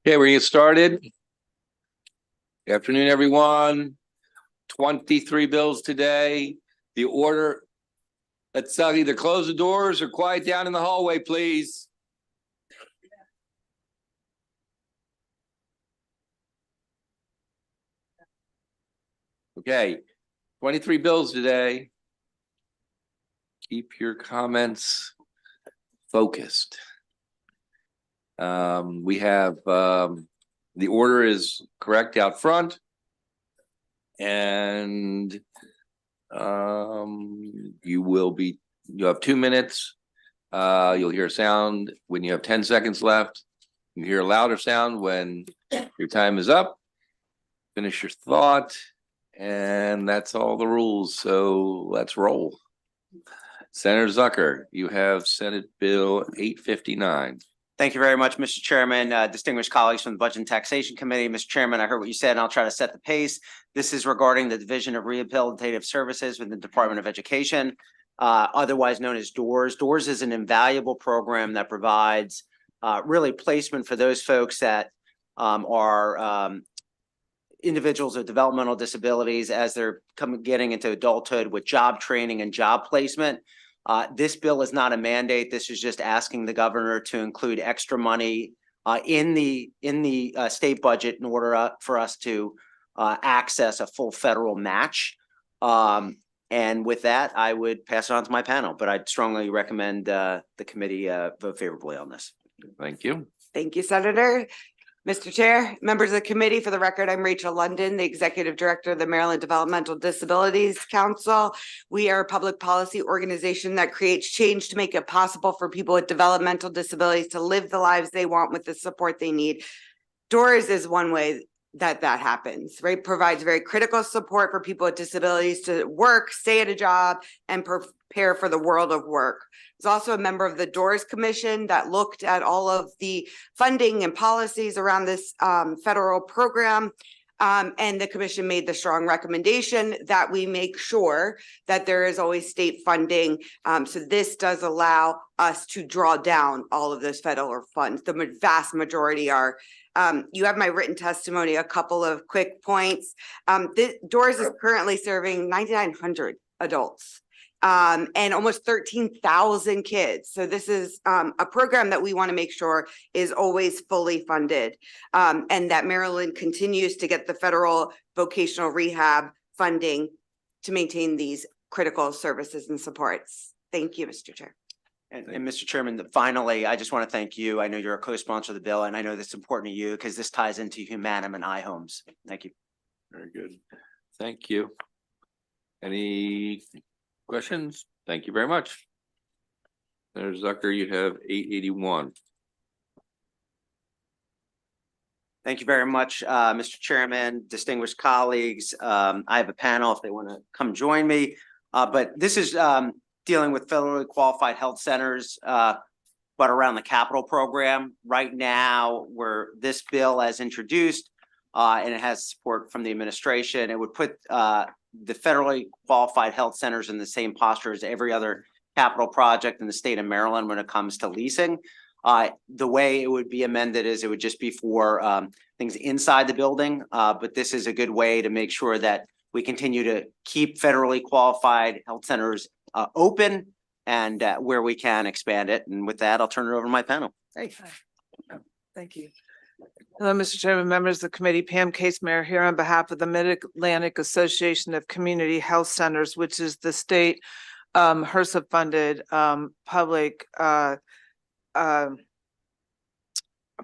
Okay, we're gonna get started. Good afternoon, everyone. 23 bills today. The order, let's either close the doors or quiet down in the hallway, please. Okay, 23 bills today. Keep your comments focused. We have the order is correct out front. And you have 2 minutes. You'll hear a sound when you have 10 seconds left. You hear a louder sound when your time is up. Finish your thought, and that's all the rules. So let's roll. Senator Zucker, you have Senate Bill 859. Thank you very much, Mr. Chairman. Distinguished colleagues from the Budget and Taxation Committee. Mr. Chairman, I heard what you said, and I'll try to set the pace. This is regarding the Division of Rehabilitative Services within the Department of Education, otherwise known as DOORS. DOORS is an invaluable program that provides really placement for those folks that are individuals with developmental disabilities as they're getting into adulthood with job training and job placement. This bill is not a mandate. This is just asking the governor to include extra money in the state budget in order for us to access a full federal match. And with that, I would pass it on to my panel, but I'd strongly recommend the committee vote favorably on this. Thank you. Thank you, Senator. Mr. Chair, members of the committee, for the record, I'm Rachel London, the Executive Director of the Maryland Developmental Disabilities Council. We are a public policy organization that creates change to make it possible for people with developmental disabilities to live the lives they want with the support they need. DOORS is one way that happens, right? Provides very critical support for people with disabilities to work, stay at a job, and prepare for the world of work. He's also a member of the DOORS Commission that looked at all of the funding and policies around this federal program. And the commission made the strong recommendation that we make sure that there is always state funding. So this does allow us to draw down all of those federal funds. The vast majority are. You have my written testimony, a couple of quick points. DOORS is currently serving 9,900 adults. And almost 13,000 kids. So this is a program that we want to make sure is always fully funded, and that Maryland continues to get the federal vocational rehab funding to maintain these critical services and supports. Thank you, Mr. Chair. And Mr. Chairman, finally, I just want to thank you. I know you're a co-sponsor of the bill, and I know this is important to you because this ties into Humanum and iHomes. Thank you. Very good. Thank you. Any questions? Thank you very much. Senator Zucker, you have 881. Thank you very much, Mr. Chairman, distinguished colleagues. I have a panel if they want to come join me. But this is dealing with federally qualified health centers, but around the capital program. Right now, where this bill as introduced, and it has support from the administration, it would put the federally qualified health centers in the same posture as every other capital project in the state of Maryland when it comes to leasing. The way it would be amended is it would just be for things inside the building, but this is a good way to make sure that we continue to keep federally qualified health centers open and where we can expand it. And with that, I'll turn it over to my panel. Hey. Thank you. Hello, Mr. Chairman, members of the committee. Pam Case-Mayer here on behalf of the Mid-Atlantic Association of Community Health Centers, which is the state HRSA-funded public for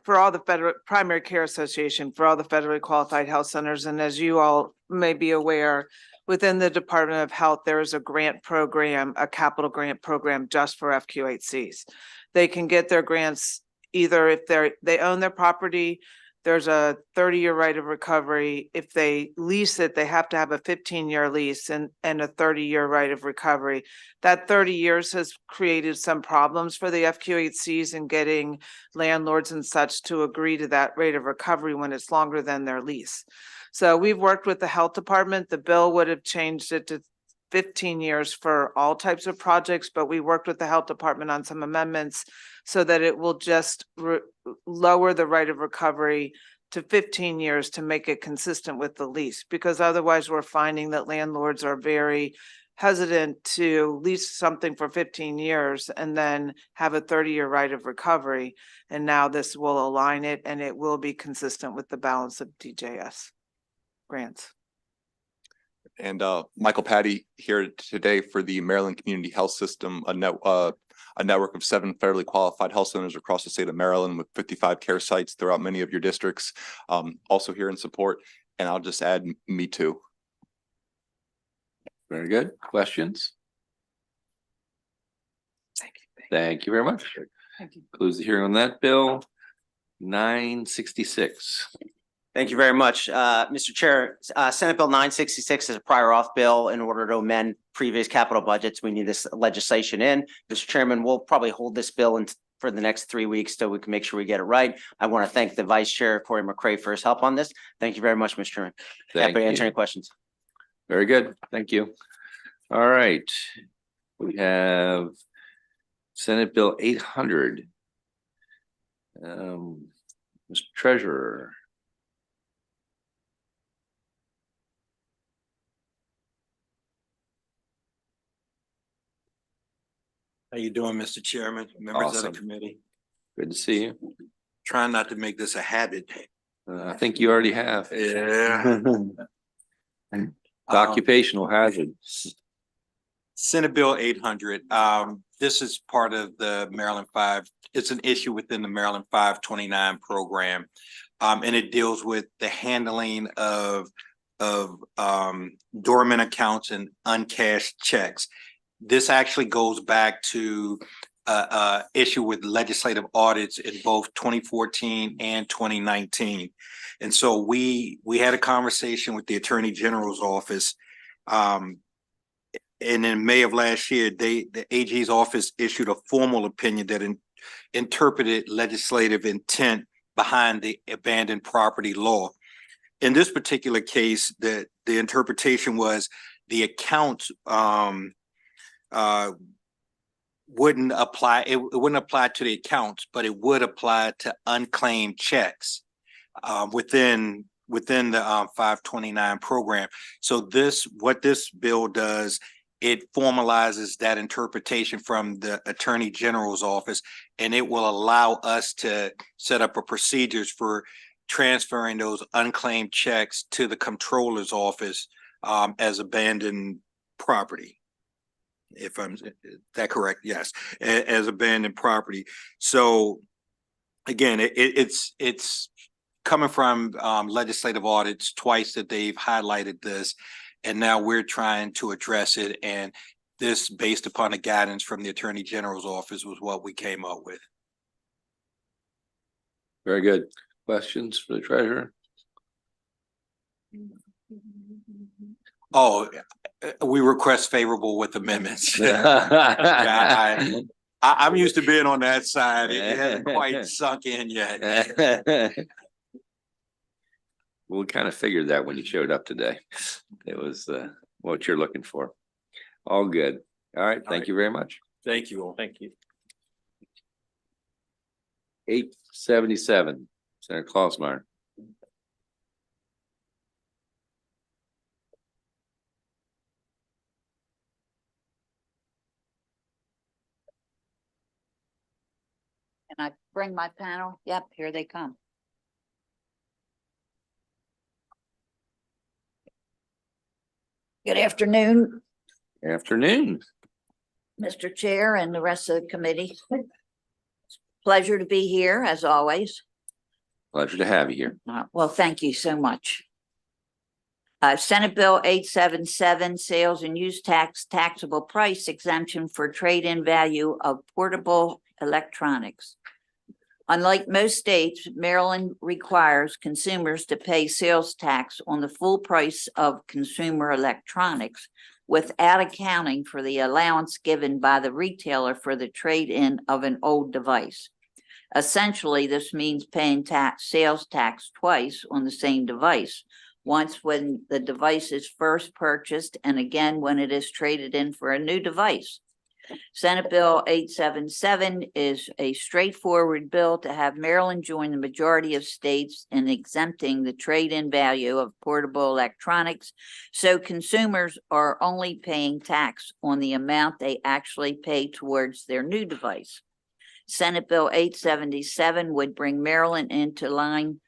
all the federal primary care association for all the federally qualified health centers. And as you all may be aware, within the Department of Health, there is a grant program, a capital grant program just for FQHCs. They can get their grants either if they own their property, there's a 30-year right of recovery. If they lease it, they have to have a 15-year lease and a 30-year right of recovery. That 30 years has created some problems for the FQHCs in getting landlords and such to agree to that rate of recovery when it's longer than their lease. So we've worked with the health department. The bill would have changed it to 15 years for all types of projects, but we worked with the health department on some amendments so that it will just lower the right of recovery to 15 years to make it consistent with the lease, because otherwise we're finding that landlords are very hesitant to lease something for 15 years and then have a 30-year right of recovery. And now this will align it, and it will be consistent with the balance of DJS grants. And Michael Patty here today for the Maryland Community Health System, a network of 7 federally qualified health centers across the state of Maryland with 55 care sites throughout many of your districts. Also here in support, and I'll just add me too. Very good. Questions? Thank you very much. Thank you. Close the hearing on that bill. 966. Thank you very much. Mr. Chair, Senate Bill 966 is a prior auth bill. In order to amend previous capital budgets, we need this legislation in. Mr. Chairman, we'll probably hold this bill for the next 3 weeks so we can make sure we get it right. I want to thank the Vice Chair, Corey McCray, for his help on this. Thank you very much, Mr. Chairman. Happy Thank to answer you. any questions. Very good. Thank you. All right. We have Senate Bill 800. Mr. Treasurer. How you doing, Mr. Chairman, members of Awesome. the committee? Good to see you. Trying not to make this a habit. I think you already have. Yeah. Occupational hazard. Senate Bill 800, this is part of the Maryland 5. It's an issue within the Maryland 529 program. And it deals with the handling of dormant accounts and uncashed checks. This actually goes back to issue with legislative audits in both 2014 and 2019. And so we had a conversation with the Attorney General's office. And in May of last year, the AG's office issued a formal opinion that interpreted legislative intent behind the abandoned property law. In this particular case, the interpretation was the account wouldn't apply. It wouldn't apply to the accounts, but it would apply to unclaimed checks within the 529 program. So what this bill does, it formalizes that interpretation from the Attorney General's office, and it will allow us to set up a procedures for transferring those unclaimed checks to the Comptroller's office as abandoned property. If I'm that correct, yes, as abandoned property. So again, it's coming from legislative audits twice that they've highlighted this, and now we're trying to address it. And this, based upon the guidance from the Attorney General's office, was what we came up with. Very good. Questions for the treasurer? Oh, we request favorable with amendments. Yeah, I'm used to being on that side. It hasn't quite sunk in yet. We kind of figured that when you showed up today. It was what you're looking for. All good. All right. Thank you very much. Thank you all. Thank you. 877, Senator Klausmeyer. Can I bring my panel? Yep, here they come. Good afternoon, Afternoon. Mr. Chair and the rest of the committee. Pleasure to be here, as always. Pleasure to have you here. Well, thank you so much. Senate Bill 877, Sales and Use Tax Taxable Price Exemption for Trade-in Value of Portable Electronics. Unlike most states, Maryland requires consumers to pay sales tax on the full price of consumer electronics without accounting for the allowance given by the retailer for the trade-in of an old device. Essentially, this means paying sales tax twice on the same device, once when the device is first purchased and again when it is traded in for a new device. Senate Bill 877 is a straightforward bill to have Maryland join the majority of states in exempting the trade-in value of portable electronics, so consumers are only paying tax on the amount they actually pay towards their new device. Senate Bill 877 would bring Maryland into line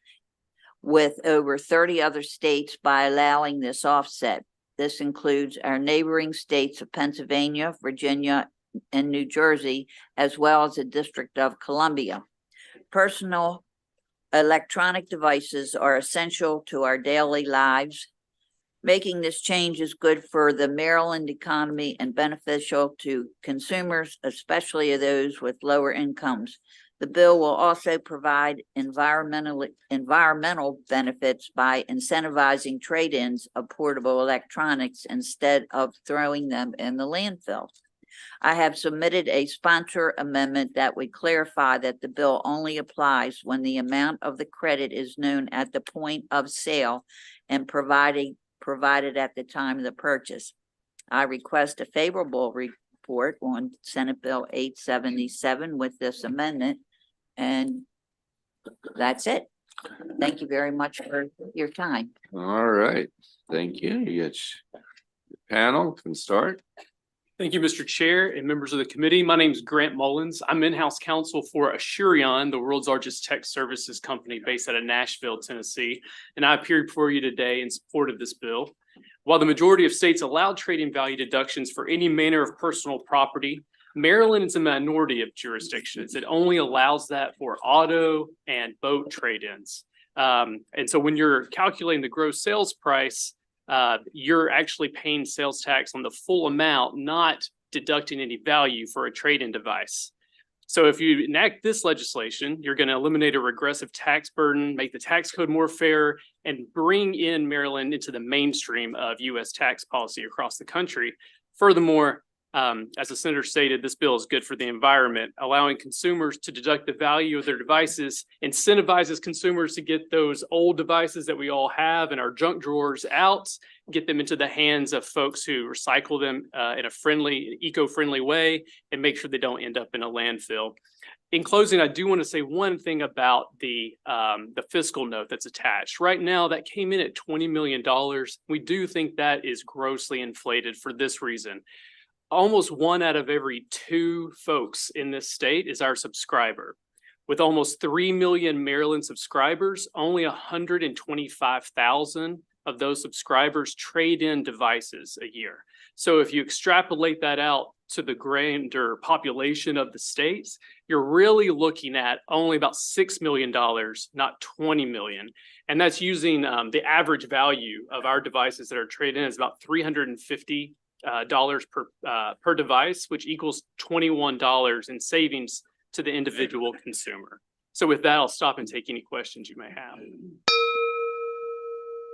with over 30 other states by allowing this offset. This includes our neighboring states of Pennsylvania, Virginia, and New Jersey, as well as the District of Columbia. Personal electronic devices are essential to our daily lives. Making this change is good for the Maryland economy and beneficial to consumers, especially those with lower incomes. The bill will also provide environmental benefits by incentivizing trade-ins of portable electronics instead of throwing them in the landfill. I have submitted a sponsor amendment that would clarify that the bill only applies when the amount of the credit is known at the point of sale and provided at the time of the purchase. I request a favorable report on Senate Bill 877 with this amendment. And that's it. Thank you very much for your time. All right, thank you. You get panel can start. Thank you, Mr. Chair and members of the committee. My name is Grant Mullins. I'm in-house counsel for Assurion, the world's largest tech services company based out of Nashville, Tennessee. And I appeared before you today in support of this bill. While the majority of states allow trade-in value deductions for any manner of personal property, Maryland is a minority of jurisdictions. It only allows that for auto and boat trade-ins. And so when you're calculating the gross sales price, you're actually paying sales tax on the full amount, not deducting any value for a trade-in device. So if you enact this legislation, you're going to eliminate a regressive tax burden, make the tax code more fair, and bring in Maryland into the mainstream of U.S. tax policy across the country. Furthermore, as the senator stated, this bill is good for the environment, allowing consumers to deduct the value of their devices, incentivizes consumers to get those old devices that we all have in our junk drawers out, get them into the hands of folks who recycle them in a friendly, eco-friendly way, and make sure they don't end up in a landfill. In closing, I do want to say one thing about the fiscal note that's attached. Right now, that came in at $20 million. We do think that is grossly inflated for this reason. Almost 1 out of every 2 folks in this state is our subscriber. With almost 3 million Maryland subscribers, only 125,000 of those subscribers trade in devices a year. So if you extrapolate that out to the grander population of the states, you're really looking at only about $6 million, not 20 million. And that's using the average value of our devices that are traded in is about $350 per device, which equals $21 in savings to the individual consumer. So with that, I'll stop and take any questions you may have.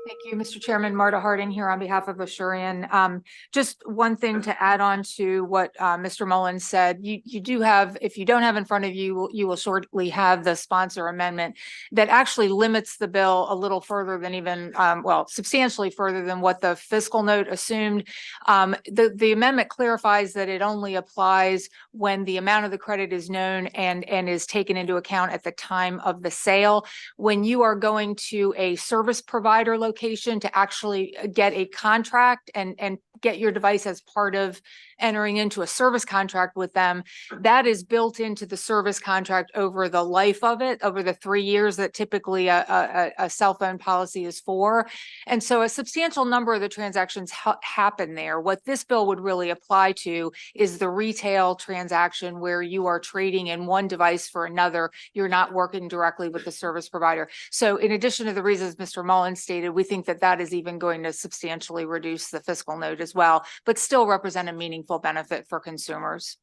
Thank you, Mr. Chairman. Marta Harding here on behalf of Assurion. Just one thing to add on to what Mr. Mullins said. You do have, if you don't have in front of you, you will shortly have the sponsor amendment that actually limits the bill a little further than even, well, substantially further than what the fiscal note assumed. The amendment clarifies that it only applies when the amount of the credit is known and is taken into account at the time of the sale. When you are going to a service provider location to actually get a contract and get your device as part of entering into a service contract with them, that is built into the service contract over the life of it, over the 3 years that typically a cell phone policy is for. And so a substantial number of the transactions happen there. What this bill would really apply to is the retail transaction where you are trading in one device for another. You're not working directly with the service provider. So in addition to the reasons Mr. Mullins stated, we think that that is even going to substantially reduce the fiscal note as well, but still represent a meaningful benefit for consumers.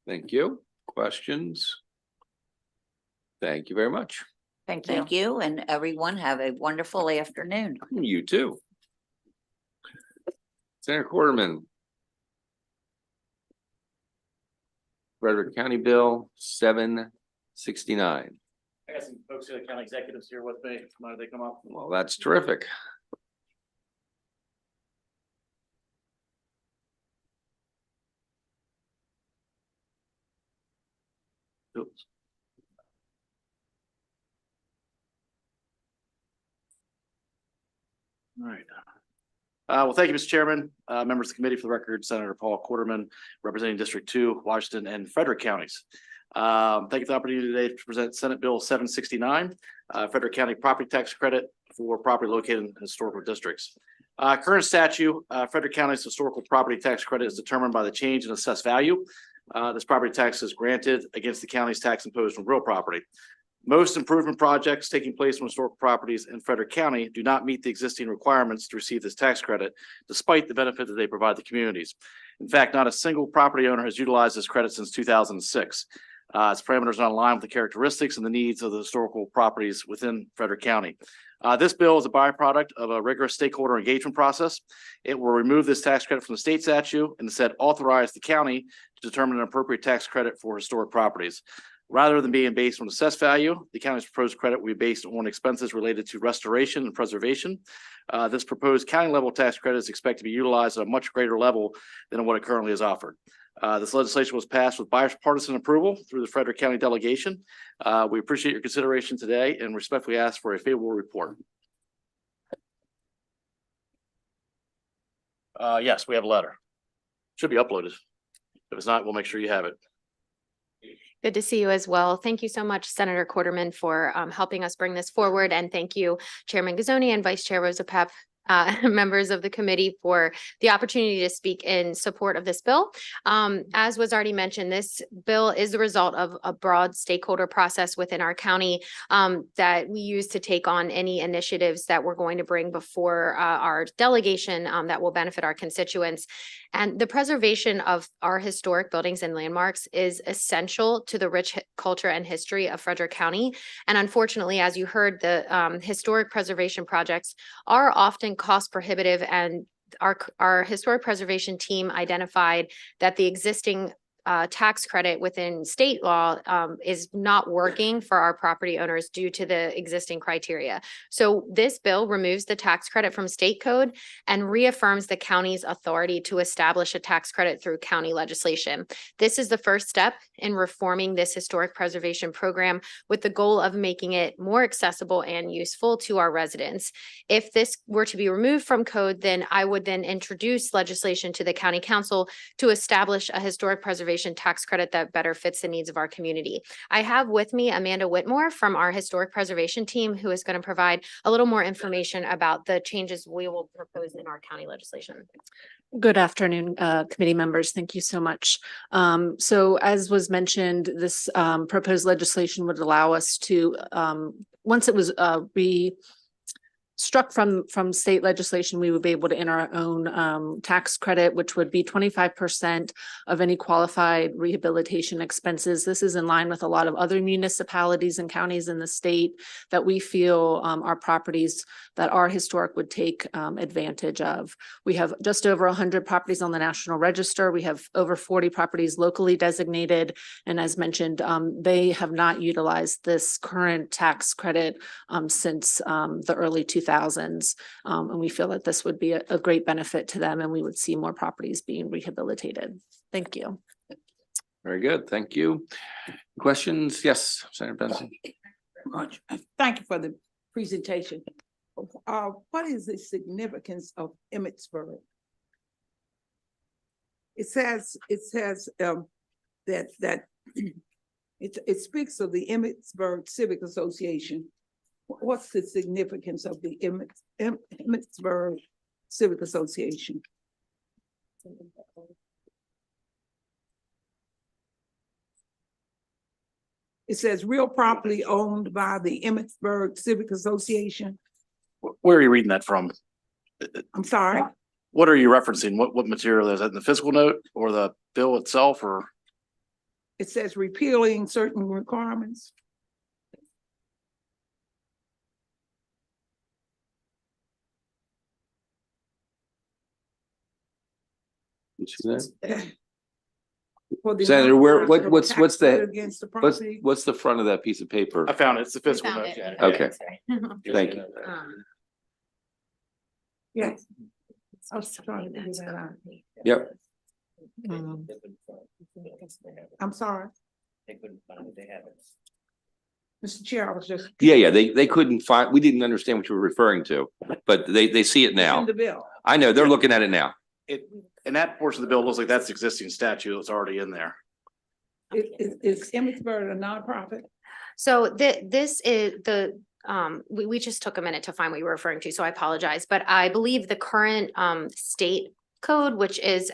Thank you. Questions? Thank you very much. Thank you. Thank you, and everyone have a wonderful afternoon. You too. Senator Quarterman. Frederick County Bill 769. got some folks here, county executives here with me. Mind if they come up? Well, that's terrific. Oops. All right. Well, thank you, Mr. Chairman, members of the committee. For the record, Senator Paul Quarterman, representing District 2, Washington and Frederick counties. Thank you for the opportunity today to present Senate Bill 769, Frederick County property tax credit for property located in historical districts. Current statute, Frederick County's historical property tax credit is determined by the change in assessed value. This property tax is granted against the county's tax imposed on real property. Most improvement projects taking place on historical properties in Frederick County do not meet the existing requirements to receive this tax credit, despite the benefit that they provide the communities. In fact, not a single property owner has utilized this credit since 2006. Its parameters are in line with the characteristics and the needs of the historical properties within Frederick County. This bill is a byproduct of a rigorous stakeholder engagement process. It will remove this tax credit from the state statute and instead authorize the county to determine an appropriate tax credit for historic properties. Rather than being based on assessed value, the county's proposed credit will be based on expenses related to restoration and preservation. This proposed county level tax credit is expected to be utilized at a much greater level than what it currently is offered. This legislation was passed with bipartisan approval through the Frederick County delegation. We appreciate your consideration today and respectfully ask for a favorable report. Yes, we have a letter. Should be uploaded. If it's not, we'll make sure you have it. Good to see you as well. Thank you so much, Senator Quarterman, for helping us bring this forward. And thank you, Chairman Gazzoni and Vice Chair Rosapep, members of the committee, for the opportunity to speak in support of this bill. As was already mentioned, this bill is the result of a broad stakeholder process within our county that we use to take on any initiatives that we're going to bring before our delegation that will benefit our constituents. And the preservation of our historic buildings and landmarks is essential to the rich culture and history of Frederick County. And unfortunately, as you heard, the historic preservation projects are often cost prohibitive, and our historic preservation team identified that the existing tax credit within state law is not working for our property owners due to the existing criteria. So this bill removes the tax credit from state code and reaffirms the county's authority to establish a tax credit through county legislation. This is the first step in reforming this historic preservation program with the goal of making it more accessible and useful to our residents. If this were to be removed from code, then I would then introduce legislation to the county council to establish a historic preservation tax credit that better fits the needs of our community. I have with me Amanda Whitmore from our historic preservation team, who is going to provide a little more information about the changes we will propose in our county legislation. Good afternoon, committee members. Thank you so much. So as was mentioned, this proposed legislation would allow us to, once it was struck from state legislation, we would be able to enter our own tax credit, which would be 25% of any qualified rehabilitation expenses. This is in line with a lot of other municipalities and counties in the state that we feel our properties that are historic would take advantage of. We have just over 100 properties on the National Register. We have over 40 properties locally designated. And as mentioned, they have not utilized this current tax credit since the early 2000s. And we feel that this would be a great benefit to them, and we would see more properties being rehabilitated. Thank you. Very good. Thank you. Questions? Yes, Senator Benson. Much. Thank you for the presentation. What is the significance of Emmitsburg? It says that it speaks of the Emmitsburg Civic Association. What's the significance of the Emmitsburg Civic Association? It says real property owned by the Emmitsburg Civic Association. Where are you reading that from? I'm sorry. What are you referencing? What material is that, in the fiscal note or the bill itself, or? It says repealing certain requirements. You see that? For the Senator, where, nonprofit what's tax the, credit against the property? what's the front of that piece of paper? I found it. It's the We fiscal found note. it. Okay. Thank you. Yes. I was trying to figure that out. Yep. I'm sorry. Mr. Chair, I was just. Yeah, they couldn't find, we didn't understand what you were referring to, but they see it It's now. in the bill. I know, they're looking at it now. And that portion of the bill looks like that's existing statute that's already in there. Is Emmitsburg a nonprofit? So this is we just took a minute to find what you were referring to, so I apologize, but I believe the current state code, which is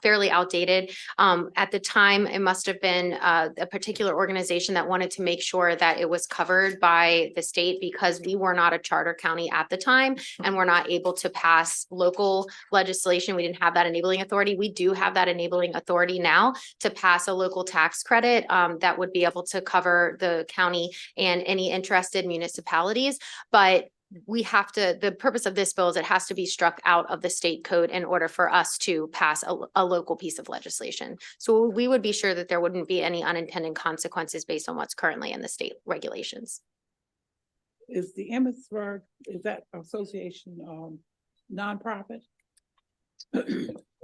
fairly outdated. At the time, it must have been a particular organization that wanted to make sure that it was covered by the state because we were not a charter county at the time and we're not able to pass local legislation. We didn't have that enabling authority. We do have that enabling authority now to pass a local tax credit that would be able to cover the county and any interested municipalities. But we have to, the purpose of this bill is it has to be struck out of the state code in order for us to pass a local piece of legislation. So we would be sure that there wouldn't be any unintended consequences based on what's currently in the state regulations. Is the Emmitsburg, is that association nonprofit?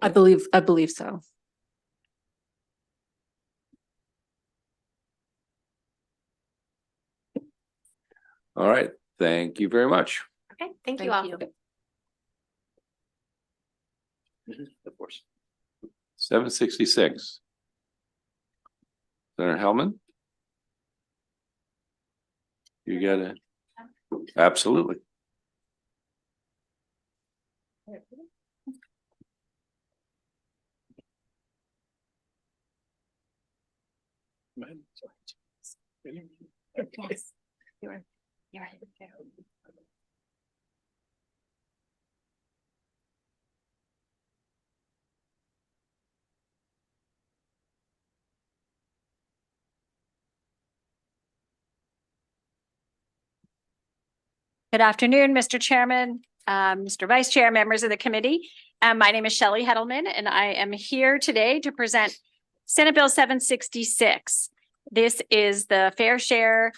I believe so. All right, thank you very much. Okay, thank you all. Of course. 766. Senator Hellman? You got it. Absolutely. Yes, you're right. Good afternoon, Mr. Chairman, Mr. Vice Chair, members of the committee. My name is Shelley Hedelman, and I am here today to present Senate Bill 766. This is the Fair Share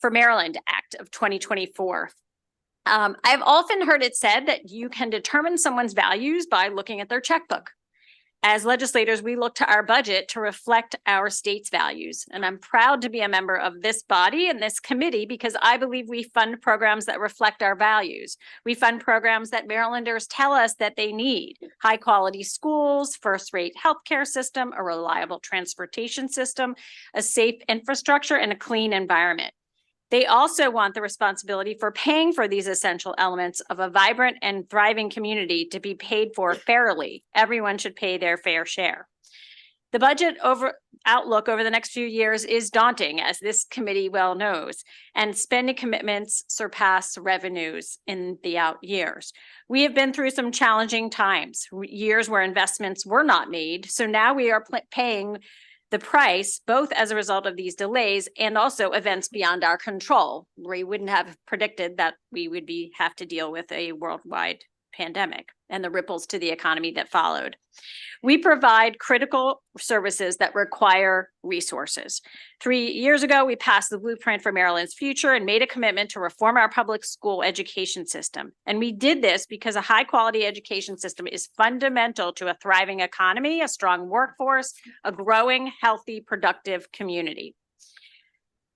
for Maryland Act of 2024. I've often heard it said that you can determine someone's values by looking at their checkbook. As legislators, we look to our budget to reflect our state's values. And I'm proud to be a member of this body and this committee because I believe we fund programs that reflect our values. We fund programs that Marylanders tell us that they need: high quality schools, first-rate healthcare system, a reliable transportation system, a safe infrastructure, and a clean environment. They also want the responsibility for paying for these essential elements of a vibrant and thriving community to be paid for fairly. Everyone should pay their fair share. The budget outlook over the next few years is daunting, as this committee well knows, and spending commitments surpass revenues in the out years. We have been through some challenging times, years where investments were not made. So now we are paying the price, both as a result of these delays and also events beyond our control. We wouldn't have predicted that we would have to deal with a worldwide pandemic and the ripples to the economy that followed. We provide critical services that require resources. 3 years ago, we passed the Blueprint for Maryland's Future and made a commitment to reform our public school education system. And we did this because a high quality education system is fundamental to a thriving economy, a strong workforce, a growing, healthy, productive community.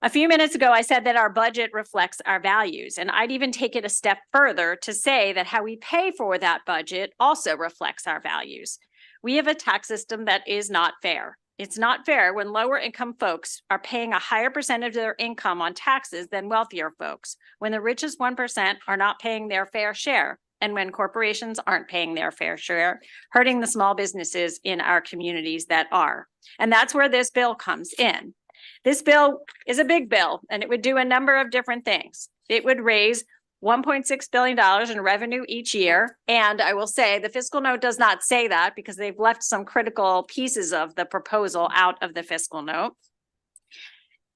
A few minutes ago, I said that our budget reflects our values, and I'd even take it a step further to say that how we pay for that budget also reflects our values. We have a tax system that is not fair. It's not fair when lower income folks are paying a higher percentage of their income on taxes than wealthier folks, when the richest 1% are not paying their fair share, and when corporations aren't paying their fair share, hurting the small businesses in our communities that are. And that's where this bill comes in. This bill is a big bill, and it would do a number of different things. It would raise $1.6 billion in revenue each year. And I will say the fiscal note does not say that because they've left some critical pieces of the proposal out of the fiscal note.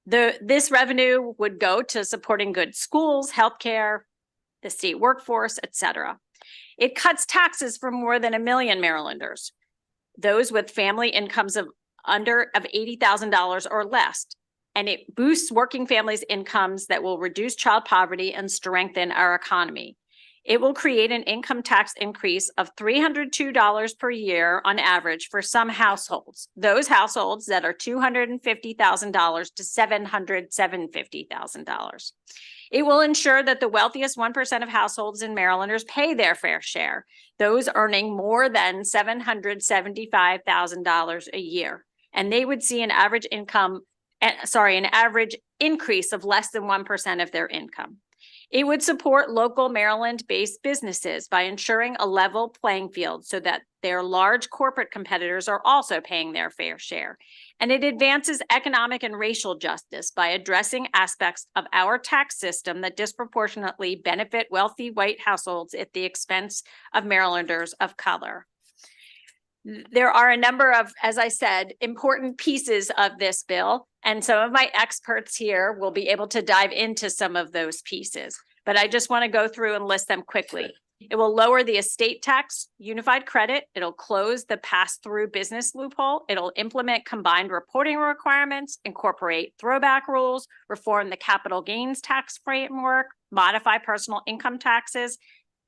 This revenue would go to supporting good schools, healthcare, the state workforce, et cetera. It cuts taxes for more than 1 million Marylanders. Those with family incomes of of $80,000 or less. And it boosts working families' incomes that will reduce child poverty and strengthen our economy. It will create an income tax increase of $302 per year on average for some households. Those households that are $250,000 to $750,000. It will ensure that the wealthiest 1% of households in Marylanders pay their fair share, those earning more than $775,000 a year. And they would see an average increase of less than 1% of their income. It would support local Maryland-based businesses by ensuring a level playing field so that their large corporate competitors are also paying their fair share. And it advances economic and racial justice by addressing aspects of our tax system that disproportionately benefit wealthy white households at the expense of Marylanders of color. There are a number of, as I said, important pieces of this bill, and some of my experts here will be able to dive into some of those pieces, but I just want to go through and list them quickly. It will lower the estate tax unified credit. It'll close the pass-through business loophole. It'll implement combined reporting requirements, incorporate throwback rules, reform the capital gains tax framework, modify personal income taxes,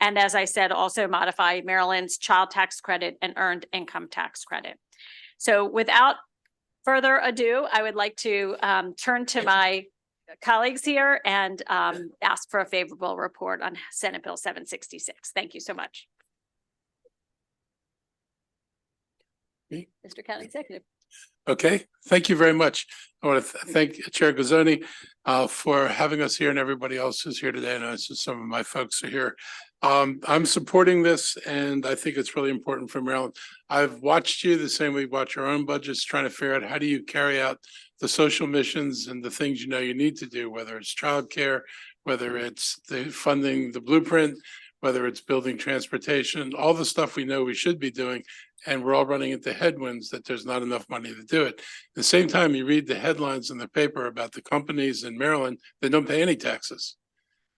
and as I said, also modify Maryland's child tax credit and earned income tax credit. So without further ado, I would like to turn to my colleagues here and ask for a favorable report on Senate Bill 766. Thank you so much. Me? Mr. County Executive. Okay, thank you very much. I want to thank Chair Gazzoni for having us here and everybody else who's here today. And I know some of my folks are here. I'm supporting this and I think it's really important for Maryland. I've watched you the same way we watch our own budgets, trying to figure out how do you carry out the social missions and the things you know you need to do, whether it's childcare, whether it's the funding the blueprint, whether it's building transportation, all the stuff we know we should be doing. And we're all running into headwinds that there's not enough money to do it. At the same time, you read the headlines in the paper about the companies in Maryland that don't pay any taxes.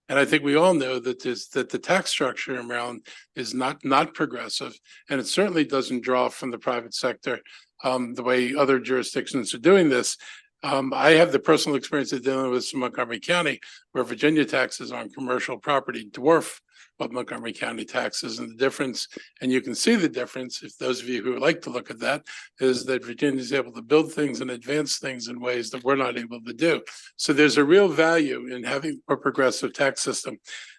And I think we all know that the tax structure in Maryland is not progressive, and it certainly doesn't draw from the private sector the way other jurisdictions are doing this. I have the personal experience of dealing with Montgomery County, where Virginia taxes on commercial property dwarf what Montgomery County taxes, and the difference, and you can see the difference, if those of you who would like to look at that, is that Virginia is able to build things and advance things in ways that we're not able to do. So there's a real value in having a progressive tax system.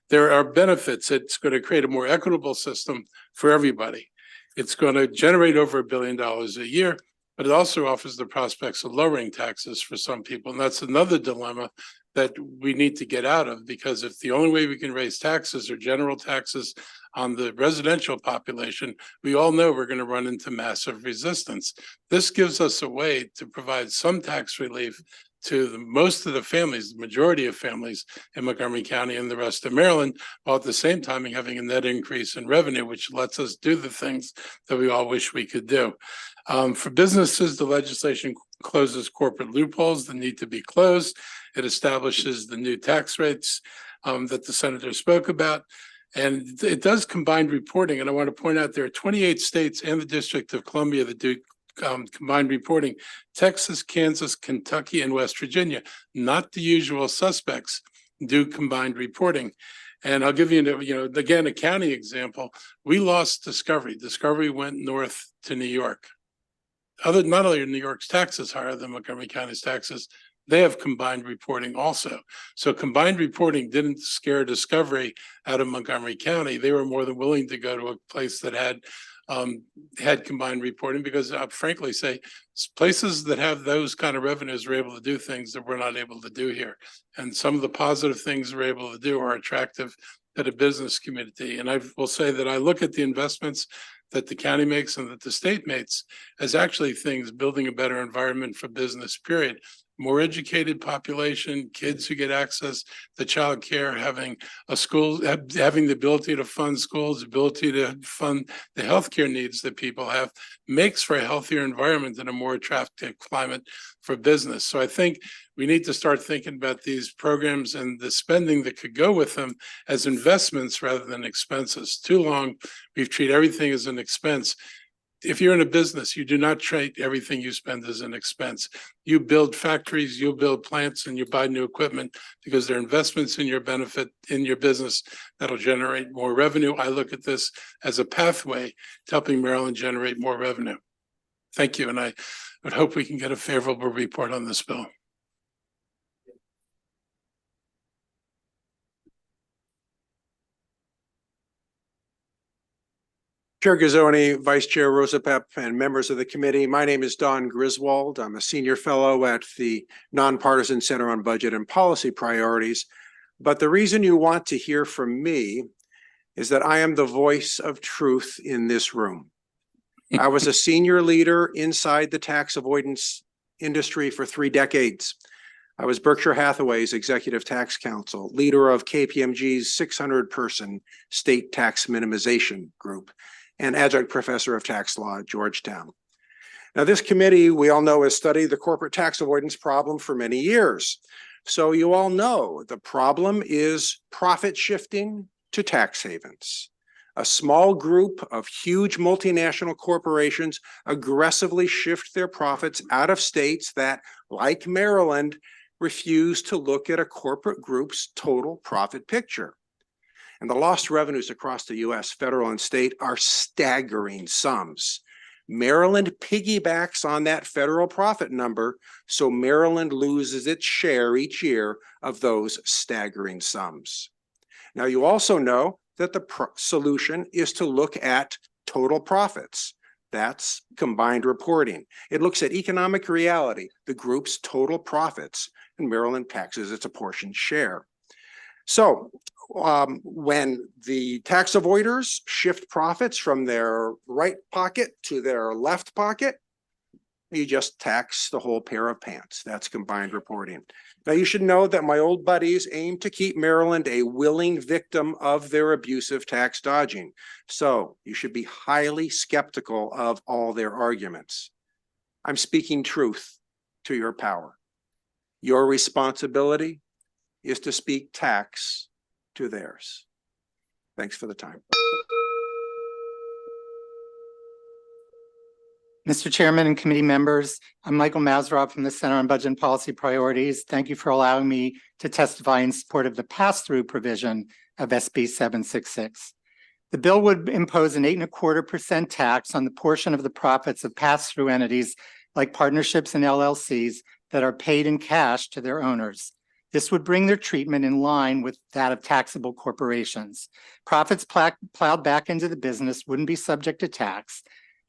There are benefits. It's going to create a more equitable system for everybody. It's going to generate over $1 billion a year, but it also offers the prospects of lowering taxes for some people. And that's another dilemma that we need to get out of, because if the only way we can raise taxes are general taxes on the residential population, we all know we're going to run into massive resistance. This gives us a way to provide some tax relief to most of the families, the majority of families in Montgomery County and the rest of Maryland, while at the same time having a net increase in revenue, which lets us do the things that we all wish we could do. For businesses, the legislation closes corporate loopholes that need to be closed. It establishes the new tax rates that the senator spoke about. And it does combined reporting. And I want to point out there are 28 states and the District of Columbia that do combined reporting: Texas, Kansas, Kentucky, and West Virginia. Not the usual suspects do combined reporting. And I'll give you, again, a county example. We lost Discovery. Discovery went north to New York. Not only are New York's taxes higher than Montgomery County's taxes, they have combined reporting also. So combined reporting didn't scare Discovery out of Montgomery County. They were more than willing to go to a place that had combined reporting, because I'll frankly say places that have those kind of revenues are able to do things that we're not able to do here. And some of the positive things we're able to do are attractive to the business community. And I will say that I look at the investments that the county makes and that the state makes as actually things building a better environment for business, period. More educated population, kids who get access to child care, having a school, having the ability to fund schools, ability to fund the healthcare needs that people have, makes for a healthier environment and a more attractive climate for business. So I think we need to start thinking about these programs and the spending that could go with them as investments rather than expenses. Too long, we've treated everything as an expense. if you're in a business, you do not treat everything you spend as an expense. You build factories, you build plants, and you buy new equipment because they're investments in your benefit in your business that'll generate more revenue. I look at this as a pathway to helping Maryland generate more revenue. Thank you, and I would hope we can get a favorable report on this bill. Chair Gazzoni, Vice Chair Rosapep, and members of the committee. My name is Don Griswold. I'm a senior fellow at the Nonpartisan Center on Budget and Policy Priorities. But the reason you want to hear from me is that I am the voice of truth in this room. I was a senior leader inside the tax avoidance industry for 3 decades. I was Berkshire Hathaway's executive tax counsel, leader of KPMG's 600-person state tax minimization group, and adjunct professor of tax law at Georgetown. Now, this committee, we all know, has studied the corporate tax avoidance problem for many years. So you all know the problem is profit shifting to tax havens. A small group of huge multinational corporations aggressively shift their profits out of states that, like Maryland, refuse to look at a corporate group's total profit picture. And the lost revenues across the US, federal and state, are staggering sums. Maryland piggybacks on that federal profit number, so Maryland loses its share each year of those staggering sums. Now, you also know that the solution is to look at total profits. That's combined reporting. It looks at economic reality, the group's total profits, and Maryland taxes its apportioned share. So when the tax avoiders shift profits from their right pocket to their left pocket, you just tax the whole pair of pants. That's combined reporting. Now, you should know that my old buddies aim to keep Maryland a willing victim of their abusive tax dodging. So you should be highly skeptical of all their arguments. I'm speaking truth to your power. Your responsibility is to speak tax to theirs. Thanks for the time. Mr. Chairman and committee members, I'm Michael Mazurov from the Center on Budget and Policy Priorities. Thank you for allowing me to testify in support of the pass-through provision of SB 766. The bill would impose an 8.25% tax on the portion of the profits of pass-through entities like partnerships and LLCs that are paid in cash to their owners. This would bring their treatment in line with that of taxable corporations. Profits plowed back into the business wouldn't be subject to tax.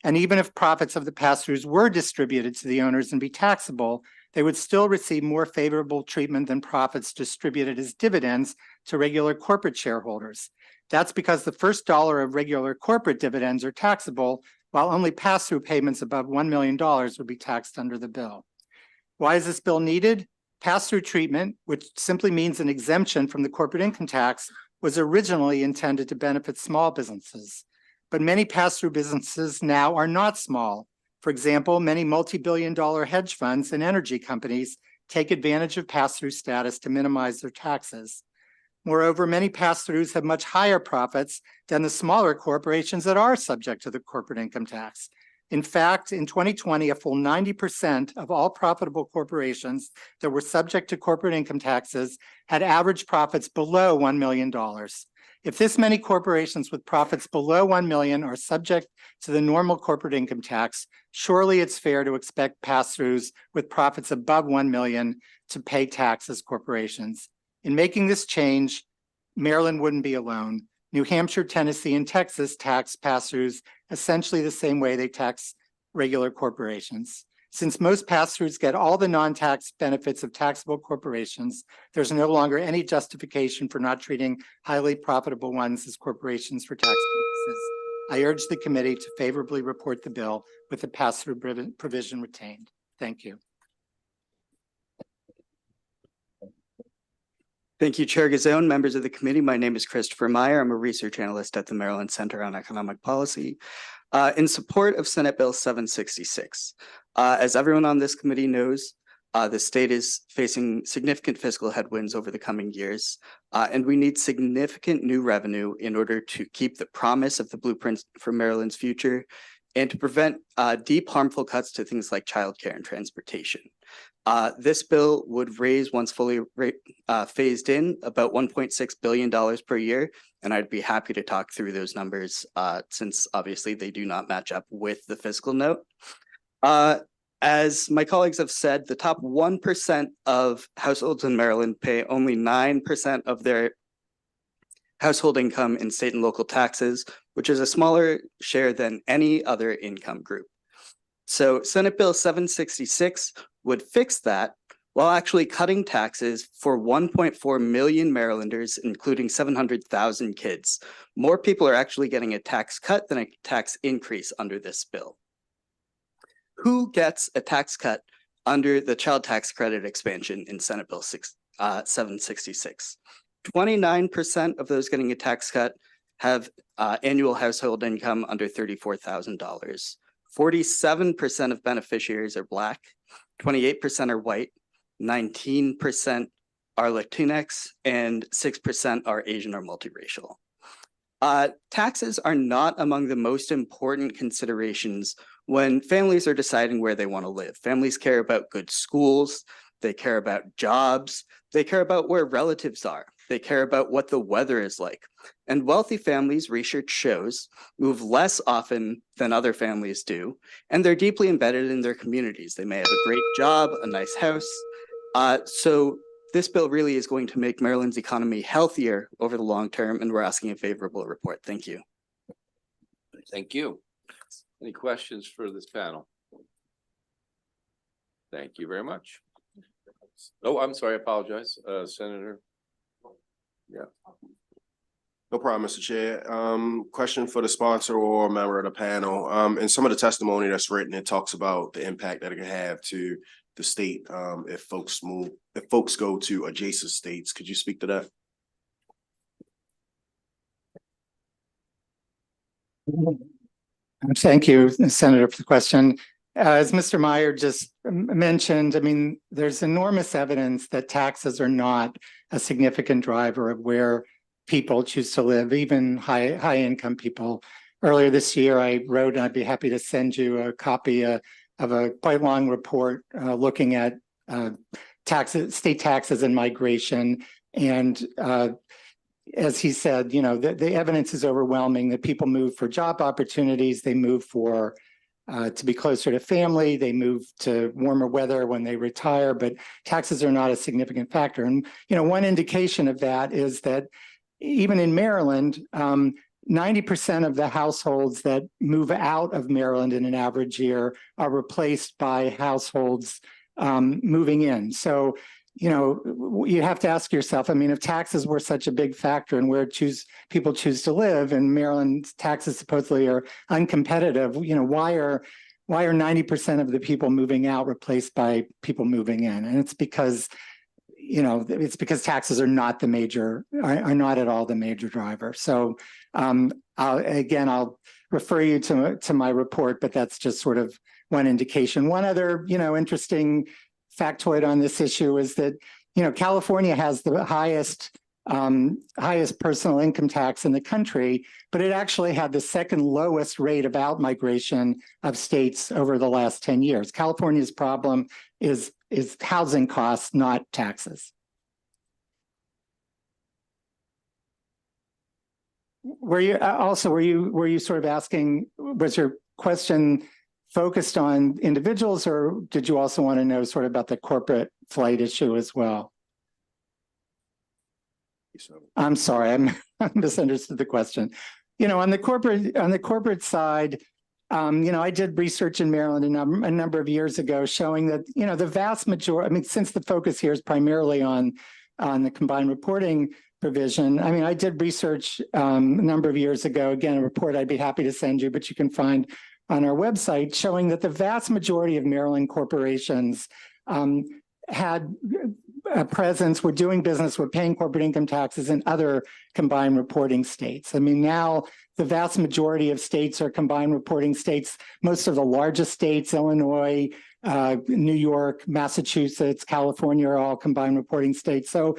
And even if profits of the pass-throughs were distributed to the owners and be taxable, they would still receive more favorable treatment than profits distributed as dividends to regular corporate shareholders. That's because the first dollar of regular corporate dividends are taxable, while only pass-through payments above $1 million would be taxed under the bill. Why is this bill needed? Pass-through treatment, which simply means an exemption from the corporate income tax, was originally intended to benefit small businesses. But many pass-through businesses now are not small. For example, many multi-billion-dollar hedge funds and energy companies take advantage of pass-through status to minimize their taxes. Moreover, many pass-throughs have much higher profits than the smaller corporations that are subject to the corporate income tax. In fact, in 2020, a full 90% of all profitable corporations that were subject to corporate income taxes had average profits below $1 million. If this many corporations with profits below 1 million are subject to the normal corporate income tax, surely it's fair to expect pass-throughs with profits above 1 million to pay tax as corporations. In making this change, Maryland wouldn't be alone. New Hampshire, Tennessee, and Texas tax pass-throughs essentially the same way they tax regular corporations. Since most pass-throughs get all the non-tax benefits of taxable corporations, there's no longer any justification for not treating highly profitable ones as corporations for tax purposes. I urge the committee to favorably report the bill with the pass-through provision retained. Thank you. Thank you, Chair Gazzone, members of the committee. My name is Christopher Meyer. I'm a research analyst at the Maryland Center on Economic Policy. In support of Senate Bill 766, as everyone on this committee knows, the state is facing significant fiscal headwinds over the coming years, and we need significant new revenue in order to keep the promise of the blueprint for Maryland's future and to prevent deep harmful cuts to things like childcare and transportation. This bill would raise, once fully phased in, about $1.6 billion per year. And I'd be happy to talk through those numbers since obviously they do not match up with the fiscal note. As my colleagues have said, the top 1% of households in Maryland pay only 9% of their household income in state and local taxes, which is a smaller share than any other income group. So Senate Bill 766 would fix that while actually cutting taxes for 1.4 million Marylanders, including 700,000 kids. More people are actually getting a tax cut than a tax increase under this bill. Who gets a tax cut under the child tax credit expansion in Senate Bill 766? 29% of those getting a tax cut have annual household income under $34,000. 47% of beneficiaries are Black, 28% are white, 19% are Latinx, and 6% are Asian or multiracial. Taxes are not among the most important considerations when families are deciding where they want to live. Families care about good schools, they care about jobs, they care about where relatives are, they care about what the weather is like. And wealthy families, research shows, move less often than other families do, and they're deeply embedded in their communities. They may have a great job, a nice house. So this bill really is going to make Maryland's economy healthier over the long term, and we're asking a favorable report. Thank you. Thank you. Any questions for this panel? Thank you very much. Oh, I'm sorry, I apologize, Senator. Yeah. No problem, Mr. Chair. Question for the sponsor or member of the panel. In some of the testimony that's written, it talks about the impact that it can have to the state if folks go to adjacent states. Could you speak to that? Thank you, Senator, for the question. As Mr. Meyer just mentioned, I mean, there's enormous evidence that taxes are not a significant driver of where people choose to live, even high income people. Earlier this year, I wrote, and I'd be happy to send you a copy of a quite long report looking at state taxes and migration. And as he said, you know, the evidence is overwhelming that people move for job opportunities, they move for to be closer to family, they move to warmer weather when they retire, but taxes are not a significant factor. And, you know, one indication of that is that even in Maryland, 90% of the households that move out of Maryland in an average year are replaced by households moving in. So, you know, you have to ask yourself, I mean, if taxes were such a big factor in where people choose to live, and Maryland's taxes supposedly are uncompetitive, you know, why are 90% of the people moving out replaced by people moving in? And it's because, you know, it's because taxes are not are not at all the major driver. So I'll refer you to my report, but that's just sort of one indication. One other, you know, interesting factoid on this issue is that, you know, California has the highest personal income tax in the country, but it actually had the second lowest rate of outmigration of states over the last 10 years. California's problem is housing costs, not taxes. Were you sort of asking, was your question focused on individuals, or did you also want to know sort of about the corporate flight issue as well? I'm sorry, I misunderstood the question. You know, on the corporate side, you know, I did research in Maryland a number of years ago showing that, you know, the vast majority, I mean, since the focus here is primarily on the combined reporting provision, I mean, I did research a number of years ago, again, a report I'd be happy to send you, but you can find on our website, showing that the vast majority of Maryland corporations had a presence, were doing business, were paying corporate income taxes in other combined reporting states. I mean, now the vast majority of states are combined reporting states. Most of the largest states, Illinois, New York, Massachusetts, California, are all combined reporting states. So,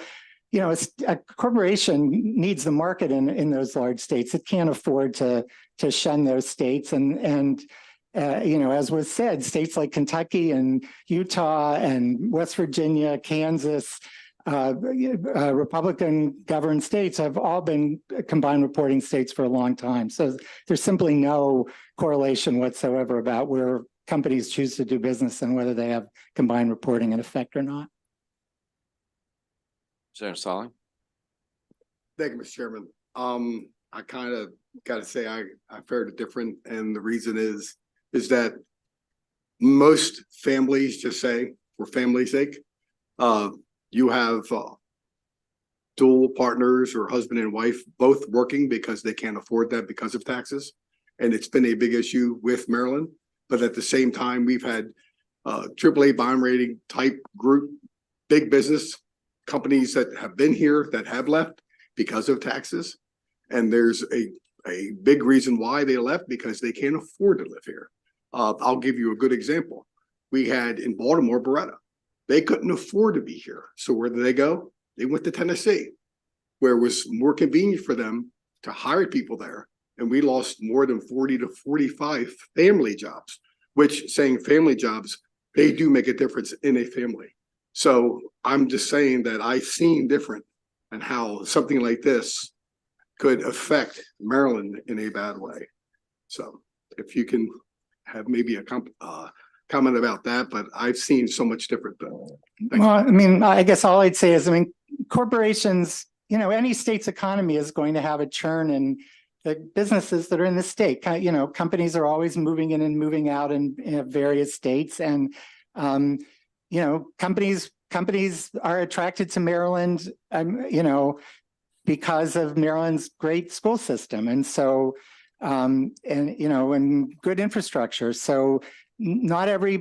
you know, a corporation needs the market in those large states. It can't afford to shun those states. And as was said, states like Kentucky and Utah and West Virginia, Kansas, Republican governed states have all been combined reporting states for a long time. So there's simply no correlation whatsoever about where companies choose to do business and whether they have combined reporting in effect or not. Senator Solly? Thank you, Mr. Chairman. I kind of got to say I fared different, and the reason is that most families just say, for family's sake, you have dual partners or husband and wife both working because they can't afford that because of taxes, and it's been a big issue with Maryland. But at the same time, we've had AAA bond rating type group, big business companies that have been here that have left because of taxes. And there's a big reason why they left, because they can't afford to live here. I'll give you a good example. We had in Baltimore, Beretta. They couldn't afford to be here. So where did they go? They went to Tennessee, where it was more convenient for them to hire people there. And we lost more than 40 to 45 family jobs, which, saying family jobs, they do make a difference in a family. So I'm just saying that I've seen different and how something like this could affect Maryland in a bad way. So if you can have maybe a comment about that, but I've seen so much different though. Well, I mean, I guess all I'd say is, I mean, corporations, any state's economy is going to have a churn in the businesses that are in the state. Companies are always moving in and moving out in various states, and companies are attracted to Maryland, because of Maryland's great school system, and so and good infrastructure. So not every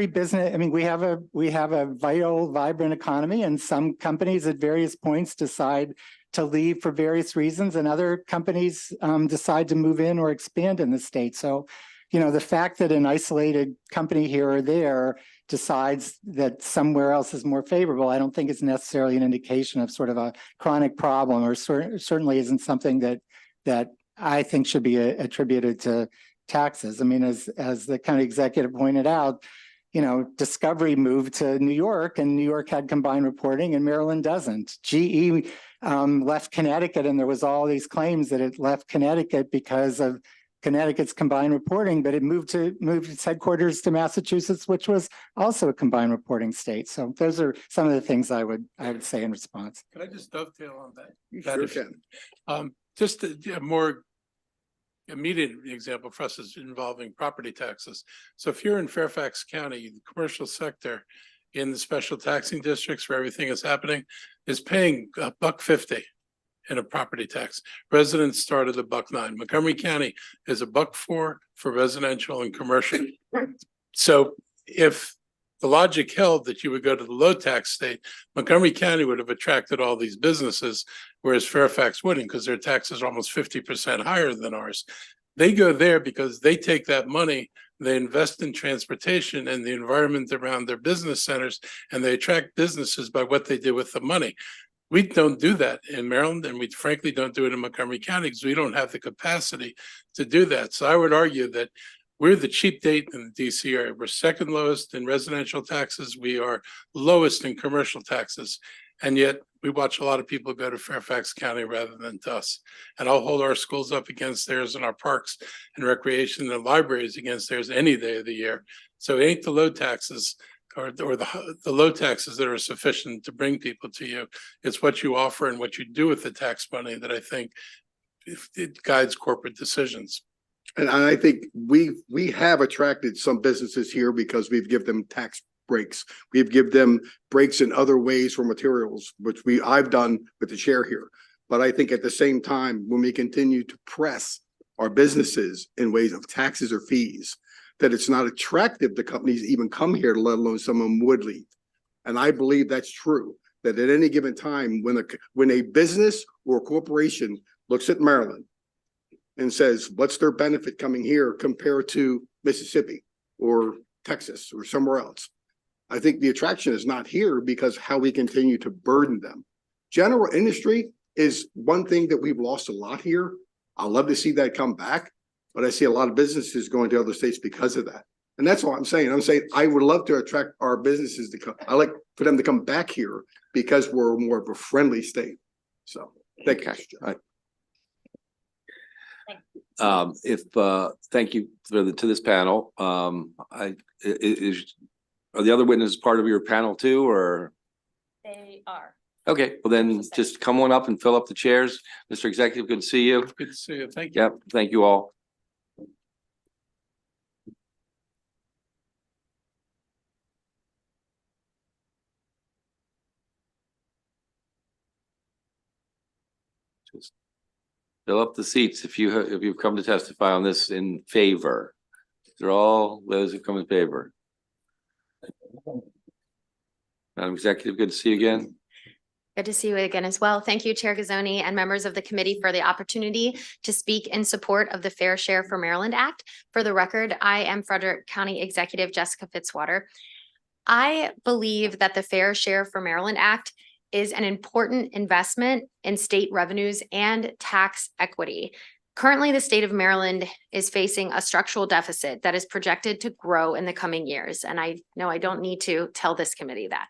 business. I mean, we have a vital, vibrant economy, and some companies at various points decide to leave for various reasons, and other companies decide to move in or expand in the state. So, the fact that an isolated company here or there decides that somewhere else is more favorable, I don't think is necessarily an indication of sort of a chronic problem, or certainly isn't something that I think should be attributed to taxes. I mean, as the county executive pointed out, Discovery moved to New York, and New York had combined reporting and Maryland doesn't. GE left Connecticut, and there was all these claims that it left Connecticut because of Connecticut's combined reporting, but it moved its headquarters to Massachusetts, which was also a combined reporting state. So those are some of the things I would say in response. Can I just dovetail on that? You sure can. Just a more immediate example for us is involving property taxes. So if you're in Fairfax County, the commercial sector in the special taxing districts where everything is happening is paying $1.50 in a property tax. Residents start at $1.09. Montgomery County is $1.04 for residential and commercial. So if the logic held that you would go to the low tax state, Montgomery County would have attracted all these businesses, whereas Fairfax wouldn't, because their taxes are almost 50% higher than ours. They go there because they take that money, they invest in transportation and the environment around their business centers, and they attract businesses by what they do with the money. We don't do that in Maryland, and we frankly don't do it in Montgomery County because we don't have the capacity to do that. So I would argue that we're the cheap date in the DC area. We're second lowest in residential taxes. We are lowest in commercial taxes. And yet we watch a lot of people go to Fairfax County rather than to us. And I'll hold our schools up against theirs, and our parks and recreation and libraries against theirs any day of the year. So it ain't the low taxes or the low taxes that are sufficient to bring people to you. It's what you offer and what you do with the tax money that I think it guides corporate decisions. And I think we have attracted some businesses here because we've given them tax breaks. We've given them breaks in other ways for materials, which I've done with the chair here. But I think at the same time, when we continue to press our businesses in ways of taxes or fees, that it's not attractive to companies to even come here, let alone someone would leave. And I believe that's true, that at any given time, when a business or a corporation looks at Maryland and says, what's their benefit coming here compared to Mississippi or Texas or somewhere else? I think the attraction is not here because how we continue to burden them. General industry is one thing that we've lost a lot here. I'd love to see that come back. but I see a lot of businesses going to other states because of that. And that's all I'm saying. I'm saying I would love to attract our businesses to come. I like for them to come back here because we're more of a friendly state. So thank you. Okay. Mr. Chair. All right. Thank you to this panel. Are the other witnesses part of your panel too, or? They are. Okay, well then just come on up and fill up the chairs. Mr. Executive, good to see you. Good to see you. Thank you. Yep, thank you all. Just fill up the seats if you've come to testify on this in favor. They're all those who come in favor. Madam Executive, good to see you again. Good to see you again as well. Thank you, Chair Gazzoni and members of the committee for the opportunity to speak in support of the Fair Share for Maryland Act. For the record, I am Frederick County Executive Jessica Fitzwater. I believe that the Fair Share for Maryland Act is an important investment in state revenues and tax equity. Currently, the state of Maryland is facing a structural deficit that is projected to grow in the coming years. And I know I don't need to tell this committee that.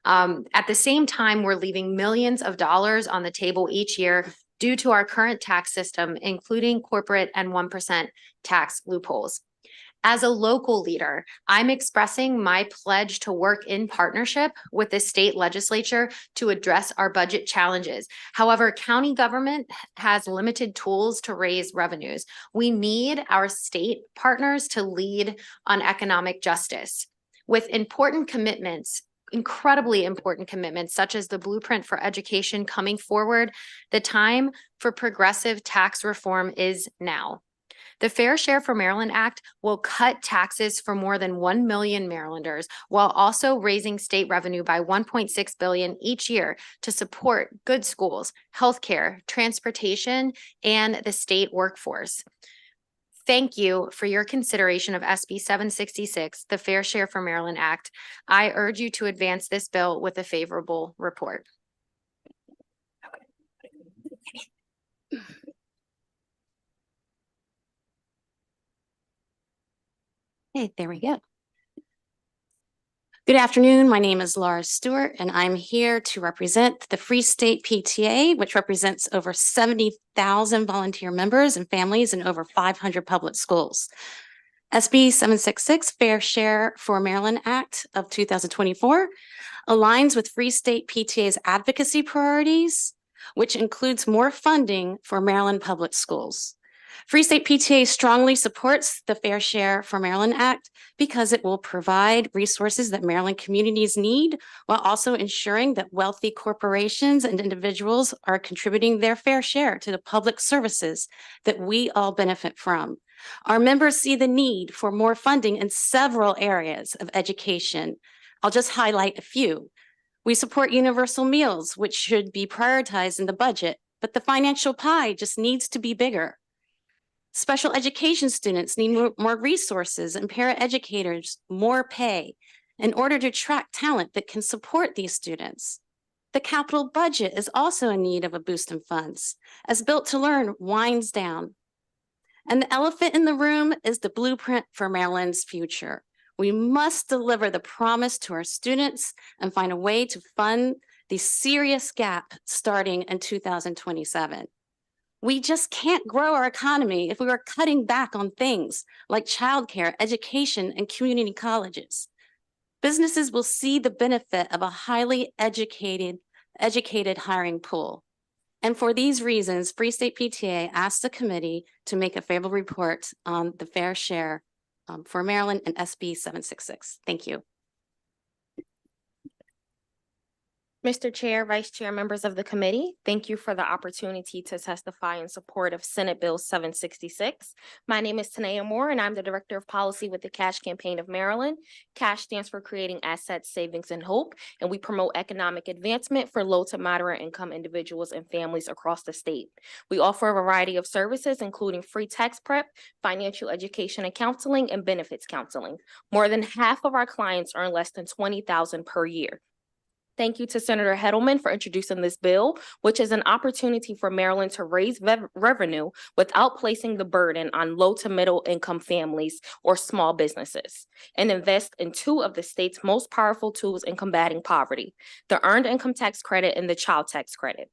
At the same time, we're leaving millions of dollars on the table each year due to our current tax system, including corporate and 1% tax loopholes. As a local leader, I'm expressing my pledge to work in partnership with the state legislature to address our budget challenges. However, county government has limited tools to raise revenues. We need our state partners to lead on economic justice. With important commitments, incredibly important commitments, such as the Blueprint for Education coming forward, the time for progressive tax reform is now. The Fair Share for Maryland Act will cut taxes for more than 1 million Marylanders while also raising state revenue by $1.6 billion each year to support good schools, healthcare, transportation, and the state workforce. Thank you for your consideration of SB 766, the Fair Share for Maryland Act. I urge you to advance this bill with a favorable report. Okay, there we go. Good afternoon. My name is Laura Stewart, and I'm here to represent the Free State PTA, which represents over 70,000 volunteer members and families in over 500 public schools. SB 766, Fair Share for Maryland Act of 2024, aligns with Free State PTA's advocacy priorities, which includes more funding for Maryland public schools. Free State PTA strongly supports the Fair Share for Maryland Act because it will provide resources that Maryland communities need while also ensuring that wealthy corporations and individuals are contributing their fair share to the public services that we all benefit from. Our members see the need for more funding in several areas of education. I'll just highlight a few. We support universal meals, which should be prioritized in the budget, but the financial pie just needs to be bigger. Special education students need more resources and paraeducators more pay in order to attract talent that can support these students. The capital budget is also in need of a boost in funds, as Built to Learn winds down. And the elephant in the room is the Blueprint for Maryland's future. We must deliver the promise to our students and find a way to fund the serious gap starting in 2027. We just can't grow our economy if we are cutting back on things like childcare, education, and community colleges. Businesses will see the benefit of a highly educated hiring pool. And for these reasons, Free State PTA asked the committee to make a favorable report on the Fair Share for Maryland and SB 766. Thank you. Mr. Chair, Vice Chair, members of the committee, thank you for the opportunity to testify in support of Senate Bill 766. My name is Tanea Moore, and I'm the Director of Policy with the Cash Campaign of Maryland. Cash stands for Creating Assets, Savings, and Hope, and we promote economic advancement for low to moderate income individuals and families across the state. We offer a variety of services, including free tax prep, financial education and counseling, and benefits counseling. More than half of our clients earn less than $20,000 per year. Thank you to Senator Heddleman for introducing this bill, which is an opportunity for Maryland to raise revenue without placing the burden on low to middle income families or small businesses, and invest in two of the state's most powerful tools in combating poverty, the Earned Income Tax Credit and the Child Tax Credit.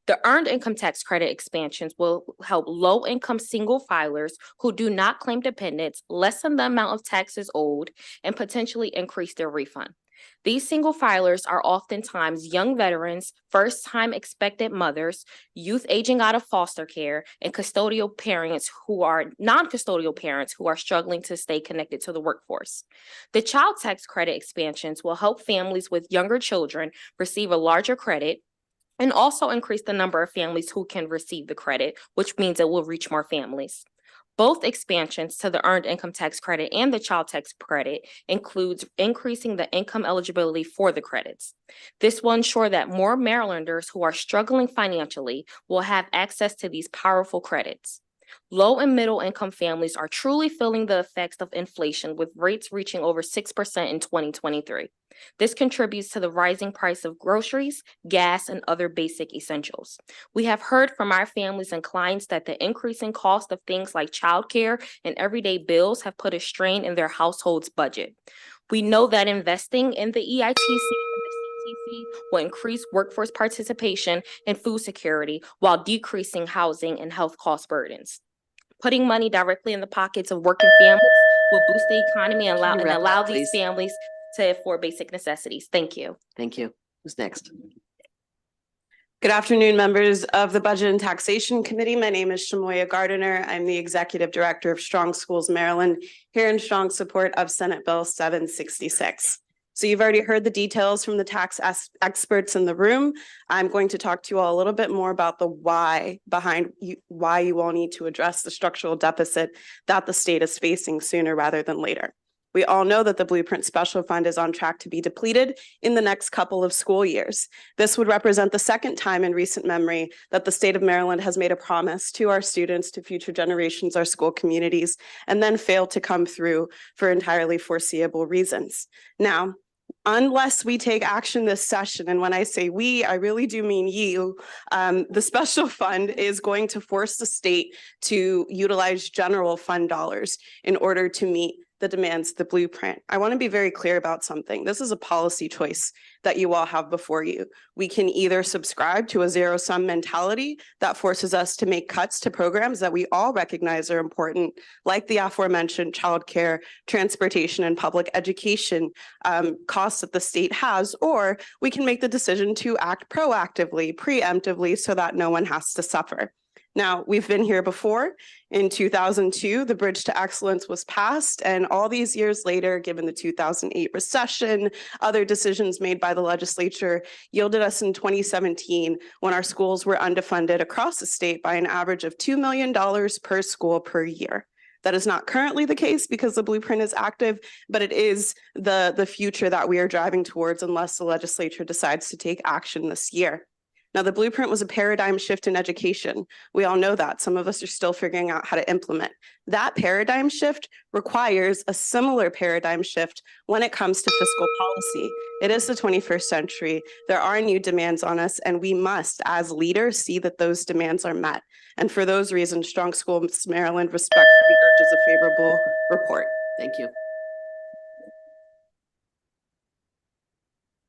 The Earned Income Tax Credit expansions will help low-income single filers who do not claim dependents lessen the amount of taxes owed and potentially increase their refund. These single filers are oftentimes young veterans, first-time expectant mothers, youth aging out of foster care, and custodial parents who are non-custodial parents who are struggling to stay connected to the workforce. The child tax credit expansions will help families with younger children receive a larger credit and also increase the number of families who can receive the credit, which means it will reach more families. Both expansions to the Earned Income Tax Credit and the Child Tax Credit includes increasing the income eligibility for the credits. This will ensure that more Marylanders who are struggling financially will have access to these powerful credits. Low and middle income families are truly feeling the effects of inflation, with rates reaching over 6% in 2023. This contributes to the rising price of groceries, gas, and other basic essentials. We have heard from our families and clients that the increasing cost of things like childcare and everyday bills have put a strain in their household's budget. We know that investing in the EITC and the CTC will increase workforce participation and food security while decreasing housing and health cost burdens. Putting money directly in the pockets of working families will boost the economy and allow these families to afford basic necessities. Thank you. Thank you. Who's next? Good afternoon, members of the Budget and Taxation Committee. My name is Shamoya Gardiner. I'm the Executive Director of Strong Schools Maryland, here in strong support of Senate Bill 766. So you've already heard the details from the tax experts in the room. I'm going to talk to you all a little bit more about the why behind why you all need to address the structural deficit that the state is facing sooner rather than later. We all know that the Blueprint Special Fund is on track to be depleted in the next couple of school years. This would represent the second time in recent memory that the state of Maryland has made a promise to our students, to future generations, our school communities, and then failed to come through for entirely foreseeable reasons. Now, unless we take action this session, and when I say we, I really do mean you, the special fund is going to force the state to utilize general fund dollars in order to meet the demands of the blueprint. I want to be very clear about something. This is a policy choice that you all have before you. We can either subscribe to a zero-sum mentality that forces us to make cuts to programs that we all recognize are important, like the aforementioned childcare, transportation, and public education costs that the state has, or we can make the decision to act proactively, preemptively, so that no one has to suffer. Now, we've been here before. In 2002, the Bridge to Excellence was passed, and all these years later, given the 2008 recession, other decisions made by the legislature yielded us in 2017 when our schools were underfunded across the state by an average of $2 million per school per year. That is not currently the case because the blueprint is active, but it is the future that we are driving towards unless the legislature decides to take action this year. Now, the blueprint was a paradigm shift in education. We all know that. Some of us are still figuring out how to implement. That paradigm shift requires a similar paradigm shift when it comes to fiscal policy. It is the 21st century. There are new demands on us, and we must, as leaders, see that those demands are met. And for those reasons, Strong Schools Maryland respectfully urges a favorable report. Thank you.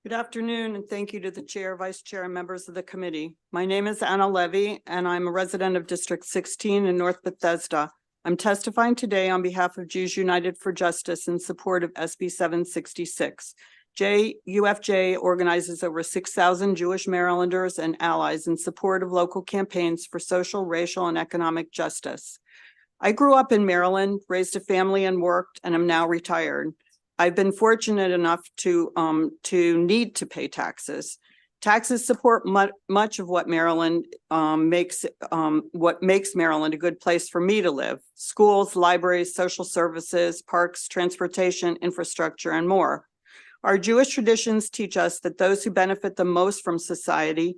Good afternoon, and thank you to the chair, vice chair, and members of the committee. My name is Anna Levy, and I'm a resident of District 16 in North Bethesda. I'm testifying today on behalf of Jews United for Justice in support of SB 766. UFJ organizes over 6,000 Jewish Marylanders and allies in support of local campaigns for social, racial, and economic justice. I grew up in Maryland, raised a family, and worked, and am now retired. I've been fortunate enough to need to pay taxes. Taxes support much of what Maryland makes Maryland a good place for me to live: schools, libraries, social services, parks, transportation, infrastructure, and more. Our Jewish traditions teach us that those who benefit the most from society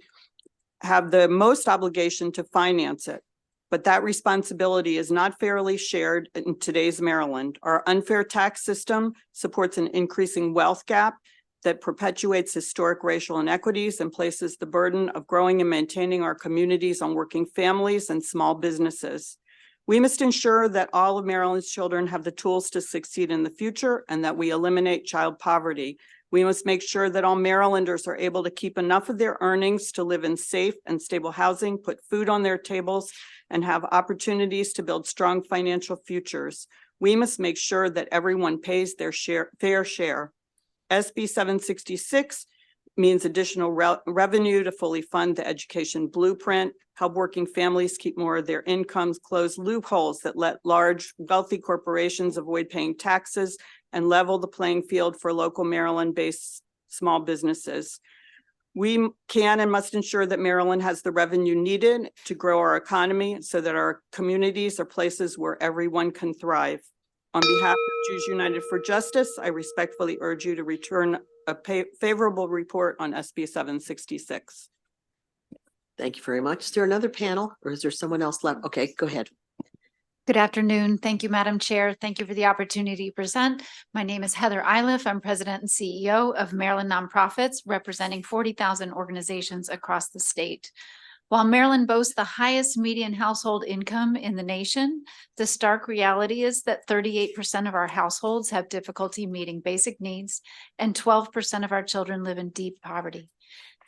have the most obligation to finance it. But that responsibility is not fairly shared in today's Maryland. Our unfair tax system supports an increasing wealth gap that perpetuates historic racial inequities and places the burden of growing and maintaining our communities on working families and small businesses. We must ensure that all of Maryland's children have the tools to succeed in the future and that we eliminate child poverty. We must make sure that all Marylanders are able to keep enough of their earnings to live in safe and stable housing, put food on their tables, and have opportunities to build strong financial futures. We must make sure that everyone pays their fair share. SB 766 means additional revenue to fully fund the education blueprint, help working families keep more of their incomes, close loopholes that let large wealthy corporations avoid paying taxes, and level the playing field for local Maryland-based small businesses. We can and must ensure that Maryland has the revenue needed to grow our economy so that our communities are places where everyone can thrive. On behalf of Jews United for Justice, I respectfully urge you to return a favorable report on SB 766. Thank you very much. Is there another panel or is there someone else left? Okay, go ahead. Good afternoon. Thank you, Madam Chair. Thank you for the opportunity to present. My name is Heather Iliff. I'm President and CEO of Maryland Nonprofits, representing 40,000 organizations across the state. While Maryland boasts the highest median household income in the nation, the stark reality is that 38% of our households have difficulty meeting basic needs, and 12% of our children live in deep poverty.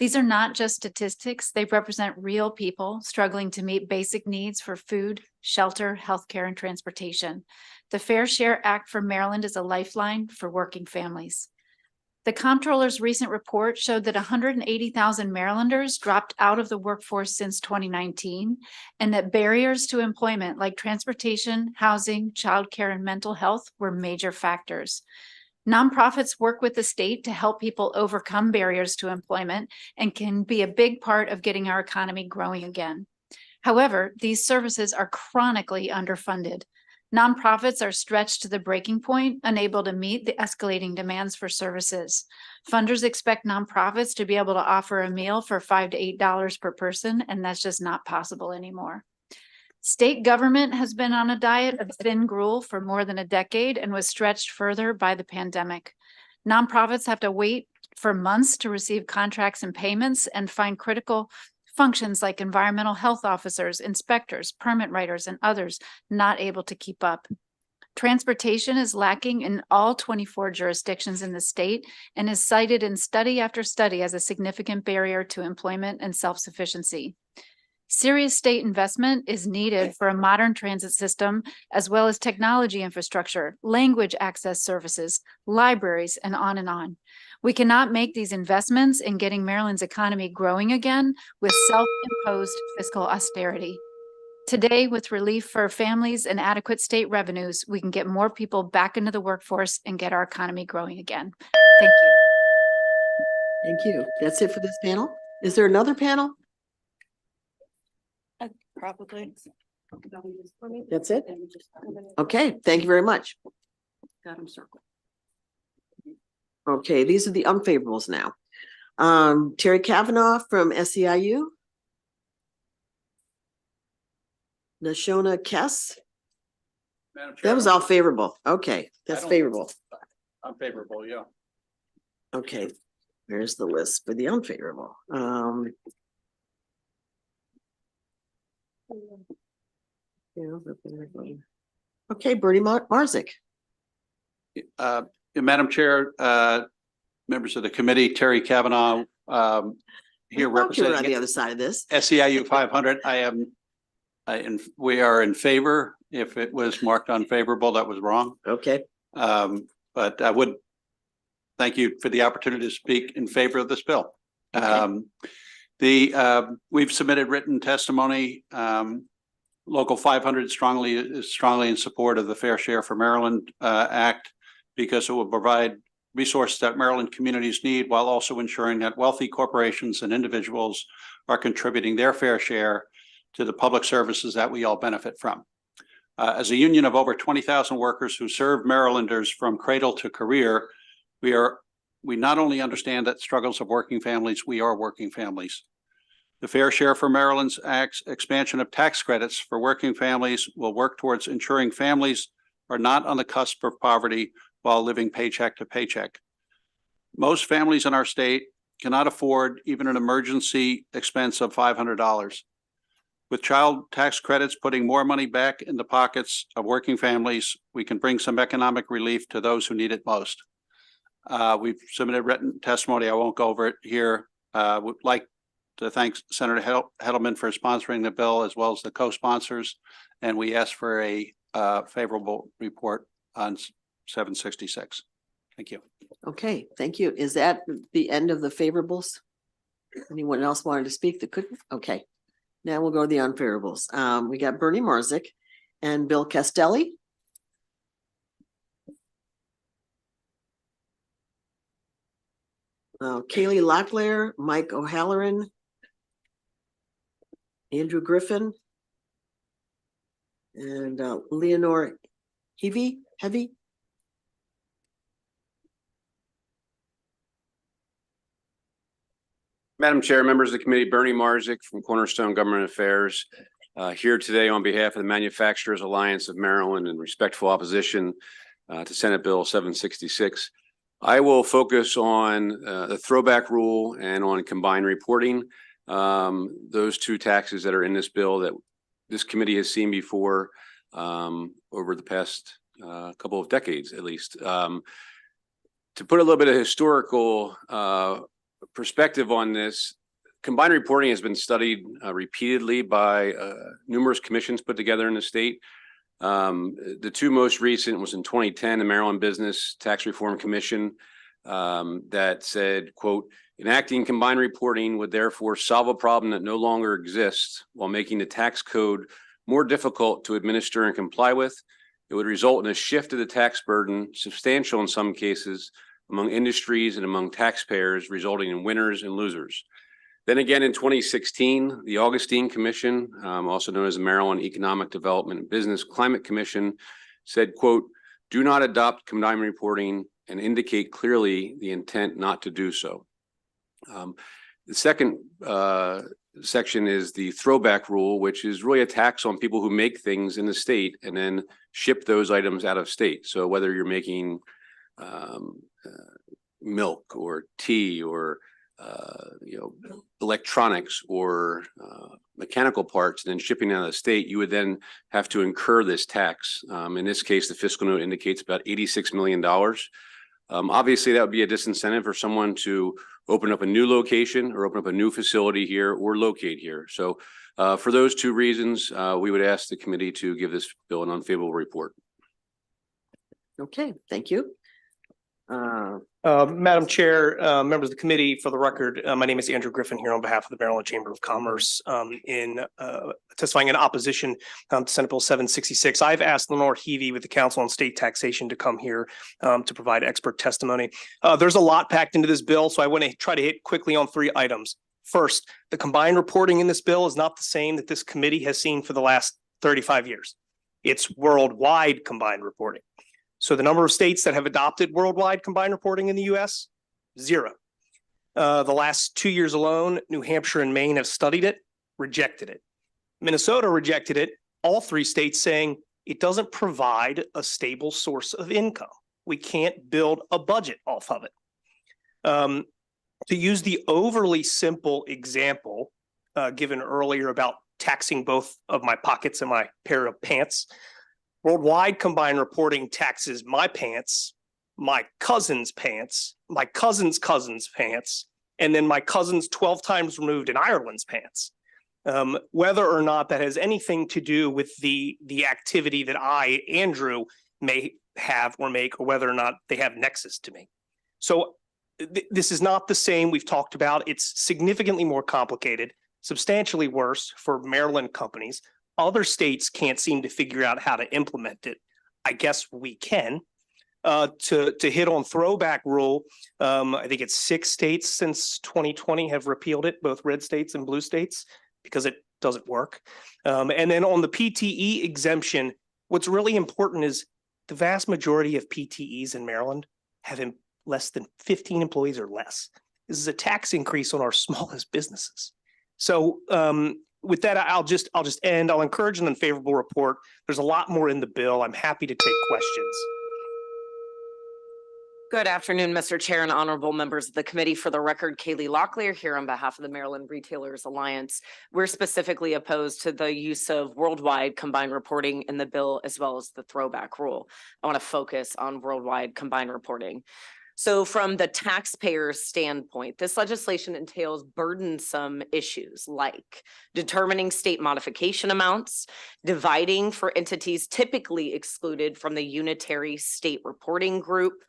These are not just statistics. They represent real people struggling to meet basic needs for food, shelter, healthcare, and transportation. The Fair Share Act for Maryland is a lifeline for working families. The Comptroller's recent report showed that 180,000 Marylanders dropped out of the workforce since 2019, and that barriers to employment like transportation, housing, childcare, and mental health were major factors. Nonprofits work with the state to help people overcome barriers to employment and can be a big part of getting our economy growing again. However, these services are chronically underfunded. Nonprofits are stretched to the breaking point, unable to meet the escalating demands for services. Funders expect nonprofits to be able to offer a meal for $5 to $8 per person, and that's just not possible anymore. State government has been on a diet of thin gruel for more than a decade and was stretched further by the pandemic. Nonprofits have to wait for months to receive contracts and payments and find critical functions like environmental health officers, inspectors, permit writers, and others not able to keep up. Transportation is lacking in all 24 jurisdictions in the state and is cited in study after study as a significant barrier to employment and self-sufficiency. Serious state investment is needed for a modern transit system, as well as technology infrastructure, language access services, libraries, and on and on. We cannot make these investments in getting Maryland's economy growing again with self-imposed fiscal austerity. Today, with relief for families and adequate state revenues, we can get more people back into the workforce and get our economy growing again. Thank you. Thank you. That's it for this panel. Is there another panel? Probably. That's it? Okay, thank you very much. Got him circled. Okay, these are the unfavorables now. Terry Kavanaugh from SEIU. Nashona Kess. That was all favorable. Okay, that's favorable. Unfavorable, yeah. Okay, there's the list for the unfavorable. Okay, Bernie Marzick. Madam Chair, members of the committee, Terry Kavanaugh, here representing on the other side of this. SEIU 500. We are in favor. If it was marked unfavorable, that was wrong. Okay. But I would thank you for the opportunity to speak in favor of this bill. Okay. We've submitted written testimony. Local 500 is strongly in support of the Fair Share for Maryland Act, because it will provide resources that Maryland communities need while also ensuring that wealthy corporations and individuals are contributing their fair share to the public services that we all benefit from. As a union of over 20,000 workers who serve Marylanders from cradle to career, we not only understand that struggles of working families, we are working families. The Fair Share for Maryland's Act's expansion of tax credits for working families will work towards ensuring families are not on the cusp of poverty while living paycheck to paycheck. Most families in our state cannot afford even an emergency expense of $500. With child tax credits putting more money back in the pockets of working families, we can bring some economic relief to those who need it most. We've submitted written testimony. I won't go over it here. Would like to thank Senator Hedelman for sponsoring the bill, as well as the co-sponsors. And we ask for a favorable report on 766. Thank you. Okay, thank you. Is that the end of the favorables? Anyone else wanted to speak that couldn't? Okay. Now we'll go to the unfavorables. We got Bernie Marzick and Bill Castelli. Kaylee Locklear, Mike O'Halloran, Andrew Griffin, and Leonore Heavy. Madam Chair, members of the committee, Bernie Marzick from Cornerstone Government Affairs, here today on behalf of the Manufacturers Alliance of Maryland in respectful opposition to Senate Bill 766. I will focus on the throwback rule and on combined reporting. Those two taxes that are in this bill that this committee has seen before over the past couple of decades, at least. To put a little bit of historical perspective on this, combined reporting has been studied repeatedly by numerous commissions put together in the state. The two most recent was in 2010, the Maryland Business Tax Reform Commission that said, quote, enacting combined reporting would therefore solve a problem that no longer exists while making the tax code more difficult to administer and comply with. It would result in a shift of the tax burden, substantial in some cases, among industries and among taxpayers, resulting in winners and losers. Then again, in 2016, the Augustine Commission, also known as the Maryland Economic Development and Business Climate Commission, said, quote, do not adopt combined reporting and indicate clearly the intent not to do so. The second section is the throwback rule, which is really a tax on people who make things in the state and then ship those items out of state. So whether you're making milk or tea or electronics or mechanical parts and then shipping out of the state, you would then have to incur this tax. In this case, the fiscal note indicates about $86 million. Obviously, that would be a disincentive for someone to open up a new location or open up a new facility here or locate here. So for those two reasons, we would ask the committee to give this bill an unfavorable report. Okay, thank you. Madam Chair, members of the committee, for the record, my name is Andrew Griffin here on behalf of the Maryland Chamber of Commerce in testifying in opposition to Senate Bill 766. I've asked Lenore Heavy with the Council on State Taxation to come here to provide expert testimony. There's a lot packed into this bill, so I want to try to hit quickly on three items. First, the combined reporting in this bill is not the same that this committee has seen for the last 35 years. It's worldwide combined reporting. So the number of states that have adopted worldwide combined reporting in the US, 0. The last 2 years alone, New Hampshire and Maine have studied it, rejected it. Minnesota rejected it, all 3 states saying it doesn't provide a stable source of income. We can't build a budget off of it. To use the overly simple example given earlier about taxing both of my pockets and my pair of pants, worldwide combined reporting taxes my pants, my cousin's pants, my cousin's cousin's pants, and then my cousin's 12 times removed in Ireland's pants. Whether or not that has anything to do with the activity that I, Andrew, may have or make, or whether or not they have nexus to me. So this is not the same we've talked about. It's significantly more complicated, substantially worse for Maryland companies. Other states can't seem to figure out how to implement it. I guess we can. To hit on throwback rule, I think it's 6 states since 2020 have repealed it, both red states and blue states, because it doesn't work. And then on the PTE exemption, what's really important is the vast majority of PTEs in Maryland have less than 15 employees or less. This is a tax increase on our smallest businesses. So with that, I'll just end. I'll encourage an unfavorable report. There's a lot more in the bill. I'm happy to take questions. Good afternoon, Mr. Chair and honorable members of the committee. For the record, Kaylee Locklear here on behalf of the Maryland Retailers Alliance. We're specifically opposed to the use of worldwide combined reporting in the bill, as well as the throwback rule. I want to focus on worldwide combined reporting. So from the taxpayer's standpoint, this legislation entails burdensome issues like determining state modification amounts, dividing for entities typically excluded from the unitary state reporting group,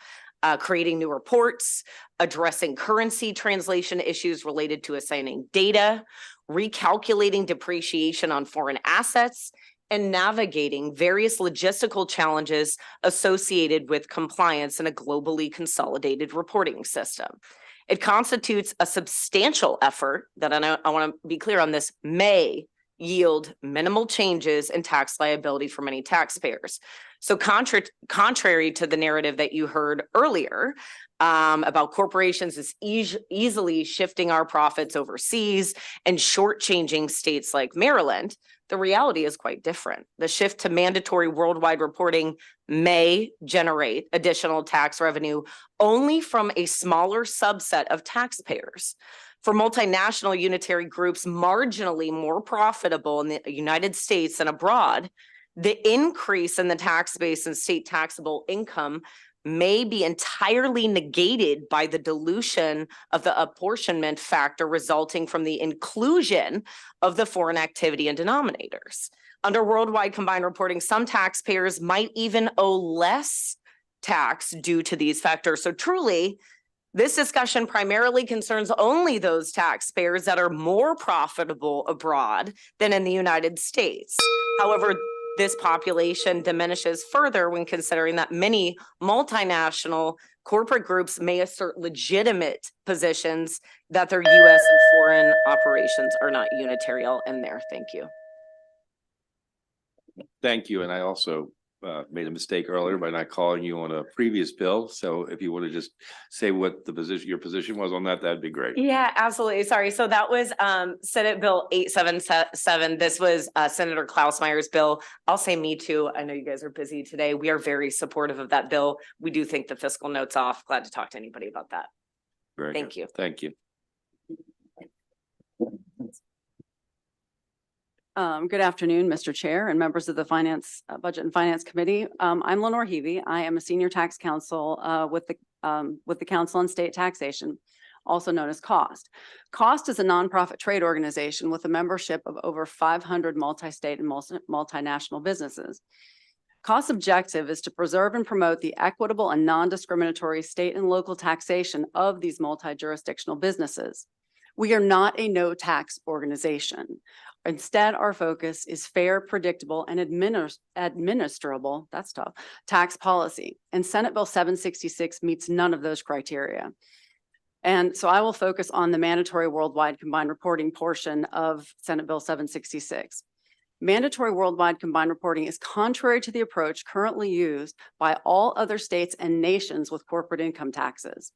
creating new reports, addressing currency translation issues related to assigning data, recalculating depreciation on foreign assets, and navigating various logistical challenges associated with compliance in a globally consolidated reporting system. It constitutes a substantial effort that I want to be clear on this, may yield minimal changes in tax liability for many taxpayers. So contrary to the narrative that you heard earlier about corporations is easily shifting our profits overseas and shortchanging states like Maryland, the reality is quite different. The shift to mandatory worldwide reporting may generate additional tax revenue only from a smaller subset of taxpayers. For multinational unitary groups marginally more profitable in the United States and abroad, the increase in the tax base and state taxable income may be entirely negated by the dilution of the apportionment factor resulting from the inclusion of the foreign activity and denominators. Under worldwide combined reporting, some taxpayers might even owe less tax due to these factors. So truly, this discussion primarily concerns only those taxpayers that are more profitable abroad than in the United States. However, this population diminishes further when considering that many multinational corporate groups may assert legitimate positions that their U.S. and foreign operations are not unitary. I'll end there. Thank you. Thank you. And I also made a mistake earlier by not calling you on a previous bill. So if you want to just say what the position, your position was on that, that'd be great. Yeah, absolutely. Sorry. So that was Senate Bill 877. This was Senator Klausmeyer's bill. I'll say me too. I know you guys are busy today. We are very supportive of that bill. We do think the fiscal note's off. Glad to talk to anybody about that. Very Thank good. you. Thank you. Good afternoon, Mr. Chair and members of the Budget and Finance Committee. I'm Lenore Heavey. I am a senior tax counsel with the Council on State Taxation, also known as COST. COST is a nonprofit trade organization with a membership of over 500 multi-state and multinational businesses. COST's objective is to preserve and promote the equitable and non-discriminatory state and local taxation of these multi-jurisdictional businesses. We are not a no-tax organization. Instead, our focus is fair, predictable, and administrable, that's tough, tax policy. And Senate Bill 766 meets none of those criteria. And so I will focus on the mandatory worldwide combined reporting portion of Senate Bill 766. Mandatory worldwide combined reporting is contrary to the approach currently used by all other states and nations with corporate income taxes.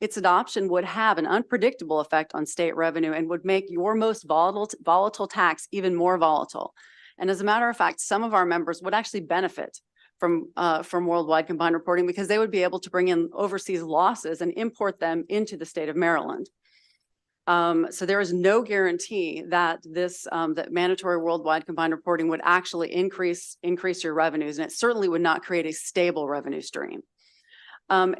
Its adoption would have an unpredictable effect on state revenue and would make your most volatile tax even more volatile. And as a matter of fact, some of our members would actually benefit from worldwide combined reporting because they would be able to bring in overseas losses and import them into the state of Maryland. So there is no guarantee that that mandatory worldwide combined reporting would actually increase your revenues, and it certainly would not create a stable revenue stream.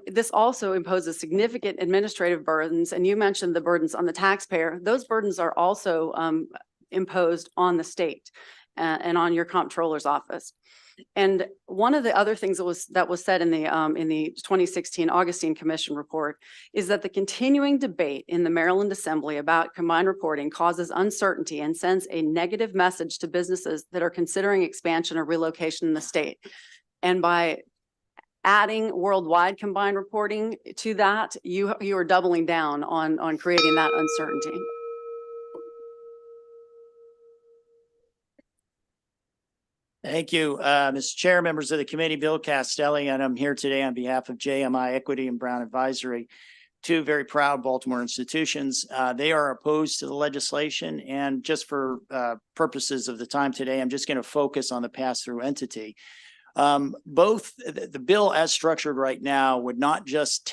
This also imposes significant administrative burdens, and you mentioned the burdens on the taxpayer. Those burdens are also imposed on the state and on your comptroller's office. And one of the other things that was said in the 2016 Augustine Commission report is that the continuing debate in the Maryland Assembly about combined reporting causes uncertainty and sends a negative message to businesses that are considering expansion or relocation in the state. And by adding worldwide combined reporting to that, you are doubling down on creating that uncertainty. Thank you, Mr. Chair, members of the committee, Bill Castelli, and I'm here today on behalf of JMI Equity and Brown Advisory, two very proud Baltimore institutions. They are opposed to the legislation, and just for purposes of the time today, I'm just going to focus on the pass-through entity. Both the bill as structured right now would not just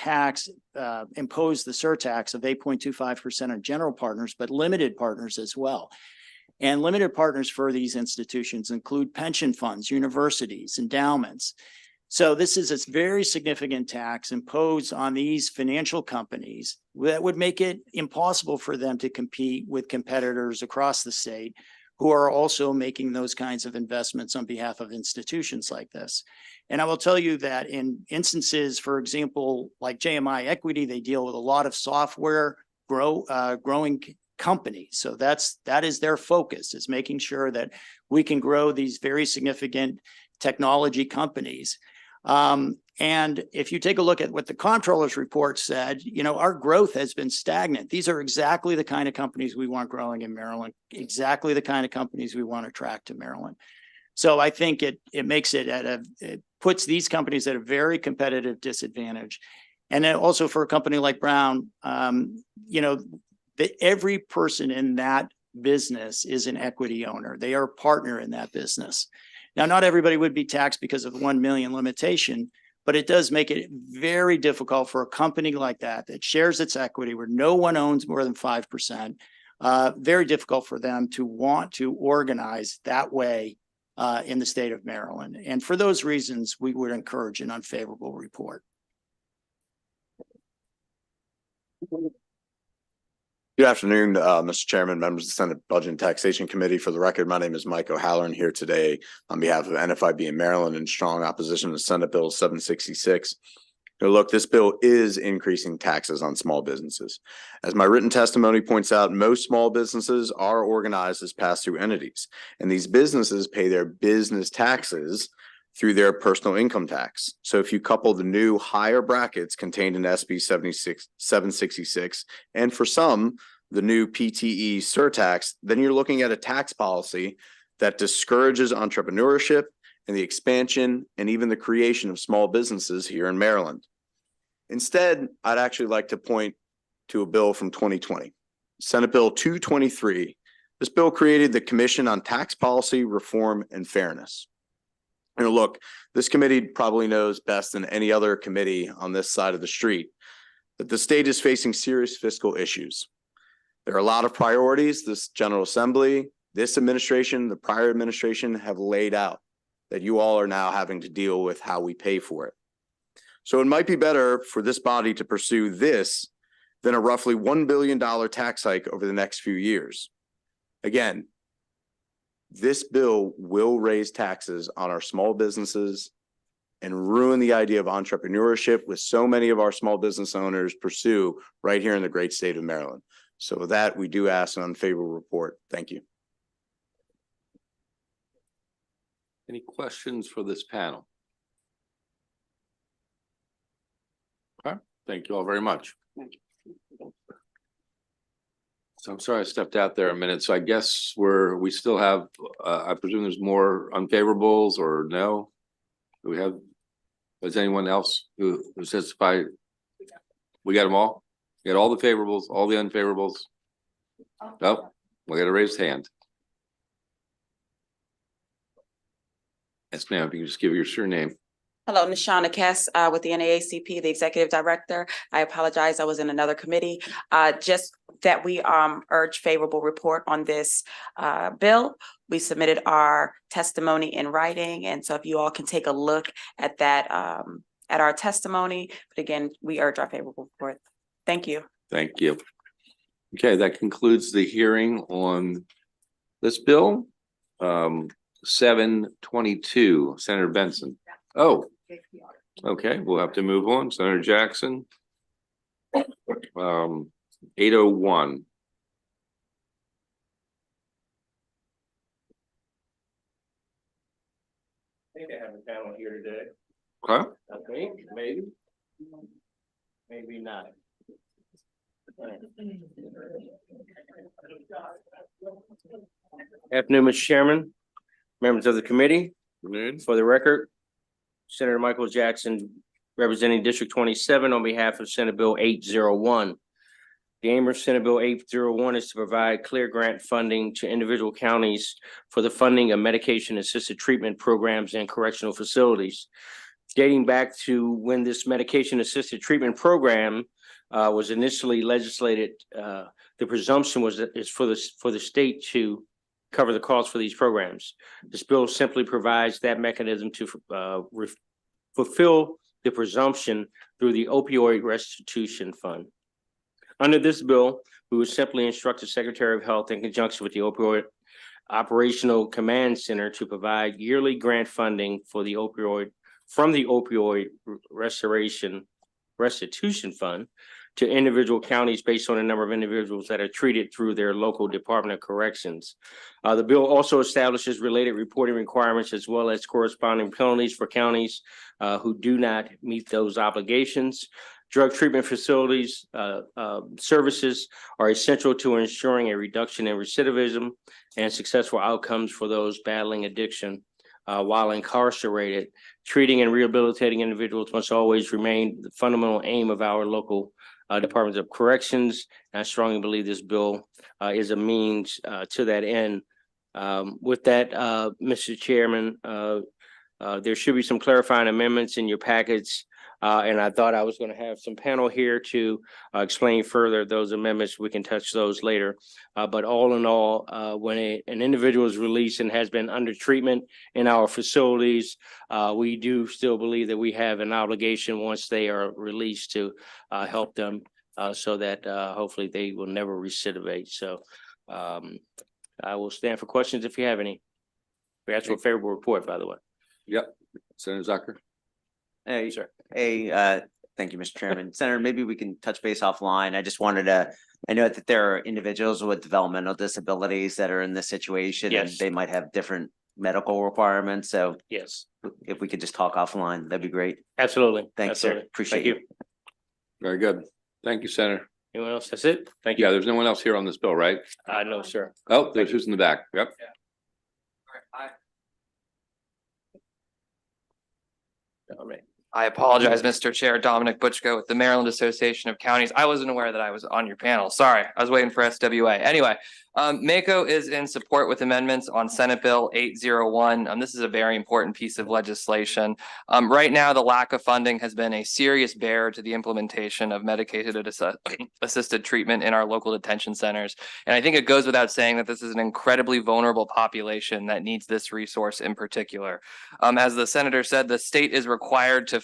impose the surtax of 8.25% on general partners, but limited partners as well. And limited partners for these institutions include pension funds, universities, endowments. So this is a very significant tax imposed on these financial companies that would make it impossible for them to compete with competitors across the state who are also making those kinds of investments on behalf of institutions like this. And I will tell you that in instances, for example, like JMI Equity, they deal with a lot of software growing companies. So that is their focus, is making sure that we can grow these very significant technology companies. And if you take a look at what the comptroller's report said, our growth has been stagnant. These are exactly the kind of companies we want growing in Maryland, exactly the kind of companies we want to attract to Maryland. So I think it makes it it puts these companies at a very competitive disadvantage. And then also for a company like Brown, that every person in that business is an equity owner. They are a partner in that business. Now, not everybody would be taxed because of the 1 million limitation, but it does make it very difficult for a company like that shares its equity where no one owns more than 5%, very difficult for them to want to organize that way in the state of Maryland. And for those reasons, we would encourage an unfavorable report. Good afternoon, Mr. Chairman, members of the Senate Budget and Taxation Committee. For the record, my name is Mike O'Halloran here today on behalf of NFIB in Maryland in strong opposition to Senate Bill 766. Look, this bill is increasing taxes on small businesses. As my written testimony points out, most small businesses are organized as pass-through entities, and these businesses pay their business taxes through their personal income tax. So if you couple the new higher brackets contained in SB 766, and for some, the new PTE surtax, then you're looking at a tax policy that discourages entrepreneurship and the expansion and even the creation of small businesses here in Maryland. Instead, I'd actually like to point to a bill from 2020, Senate Bill 223. This bill created the Commission on Tax Policy, Reform, and Fairness. Look, this committee probably knows best than any other committee on this side of the street that the state is facing serious fiscal issues. There are a lot of priorities this General Assembly, this administration, the prior administration have laid out that you all are now having to deal with how we pay for it. So it might be better for this body to pursue this than a roughly $1 billion tax hike over the next few years. Again, this bill will raise taxes on our small businesses and ruin the idea of entrepreneurship, which so many of our small business owners pursue right here in the great state of Maryland. So with that, we do ask an unfavorable report. Thank you. Any questions for this panel? Okay, thank you all very much. So I'm sorry I stepped out there a minute. So I guess we still have, I presume there's more unfavorables or no? Do we have, is anyone else who testified? We got them all? We got all the favorables, all the unfavorables? No, we got a raised hand. Yes, ma'am, if you can just give your surname. Hello, Nishana Kess with the NAACP, the Executive Director. I apologize, I was in another committee. Just that we urge favorable report on this bill. We submitted our testimony in writing, and so if you all can take a look at that at our testimony. But again, we urge our favorable report. Thank you. Thank you. Okay, that concludes the hearing on this bill. 722, Senator Benson. Oh, okay, we'll have to move on. Senator Jackson. 801. I think I have a panel here today. Okay. Okay, maybe. Maybe not. Afternoon, Mr. Chairman, members of the committee. For the record, Senator Michael Jackson, representing District 27 on behalf of Senate Bill 801. The aim of Senate Bill 801 is to provide clear grant funding to individual counties for the funding of medication assisted treatment programs and correctional facilities. Dating back to when this medication assisted treatment program was initially legislated, the presumption was that it's for the state to cover the cost for these programs. This bill simply provides that mechanism to fulfill the presumption through the opioid restitution fund. Under this bill, we would simply instruct the Secretary of Health in conjunction with the Opioid Operational Command Center to provide yearly grant funding for the opioid restitution fund to individual counties based on the number of individuals that are treated through their local Department of Corrections. The bill also establishes related reporting requirements as well as corresponding penalties for counties who do not meet those obligations. Drug treatment facilities services are essential to ensuring a reduction in recidivism and successful outcomes for those battling addiction. While incarcerated, treating and rehabilitating individuals must always remain the fundamental aim of our local Departments of Corrections. And I strongly believe this bill is a means to that end. With that, Mr. Chairman, there should be some clarifying amendments in your packets. And I thought I was going to have some panel here to explain further those amendments. We can touch those later. But all in all, when an individual is released and has been under treatment in our facilities, we do still believe that we have an obligation once they are released to help them so that hopefully they will never recidivate. So I will stand for questions if you have any. We ask for a favorable report, by the way. Yep. Senator Zucker. Hey, sir. Hey, thank you, Mr. Chairman. Senator, maybe we can touch base offline. I just wanted to, I know that there are individuals with developmental disabilities that are in this situation and Yes. they might have different medical requirements. So Yes, if we could just talk offline, that'd be great. absolutely. Thanks, sir. Absolutely. Appreciate Thank it. you. Very good. Thank you, Senator. Anyone else? That's it? Thank you. Yeah, there's no one else here on this bill, right? No, sir. Oh, there's who's in the back. Yep. All right. I apologize, Mr. Chair, Dominic Butchko with the Maryland Association of Counties. I wasn't aware that I was on your panel. Sorry, I was waiting for SWA. Anyway, MACO is in support with amendments on Senate Bill 801. This is a very important piece of legislation. Right now, the lack of funding has been a serious barrier to the implementation of medicated assisted treatment in our local detention centers. And I think it goes without saying that this is an incredibly vulnerable population that needs this resource in particular. As the senator said, the state is required to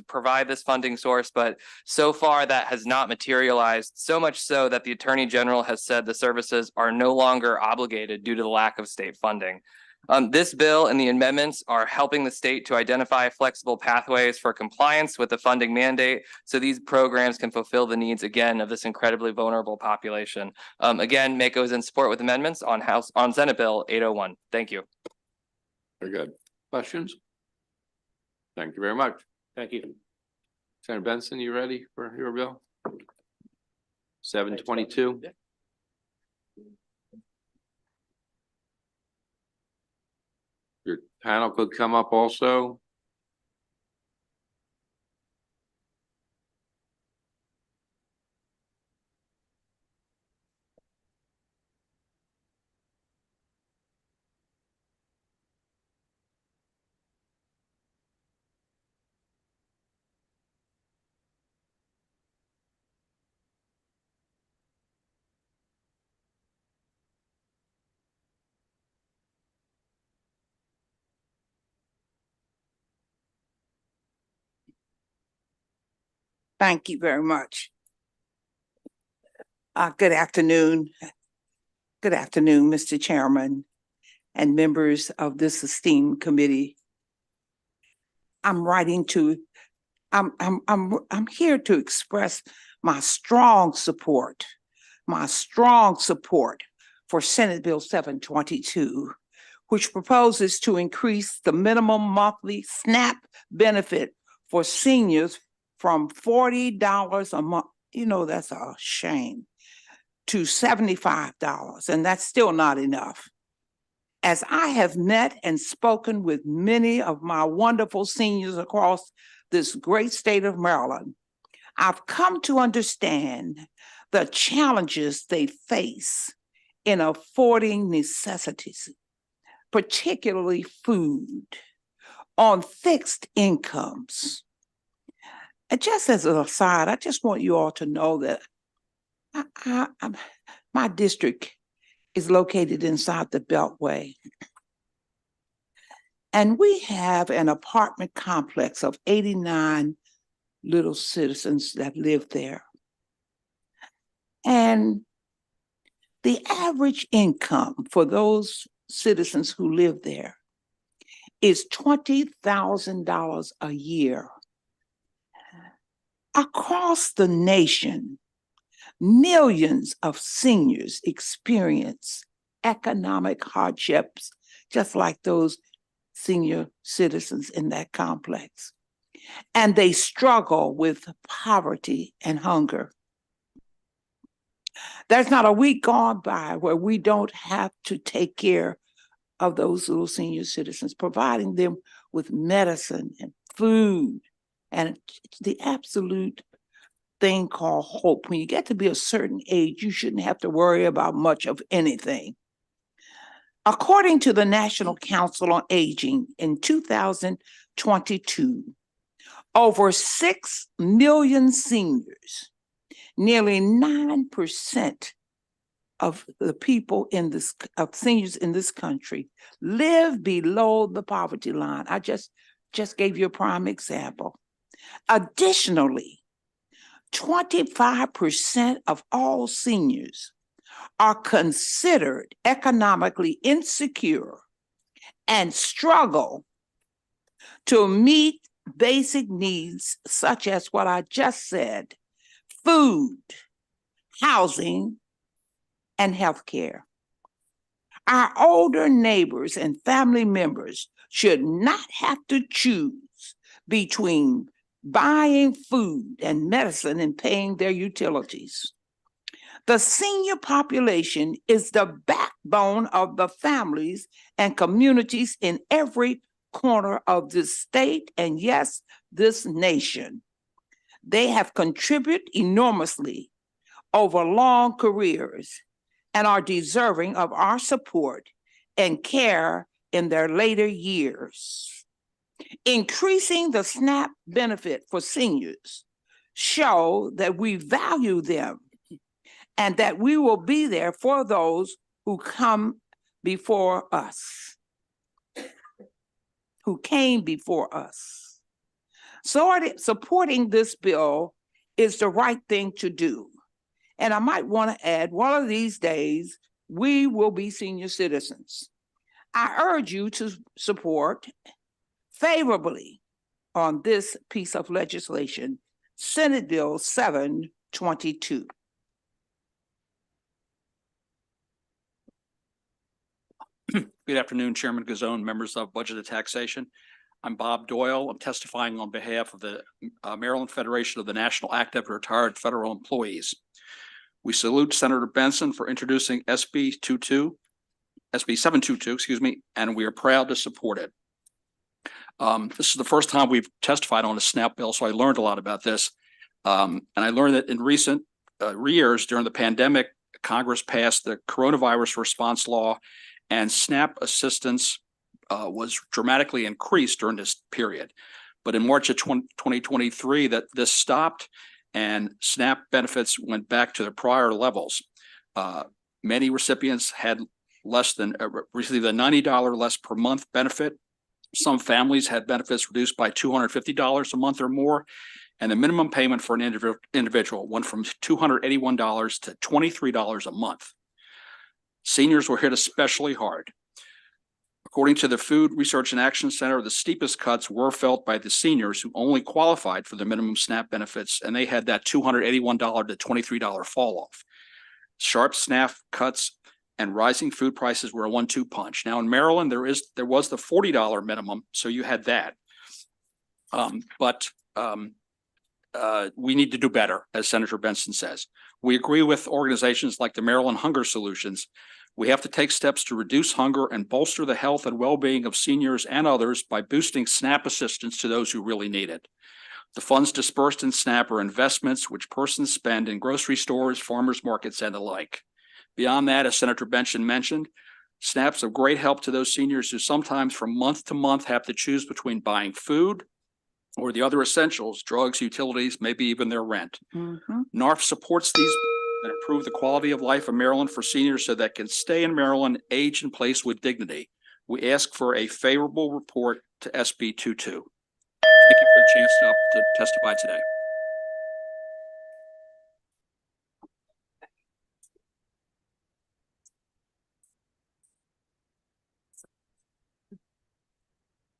provide this funding source, but so far that has not materialized, so much so that the Attorney General has said the services are no longer obligated due to the lack of state funding. This bill and the amendments are helping the state to identify flexible pathways for compliance with the funding mandate so these programs can fulfill the needs again of this incredibly vulnerable population. Again, MACO is in support with amendments on Senate Bill 801. Thank you. Very good. Questions? Thank you very much. Thank you. Senator Benson, you ready for your bill? 722. Your panel could come up also. Thank you very much. Good afternoon. Good afternoon, Mr. Chairman and members of this esteemed committee. I'm here to express my strong support for Senate Bill 722, which proposes to increase the minimum monthly SNAP benefit for seniors from $40 a month, that's a shame, to $75, and that's still not enough. As I have met and spoken with many of my wonderful seniors across this great state of Maryland, I've come to understand the challenges they face in affording necessities, particularly food, on fixed incomes. And just as an aside, I just want you all to know that my district is located inside the Beltway. And we have an apartment complex of 89 little citizens that live there. And the average income for those citizens who live there is $20,000 a year. Across the nation, millions of seniors experience economic hardships, just like those senior citizens in that complex. And they struggle with poverty and hunger. There's not a week gone by where we don't have to take care of those little senior citizens, providing them with medicine and food and the absolute thing called hope. When you get to be a certain age, you shouldn't have to worry about much of anything. According to the National Council on Aging, in 2022, over 6 million seniors, nearly 9% of the people of seniors in this country live below the poverty line. I just gave you a prime example. Additionally, 25% of all seniors are considered economically insecure and struggle to meet basic needs such as what I just said: food, housing, and healthcare. Our older neighbors and family members should not have to choose between buying food and medicine and paying their utilities. The senior population is the backbone of the families and communities in every corner of this state and, yes, this nation. They have contributed enormously over long careers and are deserving of our support and care in their later years. Increasing the SNAP benefit for seniors show that we value them and that we will be there for those who come before us, who came before us. So supporting this bill is the right thing to do. And I might want to add, one of these days, we will be senior citizens. I urge you to support favorably on this piece of legislation, Senate Bill 722. Good afternoon, Chairman Gazone, members of Budget and Taxation. I'm Bob Doyle. I'm testifying on behalf of the Maryland Federation of the National Active Retired Federal Employees. We salute Senator Benson for introducing SB 722, and we are proud to support it. This is the first time we've testified on a SNAP bill, so I learned a lot about this. And I learned that in recent years during the pandemic, Congress passed the coronavirus response law, and SNAP assistance was dramatically increased during this period. But in March of 2023, this stopped, and SNAP benefits went back to their prior levels. Many recipients had received a $90 less per month benefit. Some families had benefits reduced by $250 a month or more, and the minimum payment for an individual went from $281 to $23 a month. Seniors were hit especially hard. According to the Food Research and Action Center, the steepest cuts were felt by the seniors who only qualified for the minimum SNAP benefits, and they had that $281 to $23 fall off. Sharp SNAP cuts and rising food prices were a 1-2 punch. Now in Maryland, there was the $40 minimum, so you had that. But we need to do better, as Senator Benson says. We agree with organizations like the Maryland Hunger Solutions. We have to take steps to reduce hunger and bolster the health and well-being of seniors and others by boosting SNAP assistance to those who really need it. The funds dispersed in SNAP are investments which persons spend in grocery stores, farmers markets, and the like. Beyond that, as Senator Benson mentioned, SNAP's of great help to those seniors who sometimes from month to month have to choose between buying food or the other essentials, drugs, utilities, maybe even their rent. NARF supports these and improve the quality of life of Maryland for seniors so that can stay in Maryland, age and place with dignity. We ask for a favorable report to SB 22. Thank you for the chance to testify today.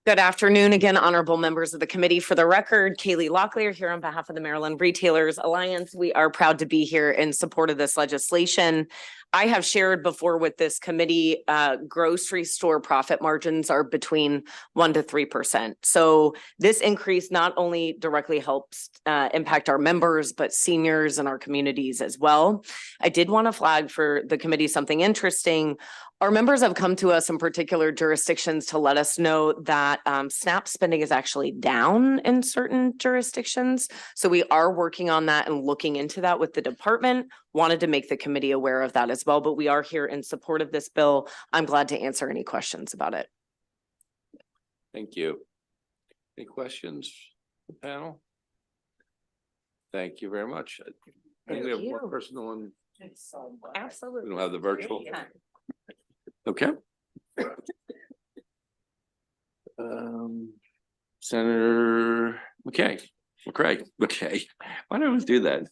Good afternoon again, honorable members of the committee. For the record, Kaylee Locklear here on behalf of the Maryland Retailers Alliance. We are proud to be here in support of this legislation. I have shared before with this committee, grocery store profit margins are between 1% to 3%. So this increase not only directly helps impact our members, but seniors and our communities as well. I did want to flag for the committee something interesting. Our members have come to us in particular jurisdictions to let us know that SNAP spending is actually down in certain jurisdictions. So we are working on that and looking into that with the department. Wanted to make the committee aware of that as well, but we are here in support of this bill. I'm glad to answer any questions about it. Thank you. Any questions, from the panel? Thank you very much. I think we have one person on. Absolutely. We don't have the virtual. Okay. Senator McKay. Okay. Why do I always do that?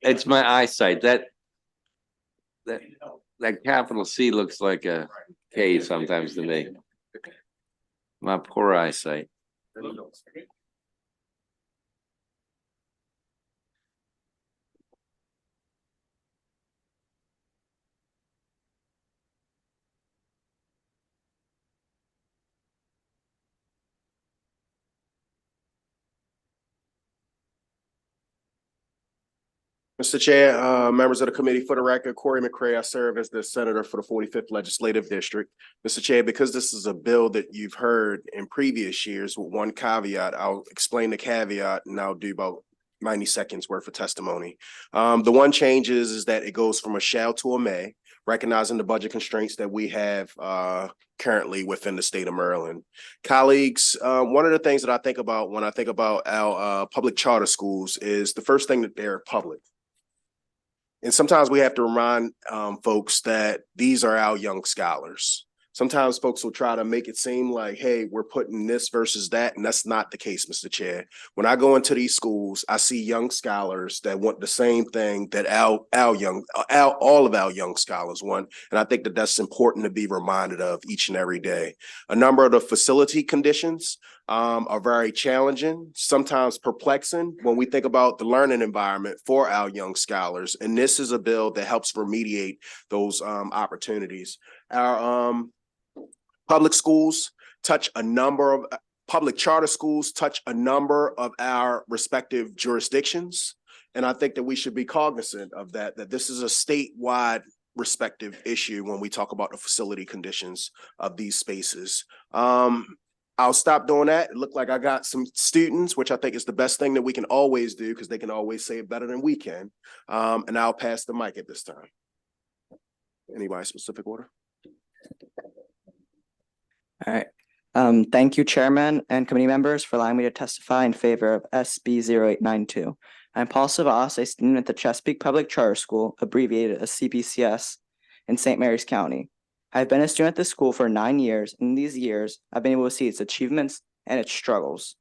It's my eyesight. That capital C looks like a K sometimes to me. My poor eyesight. Mr. Chair, members of the committee, for the record, Corey McCray, I serve as the senator for the 45th Legislative District. Mr. Chair, because this is a bill that you've heard in previous years with one caveat, I'll explain the caveat and I'll do about 90 seconds worth of testimony. The one change is that it goes from a shall to a may, recognizing the budget constraints that we have currently within the state of Maryland. Colleagues, one of the things that I think about when I think about our public charter schools is the first thing that they're public. And sometimes we have to remind folks that these are our young scholars. Sometimes folks will try to make it seem like, hey, we're putting this versus that, and that's not the case, Mr. Chair. When I go into these schools, I see young scholars that want the same thing that all of our young scholars want, and I think that that's important to be reminded of each and every day. A number of the facility conditions are very challenging, sometimes perplexing when we think about the learning environment for our young scholars, and this is a bill that helps remediate those opportunities. Our public schools touch a number of public charter schools touch a number of our respective jurisdictions. And I think that we should be cognizant of that this is a statewide respective issue when we talk about the facility conditions of these spaces. I'll stop doing that. It looked like I got some students, which I think is the best thing that we can always do because they can always say it better than we can. And I'll pass the mic at this time. Anybody specific order? All right. Thank you, Chairman and committee members, for allowing me to testify in favor of SB 0892. I'm Paul Savas, a student at the Chesapeake Public Charter School, abbreviated as CPCS, in St. Mary's County. I've been a student at this school for 9 years, and in these years, I've been able to see its achievements and its struggles.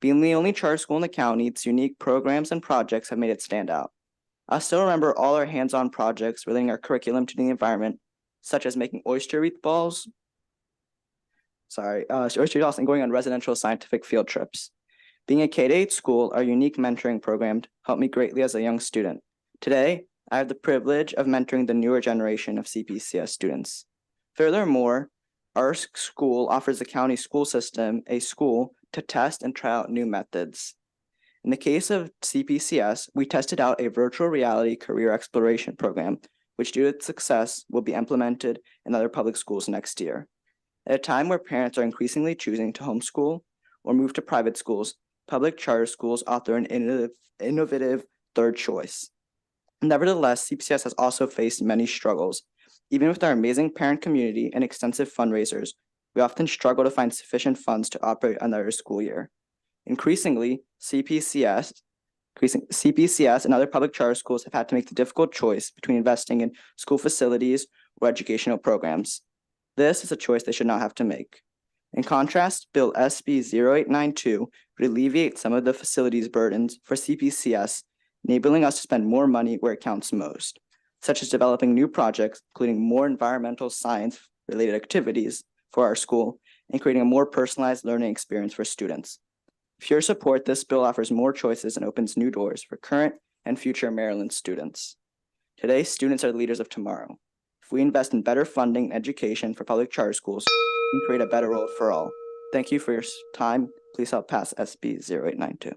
Being the only charter school in the county, its unique programs and projects have made it stand out. I still remember all our hands-on projects relating our curriculum to the environment, such as making oyster wreath balls, and going on residential scientific field trips. Being a K-8 school, our unique mentoring program helped me greatly as a young student. Today, I have the privilege of mentoring the newer generation of CPCS students. Furthermore, our school offers the county school system a school to test and try out new methods. In the case of CPCS, we tested out a virtual reality career exploration program, which due to its success will be implemented in other public schools next year. At a time where parents are increasingly choosing to homeschool or move to private schools, public charter schools offer an innovative third choice. Nevertheless, CPCS has also faced many struggles. Even with our amazing parent community and extensive fundraisers, we often struggle to find sufficient funds to operate another school year. Increasingly, CPCS and other public charter schools have had to make the difficult choice between investing in school facilities or educational programs. This is a choice they should not have to make. In contrast, Bill SB 0892 would alleviate some of the facilities burdens for CPCS, enabling us to spend more money where it counts most, such as developing new projects, including more environmental science-related activities for our school, and creating a more personalized learning experience for students. With your support, this bill offers more choices and opens new doors for current and future Maryland students. Today, students are the leaders of tomorrow. If we invest in better funding and education for public charter schools, we can create a better world for all. Thank you for your time. Please help pass SB 0892.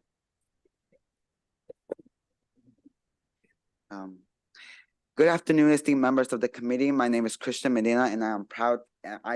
Good afternoon, esteemed members of the committee. My name is Christian Medina, and I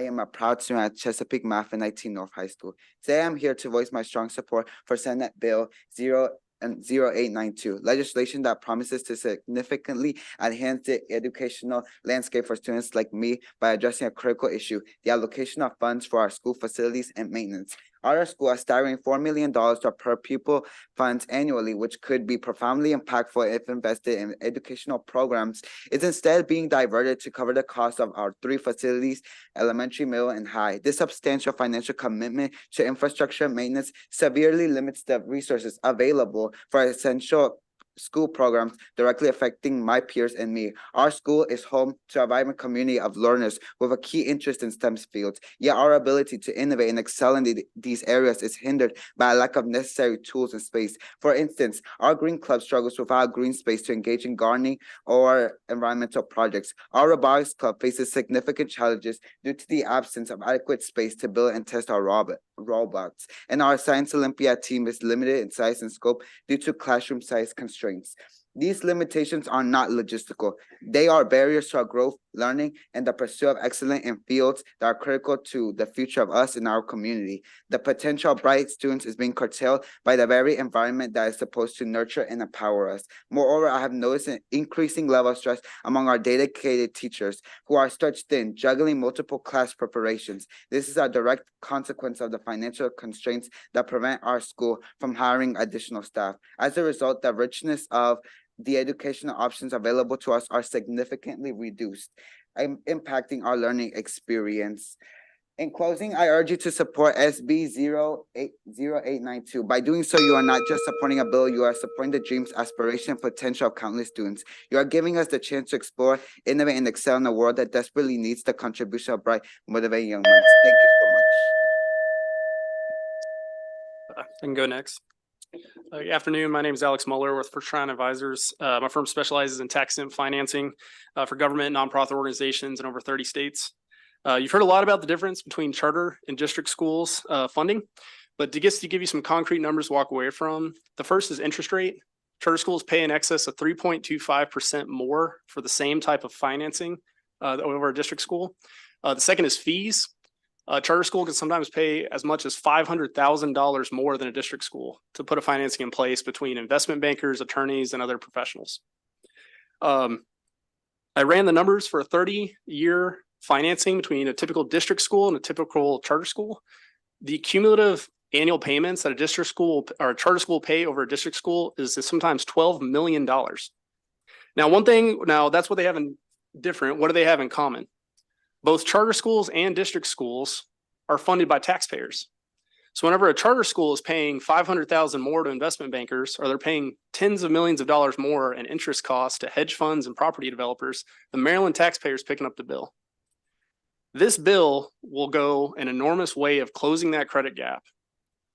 am a proud student at Chesapeake Math and 19 North High School. Today, I'm here to voice my strong support for Senate Bill 0892, legislation that promises to significantly enhance the educational landscape for students like me by addressing a critical issue, the allocation of funds for our school facilities and maintenance. Our school has staggering $4 million per pupil funds annually, which could be profoundly impactful if invested in educational programs, is instead being diverted to cover the cost of our 3 facilities, elementary, middle, and high. This substantial financial commitment to infrastructure maintenance severely limits the resources available for essential school programs directly affecting my peers and me. Our school is home to a vibrant community of learners with a key interest in STEM fields, yet our ability to innovate and excel in these areas is hindered by a lack of necessary tools and space. For instance, our Green Club struggles without green space to engage in gardening or environmental projects. Our Robotics Club faces significant challenges due to the absence of adequate space to build and test our robots. And our Science Olympiad team is limited in size and scope due to classroom size constraints. These limitations are not logistical. They are barriers to our growth, learning, and the pursuit of excellence in fields that are critical to the future of us and our community. The potential of bright students is being curtailed by the very environment that is supposed to nurture and empower us. Moreover, I have noticed an increasing level of stress among our dedicated teachers who are stretched thin, juggling multiple class preparations. This is a direct consequence of the financial constraints that prevent our school from hiring additional staff. As a result, the richness of the educational options available to us are significantly reduced, impacting our learning experience. In closing, I urge you to support SB 0892. By doing so, you are not just supporting a bill, you are supporting the dreams, aspiration, and potential of countless students. You are giving us the chance to explore, innovate, and excel in a world that desperately needs the contribution of bright, motivated young minds. Thank you so much. I can go next. Good afternoon. My name is Alex Muller with First Tryon Advisors. My firm specializes in tax and financing for government and nonprofit organizations in over 30 states. You've heard a lot about the difference between charter and district schools funding, but to give you some concrete numbers to walk away from, the first is interest rate. Charter schools pay in excess of 3.25% more for the same type of financing over a district school. The second is fees. Charter school can sometimes pay as much as $500,000 more than a district school to put a financing in place between investment bankers, attorneys, and other professionals. I ran the numbers for a 30-year financing between a typical district school and a typical charter school. The cumulative annual payments that a district school or a charter school pay over a district school is sometimes $12 million. Now, that's what they have in different. What do they have in common? Both charter schools and district schools are funded by taxpayers. So whenever a charter school is paying $500,000 more to investment bankers, or they're paying tens of millions of dollars more in interest costs to hedge funds and property developers, the Maryland taxpayer is picking up the bill. This bill will go an enormous way of closing that credit gap.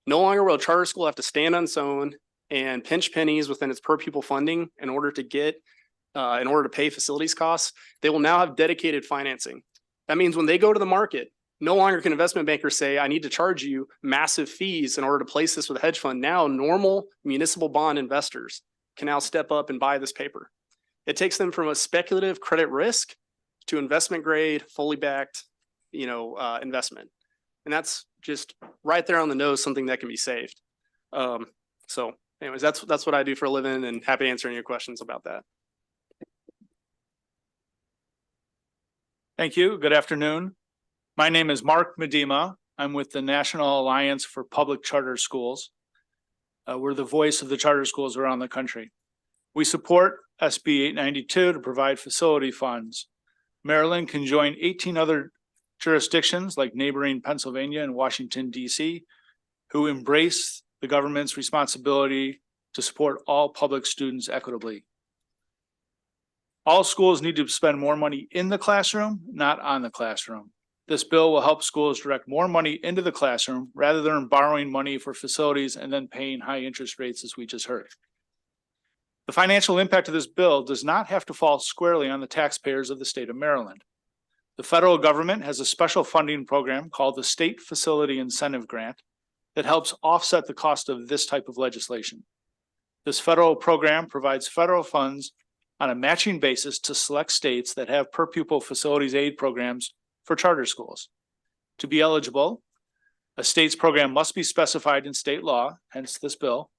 No longer will a charter school have to stand on its own and pinch pennies within its per pupil funding in order to pay facilities costs. They will now have dedicated financing. That means when they go to the market No longer can investment bankers say, I need to charge you massive fees in order to place this with a hedge fund. Now, normal municipal bond investors can now step up and buy this paper. It takes them from a speculative credit risk to investment grade, fully backed, investment. And that's just right there on the nose, something that can be saved. So anyways, that's what I do for a living, and happy to answer any of your questions about that. Thank you. Good afternoon. My name is Mark Medema. I'm with the National Alliance for Public Charter Schools. We're the voice of the charter schools around the country. We support SB 892 to provide facility funds. Maryland can join 18 other jurisdictions like neighboring Pennsylvania and Washington, D.C., who embrace the government's responsibility to support all public students equitably. All schools need to spend more money in the classroom, not on the classroom. This bill will help schools direct more money into the classroom rather than borrowing money for facilities and then paying high interest rates, as we just heard. The financial impact of this bill does not have to fall squarely on the taxpayers of the state of Maryland. The federal government has a special funding program called the State Facility Incentive Grant that helps offset the cost of this type of legislation. This federal program provides federal funds on a matching basis to select states that have per pupil facilities aid programs for charter schools. To be eligible, a state's program must be specified in state law, hence this bill,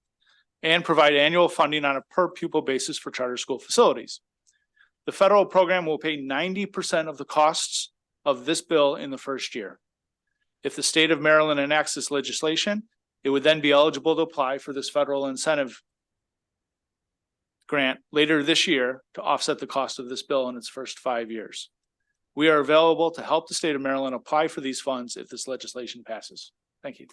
and provide annual funding on a per pupil basis for charter school facilities. The federal program will pay 90% of the costs of this bill in the first year. If the state of Maryland enacts this legislation, it would then be eligible to apply for this federal incentive grant later this year to offset the cost of this bill in its first 5 years. We are available to help the state of Maryland apply for these funds if this legislation passes. Thank you.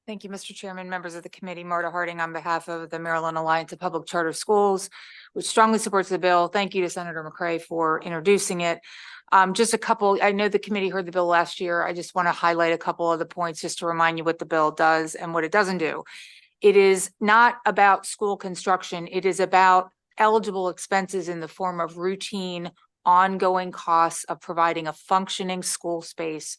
Thank you, Mr. Chairman, members of the committee. Marta Harding on behalf of the Maryland Alliance of Public Charter Schools, which strongly supports the bill. Thank you to Senator McCray for introducing it. Just a couple, I know the committee heard the bill last year. I just want to highlight a couple of the points just to remind you what the bill does and what it doesn't do. It is not about school construction. It is about eligible expenses in the form of routine, ongoing costs of providing a functioning school space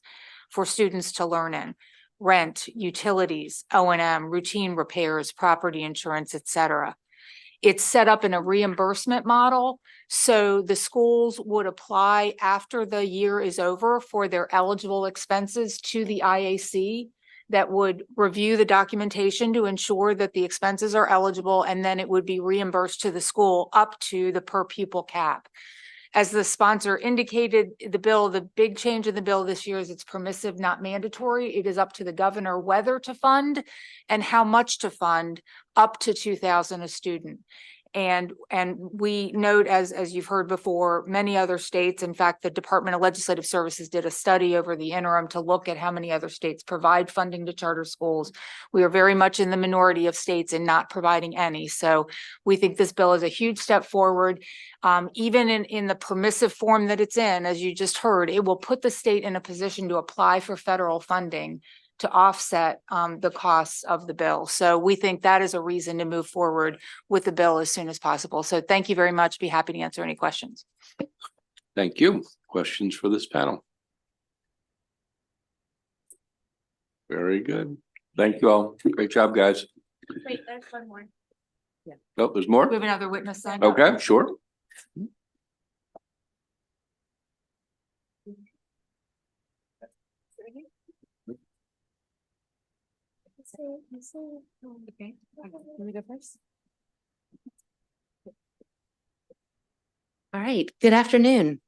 for students to learn in. Rent, utilities, O&M, routine repairs, property insurance, et cetera. It's set up in a reimbursement model, so the schools would apply after the year is over for their eligible expenses to the IAC that would review the documentation to ensure that the expenses are eligible, and then it would be reimbursed to the school up to the per pupil cap. As the sponsor indicated, the big change in the bill this year is it's permissive, not mandatory. It is up to the governor whether to fund and how much to fund up to $2,000 a student. And we note, as you've heard before, many other states, in fact, the Department of Legislative Services did a study over the interim to look at how many other states provide funding to charter schools. We are very much in the minority of states in not providing any. So we think this bill is a huge step forward. Even in the permissive form that it's in, as you just heard, it will put the state in a position to apply for federal funding to offset the costs of the bill. So we think that is a reason to move forward with the bill as soon as possible. So thank you very much. Be happy to answer any questions. Thank you. Questions for this panel? Very good. Thank you all. Great job, guys. Wait, there's one more. Yeah. Oh, there's more? We have another witness signed up. Okay, sure. Okay, let me go first. All right, good afternoon.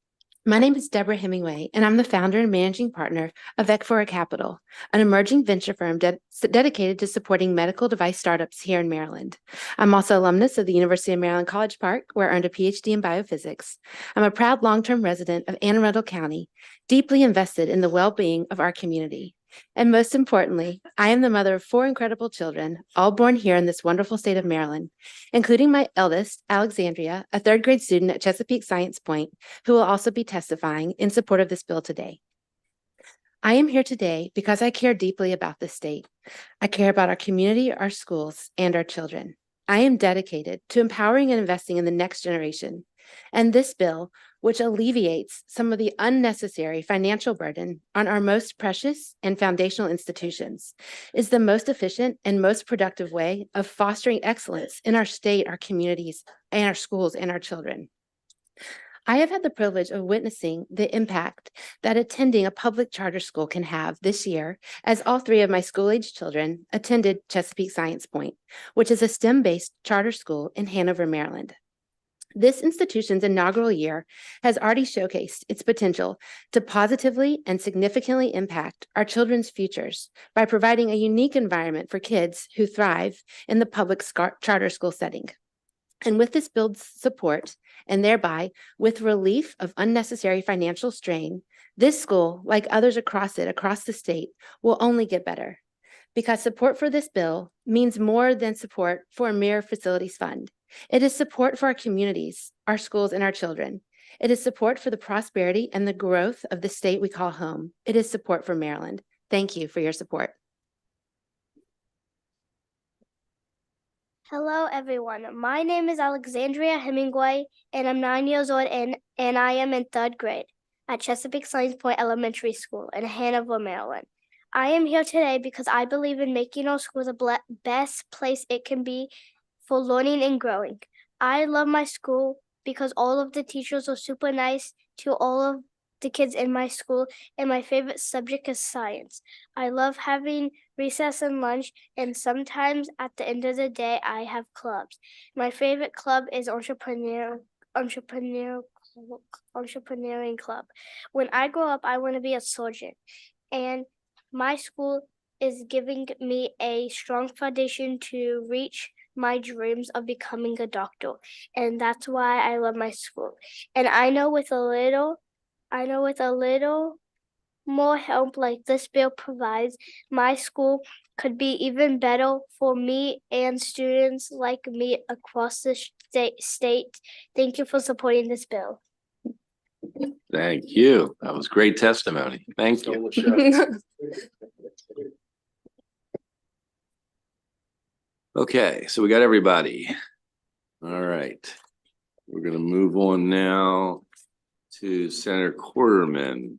My name is Deborah Hemingway, and I'm the founder and managing partner of Ecfora Capital, an emerging venture firm dedicated to supporting medical device startups here in Maryland. I'm also alumnus of the University of Maryland College Park, where I earned a PhD in biophysics. I'm a proud long-term resident of Anne Arundel County, deeply invested in the well-being of our community. And most importantly, I am the mother of 4 incredible children, all born here in this wonderful state of Maryland, including my eldest, Alexandria, a 3rd grade student at Chesapeake Science Point, who will also be testifying in support of this bill today. I am here today because I care deeply about this state. I care about our community, our schools, and our children. I am dedicated to empowering and investing in the next generation. And this bill which alleviates some of the unnecessary financial burden on our most precious and foundational institutions, is the most efficient and most productive way of fostering excellence in our state, our communities, and our schools and our children. I have had the privilege of witnessing the impact that attending a public charter school can have this year, as all three of my school-age children attended Chesapeake Science Point, which is a STEM-based charter school in Hanover, Maryland. This institution's inaugural year has already showcased its potential to positively and significantly impact our children's futures by providing a unique environment for kids who thrive in the public charter school setting. And with this bill's support, and thereby with relief of unnecessary financial strain, this school, like others across the state, will only get better. Because support for this bill means more than support for a mere facilities fund. It is support for our communities, our schools, and our children. It is support for the prosperity and the growth of the state we call home. It is support for Maryland. Thank you for your support. Hello, everyone. My name is Alexandria Hemingway, and I'm 9 years old, and I am in 3rd grade at Chesapeake Science Point Elementary School in Hanover, Maryland. I am here today because I believe in making our schools the best place it can be for learning and growing. I love my school because all of the teachers are super nice to all of the kids in my school, and my favorite subject is science. I love having recess and lunch, and sometimes at the end of the day, I have clubs. My favorite club is entrepreneuring club. When I grow up, I want to be a surgeon, and my school is giving me a strong foundation to reach my dreams of becoming a doctor, and that's why I love my school. And I know with a little more help like this bill provides, my school could be even better for me and students like me across the state. Thank you for supporting this bill. Thank you. That was great testimony. Thank you. Okay, so we got everybody. All right. We're gonna move on now to Senator Quarterman.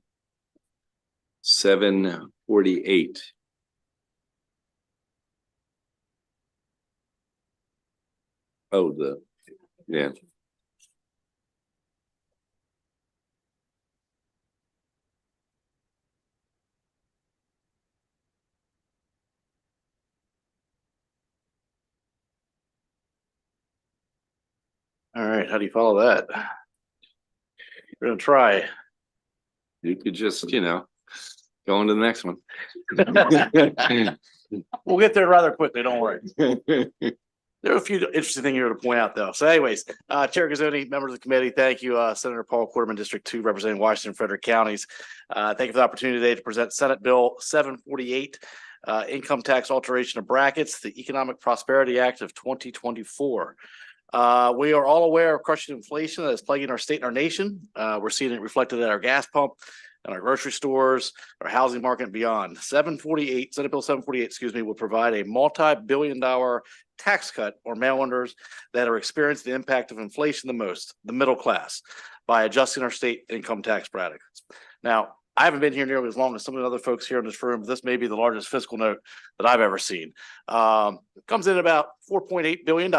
748. Oh, yeah. All right, how do you follow that? We're gonna try. You could just, go on to the next one. We'll get there rather quickly, don't worry. There are a few interesting things here to point out, though. So anyways, Chair Gazzoni, members of the committee, thank you, Senator Paul Quarterman, District 2, representing Washington and Frederick counties. Thank you for the opportunity today to present Senate Bill 748, Income Tax Alteration of Brackets, the Economic Prosperity Act of 2024. We are all aware of crushing inflation that is plaguing our state and our nation. We're seeing it reflected at our gas pump, and our grocery stores, our housing market and beyond. Senate Bill 748, will provide a multi-billion-dollar tax cut for Marylanders that are experiencing the impact of inflation the most, the middle class, by adjusting our state income tax brackets. Now, I haven't been here nearly as long as some of the other folks here in this room, but this may be the largest fiscal note that I've ever seen. It comes in about $4.8 billion.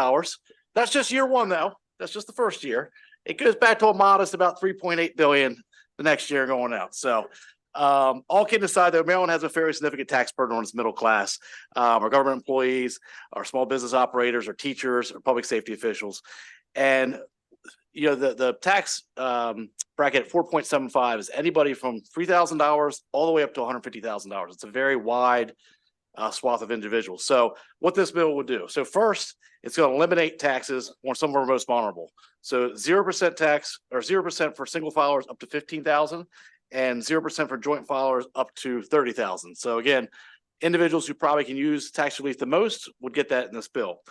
That's just year one, though. That's just the first year. It goes back to a modest about $3.8 billion the next year going out. So all kidding aside, though, Maryland has a very significant tax burden on its middle class. Our government employees, our small business operators, our teachers, our public safety officials. And the tax bracket at 4.75 is anybody from $3,000 all the way up to $150,000. It's a very wide swath of individuals. So what this bill would do. So first, it's going to eliminate taxes on some of our most vulnerable. So 0% tax or 0% for single filers up to 15,000 and 0% for joint filers up to 30,000. So again, individuals who probably can use tax relief the most would get that in this bill.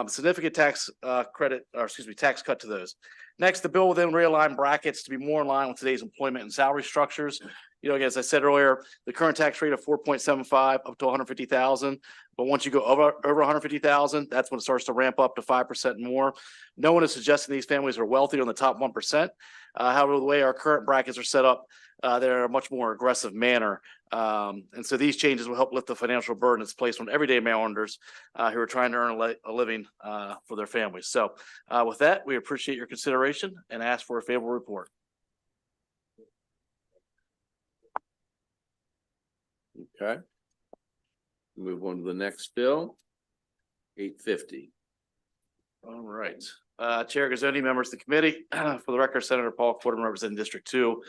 Significant tax tax cut to those. Next, the bill will then realign brackets to be more in line with today's employment and salary structures. Again, as I said earlier, the current tax rate of 4.75 up to 150,000. But once you go over 150,000, that's when it starts to ramp up to 5% more. No one is suggesting these families are wealthy on the top 1%. However, the way our current brackets are set up, they're a much more aggressive manner. And so these changes will help lift the financial burden that's placed on everyday Marylanders who are trying to earn a living for their families. So with that, we appreciate your consideration and ask for a favorable report. Okay. Move on to the next bill, 850. All right. Chair Gazzotti, members of the committee, for the record, Senator Paul Quarterman representing District 2,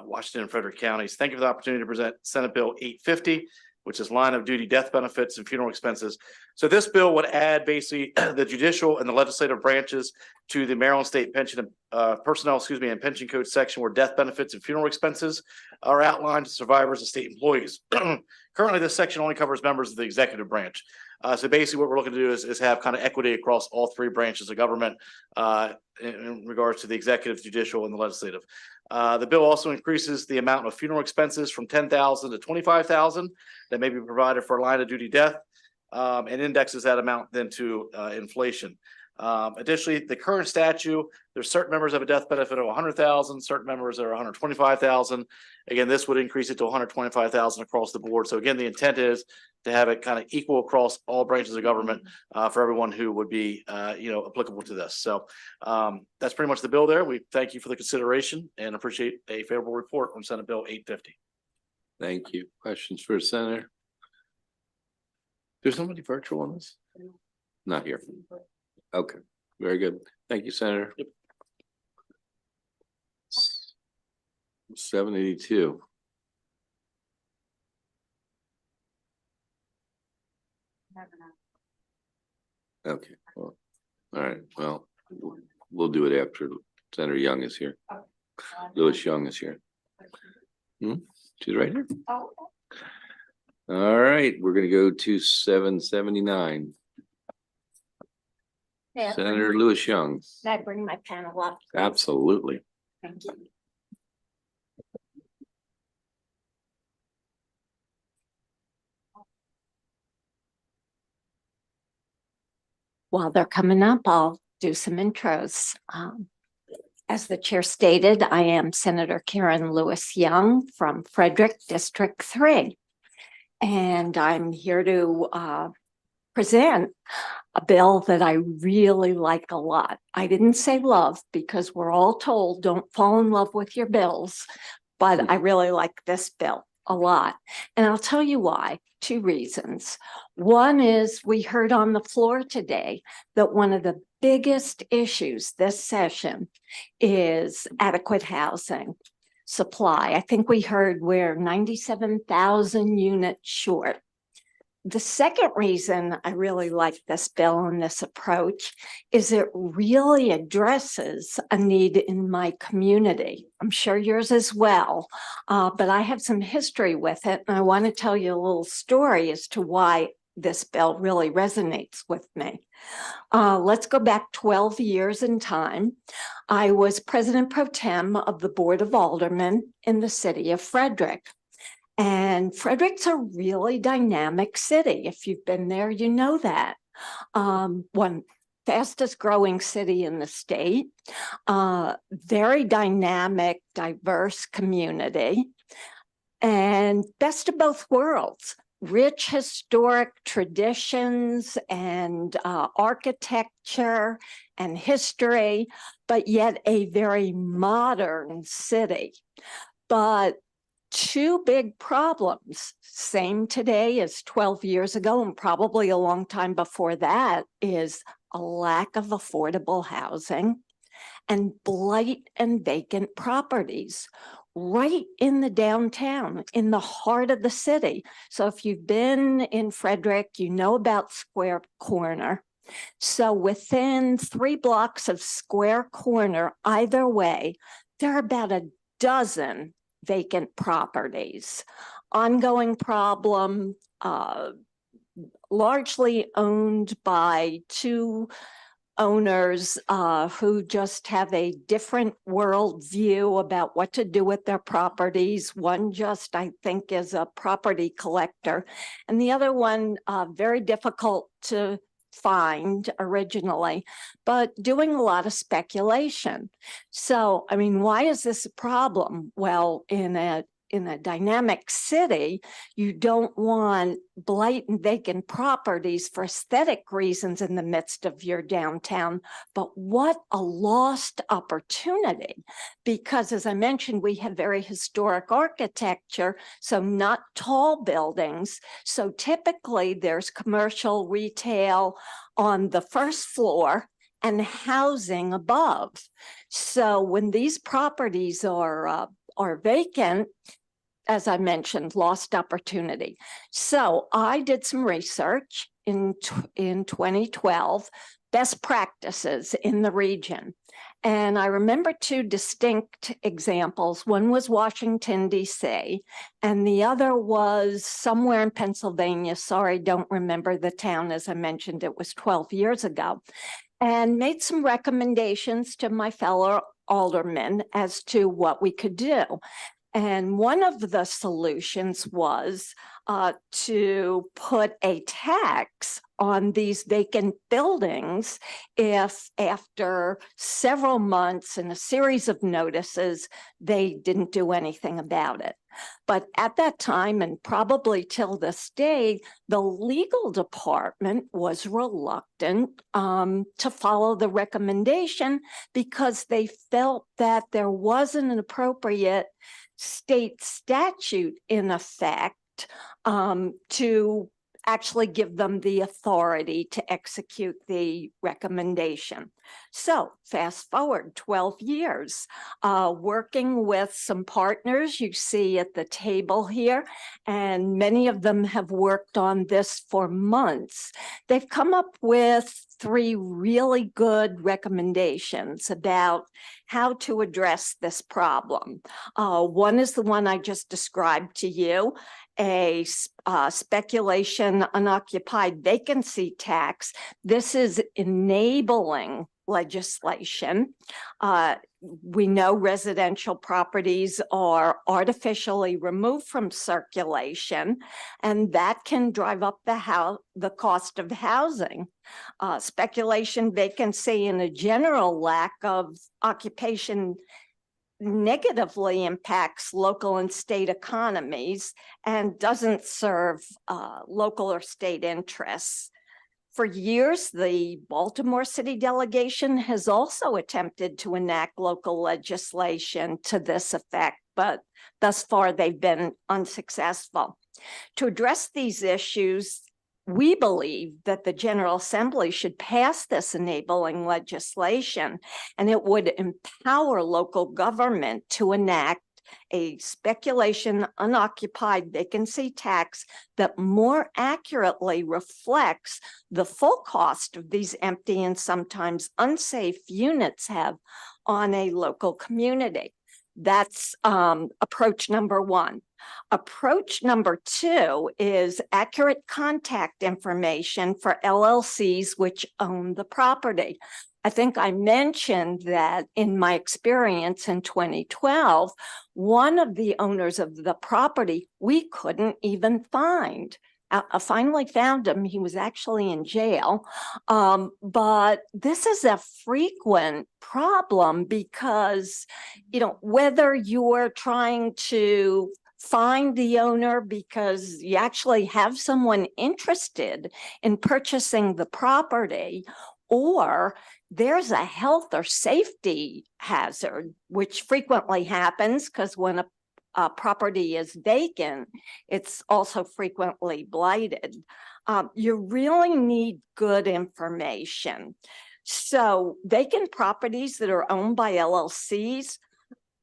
Washington and Frederick counties. Thank you for the opportunity to present Senate Bill 850, which is line of duty death benefits and funeral expenses. So this bill would add basically the judicial and the legislative branches to the Maryland State Pension and Pension Code section where death benefits and funeral expenses are outlined to survivors and state employees. Currently, this section only covers members of the executive branch. So basically what we're looking to do is have kind of equity across all three branches of government in regards to the executive, judicial, and the legislative. The bill also increases the amount of funeral expenses from $10,000 to $25,000 that may be provided for line of duty death, and indexes that amount then to inflation. Additionally, the current statute, there's certain members have a death benefit of 100,000, certain members are 125,000. Again, this would increase it to 125,000 across the board. So again, the intent is to have it kind of equal across all branches of government for everyone who would be, applicable to this. So that's pretty much the bill there. We thank you for the consideration and appreciate a favorable report on Senate Bill 850. Thank you. Questions for Senator? There's somebody virtual on this? Not here. Okay, very good. Thank you, Senator. Yep. 782. Okay, well, all right, well, we'll do it after Senator Young is here. Lewis Young is here. She's right here. All right, we're gonna go to 779. Senator Lewis Young. Can I bring my panel up? Absolutely. Thank you. While they're coming up, I'll do some intros. As the chair stated, I am Senator Karen Lewis Young from Frederick District 3. And I'm here to present a bill that I really like a lot. I didn't say love because we're all told don't fall in love with your bills, but I really like this bill a lot. And I'll tell you why. 2 reasons. One is we heard on the floor today that one of the biggest issues this session is adequate housing supply. I think we heard we're 97,000 units short. The second reason I really like this bill and this approach is it really addresses a need in my community. I'm sure yours as well, but I have some history with it, and I want to tell you a little story as to why this bill really resonates with me. Let's go back 12 years in time. I was president pro tem of the Board of Aldermen in the city of Frederick. And Frederick's a really dynamic city. If you've been there, you know that. One fastest growing city in the state, very dynamic, diverse community, and best of both worlds. Rich historic traditions and architecture and history, but yet a very modern city. But 2 big problems, same today as 12 years ago and probably a long time before that, is a lack of affordable housing and blight and vacant properties right in the downtown, in the heart of the city. So if you've been in Frederick, you know about Square Corner. So within 3 blocks of Square Corner, either way, there are about a dozen vacant properties. Ongoing problem, largely owned by 2 owners who just have a different worldview about what to do with their properties. One just, I think, is a property collector, and the other one very difficult to find originally, but doing a lot of speculation. So, I mean, why is this a problem? Well, in a dynamic city, you don't want blatant vacant properties for aesthetic reasons in the midst of your downtown. But what a lost opportunity, because as I mentioned, we have very historic architecture, so not tall buildings. So typically there's commercial retail on the first floor and housing above. So when these properties are vacant, as I mentioned, lost opportunity. So I did some research in 2012, best practices in the region. And I remember two distinct examples. One was Washington, D.C., and the other was somewhere in Pennsylvania. Sorry, don't remember the town. As I mentioned, it was 12 years ago. And made some recommendations to my fellow aldermen as to what we could do. And one of the solutions was to put a tax on these vacant buildings if after several months and a series of notices, they didn't do anything about it. But at that time, and probably till this day, the legal department was reluctant to follow the recommendation because they felt that there wasn't an appropriate state statute in effect to actually give them the authority to execute the recommendation. So fast forward 12 years, working with some partners you see at the table here, and many of them have worked on this for months. They've come up with 3 really good recommendations about how to address this problem. One is the one I just described to you, a speculation unoccupied vacancy tax. This is enabling legislation. We know residential properties are artificially removed from circulation, and that can drive up the cost of housing. Speculation vacancy and a general lack of occupation negatively impacts local and state economies and doesn't serve local or state interests. For years, the Baltimore City delegation has also attempted to enact local legislation to this effect, but thus far they've been unsuccessful. To address these issues, we believe that the General Assembly should pass this enabling legislation, and it would empower local government to enact a speculation unoccupied vacancy tax that more accurately reflects the full cost of these empty and sometimes unsafe units have on a local community. That's approach number 1. Approach number 2 is accurate contact information for LLCs which own the property. I think I mentioned that in my experience in 2012, one of the owners of the property we couldn't even find. I finally found him. He was actually in jail. But this is a frequent problem because, you know, whether you're trying to find the owner because you actually have someone interested in purchasing the property, or there's a health or safety hazard, which frequently happens because when a property is vacant, it's also frequently blighted. You really need good information. So vacant properties that are owned by LLCs,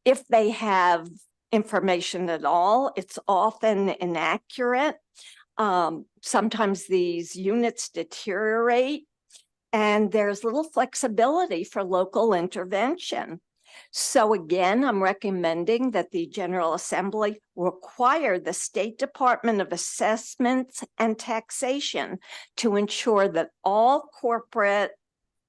if they have information at all, it's often inaccurate. Sometimes these units deteriorate, and there's little flexibility for local intervention. So again, I'm recommending that the General Assembly require the State Department of Assessments and Taxation to ensure that all corporate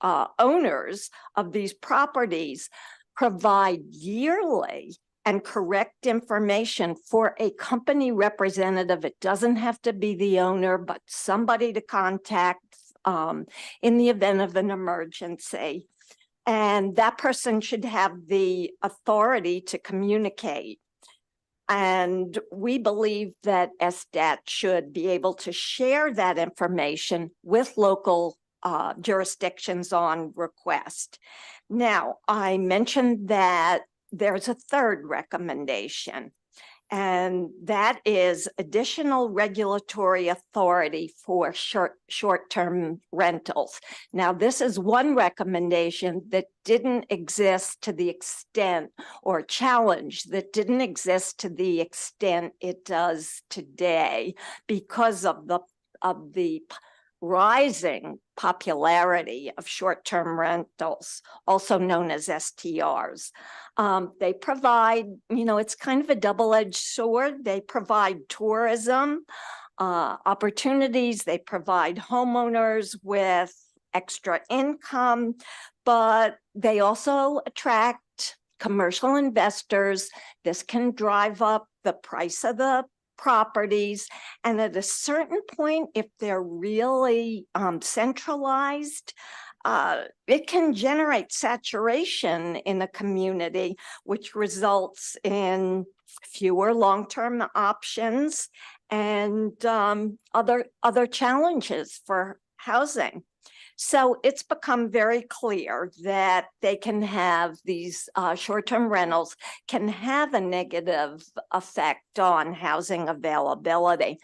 owners of these properties provide yearly and correct information for a company representative. It doesn't have to be the owner, but somebody to contact in the event of an emergency. And that person should have the authority to communicate. And we believe that SDAT should be able to share that information with local jurisdictions on request. Now, I mentioned that there's a third recommendation, and that is additional regulatory authority for short-term rentals. Now, this is one recommendation that didn't exist to the extent, or challenge that didn't exist to the extent it does today because of the rising popularity of short-term rentals, also known as STRs. They provide, it's kind of a double-edged sword. They provide tourism opportunities. They provide homeowners with extra income, but they also attract commercial investors. This can drive up the price of the properties. And at a certain point, if they're really centralized, it can generate saturation in a community, which results in fewer long-term options and other challenges for housing. So it's become very clear that they can have these short-term rentals can have a negative effect on housing availability.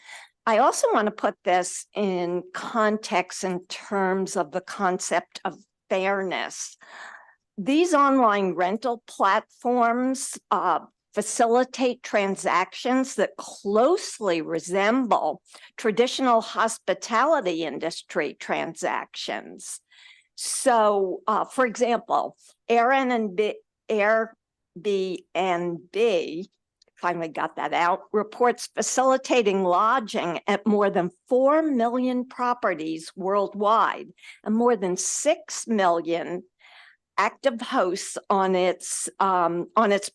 I also want to put this in context in terms of the concept of fairness. These online rental platforms facilitate transactions that closely resemble traditional hospitality industry transactions. So, for example, Airbnb, finally got that out, reports facilitating lodging at more than 4 million properties worldwide and more than 6 million active hosts on its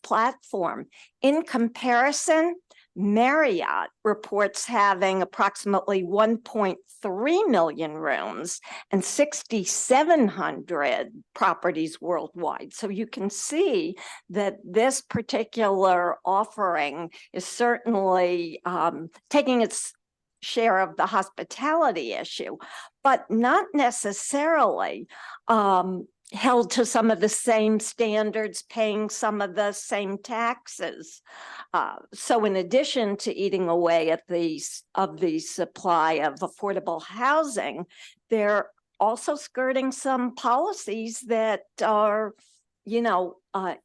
platform. In comparison, Marriott reports having approximately 1.3 million rooms and 6,700 properties worldwide. So you can see that this particular offering is certainly taking its share of the hospitality issue, but not necessarily held to some of the same standards, paying some of the same taxes. So in addition to eating away at the supply of affordable housing, they're also skirting some policies that are,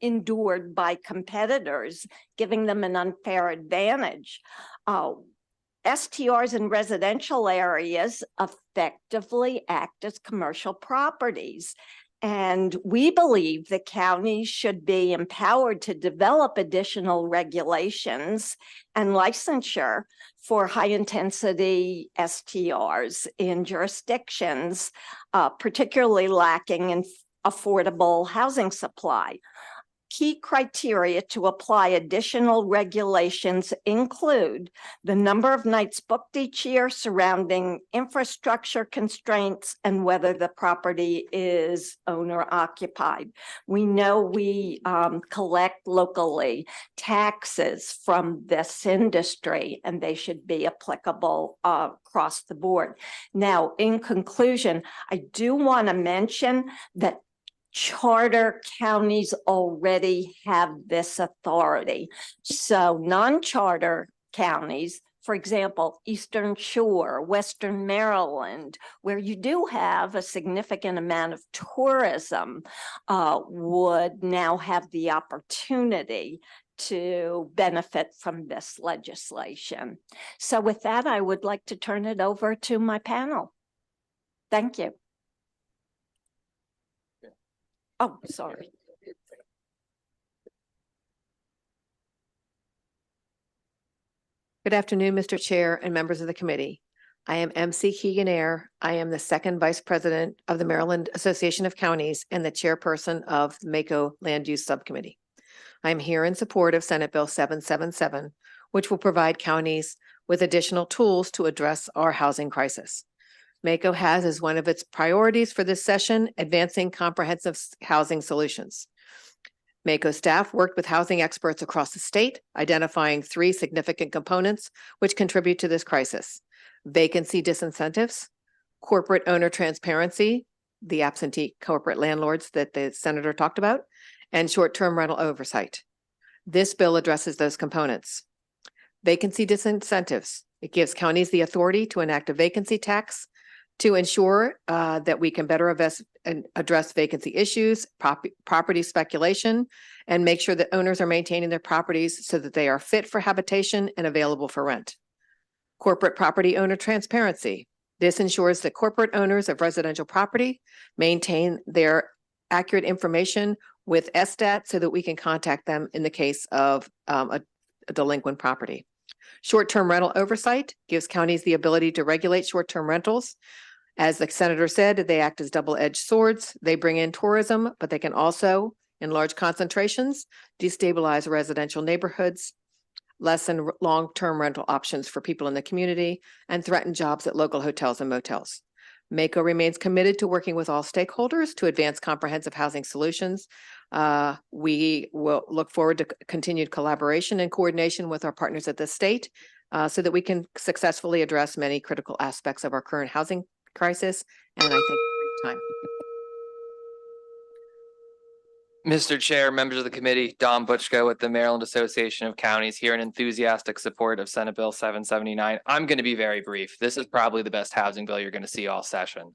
endured by competitors, giving them an unfair advantage. STRs in residential areas effectively act as commercial properties. And we believe the county should be empowered to develop additional regulations and licensure for high-intensity STRs in jurisdictions, particularly lacking in affordable housing supply. Key criteria to apply additional regulations include the number of nights booked each year, surrounding infrastructure constraints, and whether the property is owner occupied. We know we collect locally taxes from this industry, and they should be applicable across the board. Now, in conclusion, I do want to mention that charter counties already have this authority. So non-charter counties, for example, Eastern Shore, Western Maryland, where you do have a significant amount of tourism, would now have the opportunity to benefit from this legislation. So with that, I would like to turn it over to my panel. Thank you. Oh, sorry. Good afternoon, Mr. Chair and members of the committee. I am MC Keegan Ayer. I am the second vice president of the Maryland Association of Counties and the chairperson of the Mako Land Use Subcommittee. I am here in support of Senate Bill 777, which will provide counties with additional tools to address our housing crisis. Mako has as one of its priorities for this session, advancing comprehensive housing solutions. Mako staff worked with housing experts across the state, identifying 3 significant components which contribute to this crisis: vacancy disincentives, corporate owner transparency, the absentee corporate landlords that the senator talked about, and short-term rental oversight. This bill addresses those components. Vacancy disincentives. It gives counties the authority to enact a vacancy tax to ensure that we can better invest and address vacancy issues, property speculation, and make sure that owners are maintaining their properties so that they are fit for habitation and available for rent. Corporate property owner transparency. This ensures that corporate owners of residential property maintain their accurate information with SSTAT so that we can contact them in the case of a delinquent property. Short-term rental oversight gives counties the ability to regulate short-term rentals. As the senator said, they act as double-edged swords. They bring in tourism, but they can also, in large concentrations, destabilize residential neighborhoods, lessen long-term rental options for people in the community, and threaten jobs at local hotels and motels. Mako remains committed to working with all stakeholders to advance comprehensive housing solutions. We will look forward to continued collaboration and coordination with our partners at the state so that we can successfully address many critical aspects of our current housing crisis. And I thank you for your time. Mr. Chair, members of the committee, Don Butchko with the Maryland Association of Counties, here in enthusiastic support of Senate Bill 779. I'm going to be very brief. This is probably the best housing bill you're going to see all session.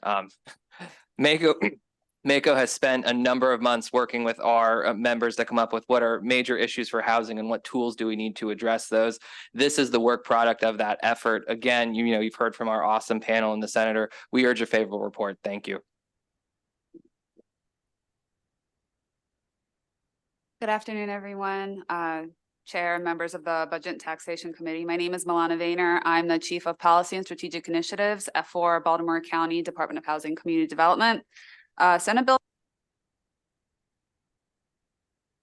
Mako has spent a number of months working with our members to come up with what are major issues for housing and what tools do we need to address those. This is the work product of that effort. Again, you've heard from our awesome panel and the senator. We urge a favorable report. Thank you. Good afternoon, everyone. Chair and members of the Budget and Taxation Committee. My name is Milana Vayner. I'm the Chief of Policy and Strategic Initiatives for Baltimore County Department of Housing and Community Development. Senate Bill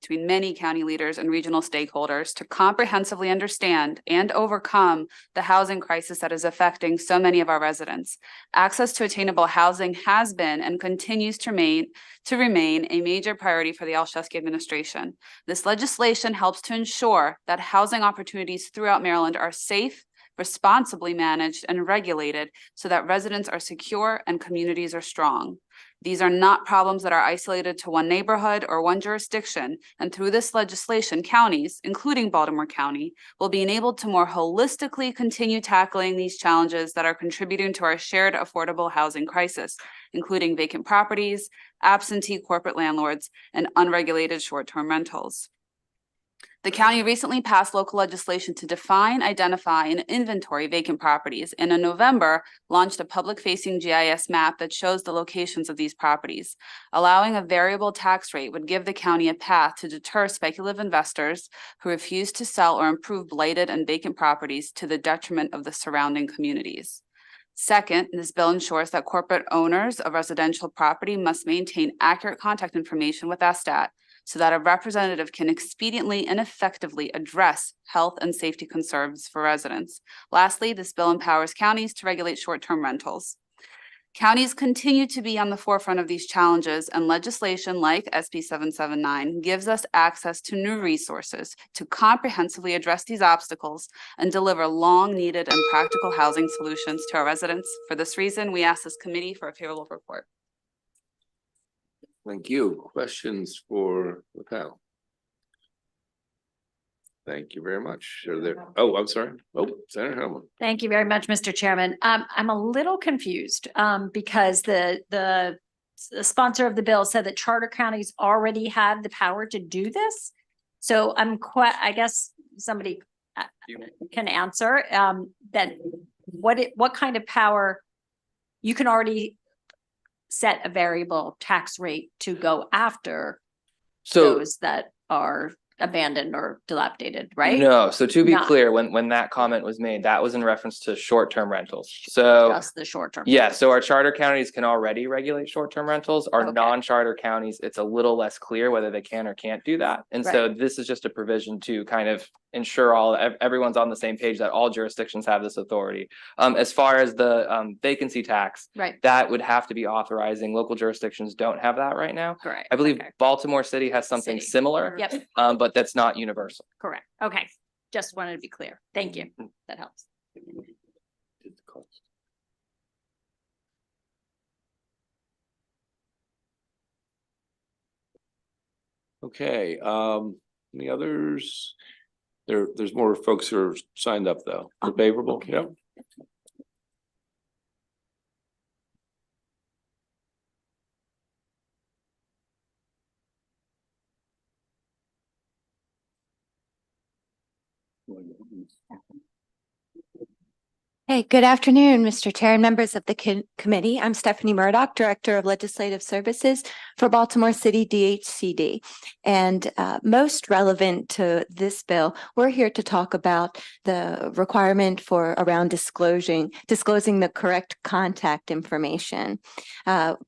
between many county leaders and regional stakeholders to comprehensively understand and overcome the housing crisis that is affecting so many of our residents. Access to attainable housing has been and continues to remain a major priority for the Olszewski administration. This legislation helps to ensure that housing opportunities throughout Maryland are safe, responsibly managed, and regulated so that residents are secure and communities are strong. These are not problems that are isolated to one neighborhood or one jurisdiction, and through this legislation, counties, including Baltimore County, will be enabled to more holistically continue tackling these challenges that are contributing to our shared affordable housing crisis, including vacant properties, absentee corporate landlords, and unregulated short-term rentals. The county recently passed local legislation to define, identify, and inventory vacant properties, and in November launched a public-facing GIS map that shows the locations of these properties. Allowing a variable tax rate would give the county a path to deter speculative investors who refuse to sell or improve blighted and vacant properties to the detriment of the surrounding communities. Second, this bill ensures that corporate owners of residential property must maintain accurate contact information with SSTAT so that a representative can expediently and effectively address health and safety concerns for residents. Lastly, this bill empowers counties to regulate short-term rentals. Counties continue to be on the forefront of these challenges, and legislation like SB 779 gives us access to new resources to comprehensively address these obstacles and deliver long-needed and practical housing solutions to our residents. For this reason, we ask this committee for a favorable report. Thank you. Questions for the panel? Thank you very much. Are there? Oh, I'm sorry. Oh, Senator Hellman. Thank you very much, Mr. Chairman. I'm a little confused because the sponsor of the bill said that charter counties already have the power to do this. So I guess somebody can answer that what kind of power you can already set a variable tax rate to go after those that are abandoned or dilapidated, right? No, so to be Not. clear, when that comment was made, that was in reference to short-term rentals. So Just the short term. yeah, so our charter counties can already regulate short-term rentals. Our Okay. non-charter counties, it's a little less clear whether they can or can't do that. And so this is just a provision to kind of ensure everyone's on the same page, that all jurisdictions have this authority. As far as the vacancy tax, Right. that would have to be authorizing. Local jurisdictions don't have that right now. Correct. I believe Okay. Baltimore City has something City. similar, Yep. but that's not universal. Correct. Okay. Just wanted to be clear. Thank you. That helps. Okay, any others? There's more folks who are signed up though. For favorable, yeah. Hey, good afternoon, Mr. Chair and members of the committee. I'm Stephanie Murdoch, Director of Legislative Services for Baltimore City DHCD. And most relevant to this bill, we're here to talk about the requirement for around disclosing the correct contact information.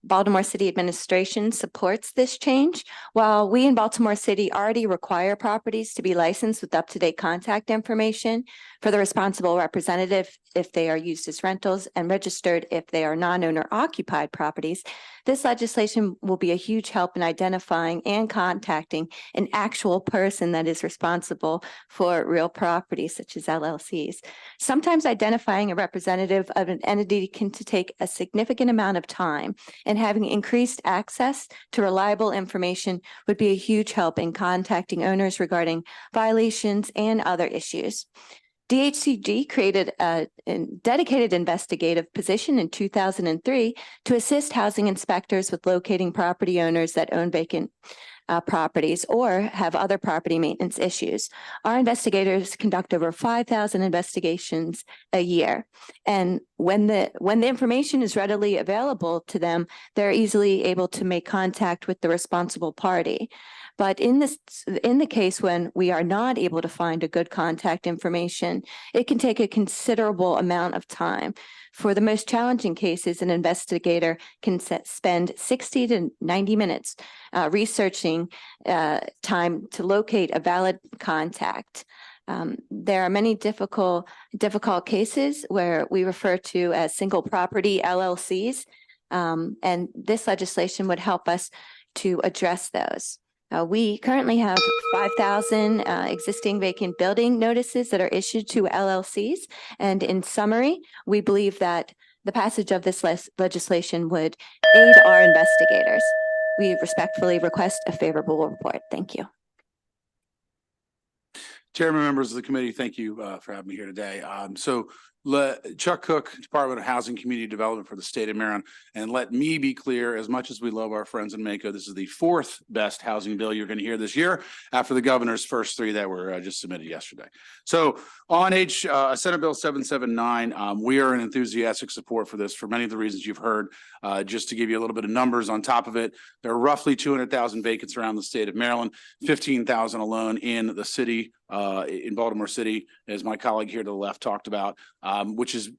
Baltimore City administration supports this change. While we in Baltimore City already require properties to be licensed with up-to-date contact information for the responsible representative if they are used as rentals and registered if they are non-owner occupied properties, this legislation will be a huge help in identifying and contacting an actual person that is responsible for real properties such as LLCs. Sometimes identifying a representative of an entity can take a significant amount of time, and having increased access to reliable information would be a huge help in contacting owners regarding violations and other issues. DHCD created a dedicated investigative position in 2003 to assist housing inspectors with locating property owners that own vacant properties or have other property maintenance issues. Our investigators conduct over 5,000 investigations a year. And when the information is readily available to them, they're easily able to make contact with the responsible party. But in the case when we are not able to find a good contact information, it can take a considerable amount of time. For the most challenging cases, an investigator can spend 60 to 90 minutes researching time to locate a valid contact. There are many difficult cases where we refer to as single property LLCs, and this legislation would help us to address those. We currently have 5,000 existing vacant building notices that are issued to LLCs. And in summary, we believe that the passage of this legislation would aid our investigators. We respectfully request a favorable report. Thank you. Chairman, members of the committee, thank you for having me here today. Chuck Cook, Department of Housing Community Development for the state of Maryland. And let me be clear, as much as we love our friends in Mako, this is the fourth best housing bill you're going to hear this year after the governor's first three that were just submitted yesterday. So on Senate Bill 779, we are in enthusiastic support for this for many of the reasons you've heard. Just to give you a little bit of numbers on top of it, there are roughly 200,000 vacants around the state of Maryland, 15,000 alone in the city, in Baltimore City, as my colleague here to the left talked about, which is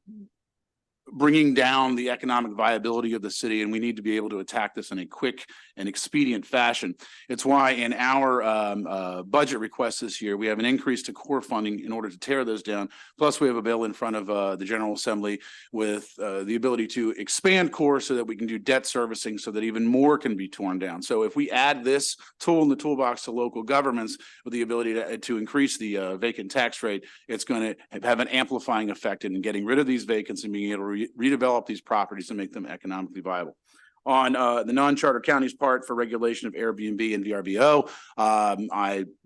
bringing down the economic viability of the city, and we need to be able to attack this in a quick and expedient fashion. It's why in our budget request this year, we have an increase to core funding in order to tear those down. Plus, we have a bill in front of the General Assembly with the ability to expand core so that we can do debt servicing so that even more can be torn down. So if we add this tool in the toolbox to local governments with the ability to increase the vacant tax rate, it's going to have an amplifying effect in getting rid of these vacants and being able to redevelop these properties and make them economically viable. On the non-charter counties part for regulation of Airbnb and VRBO,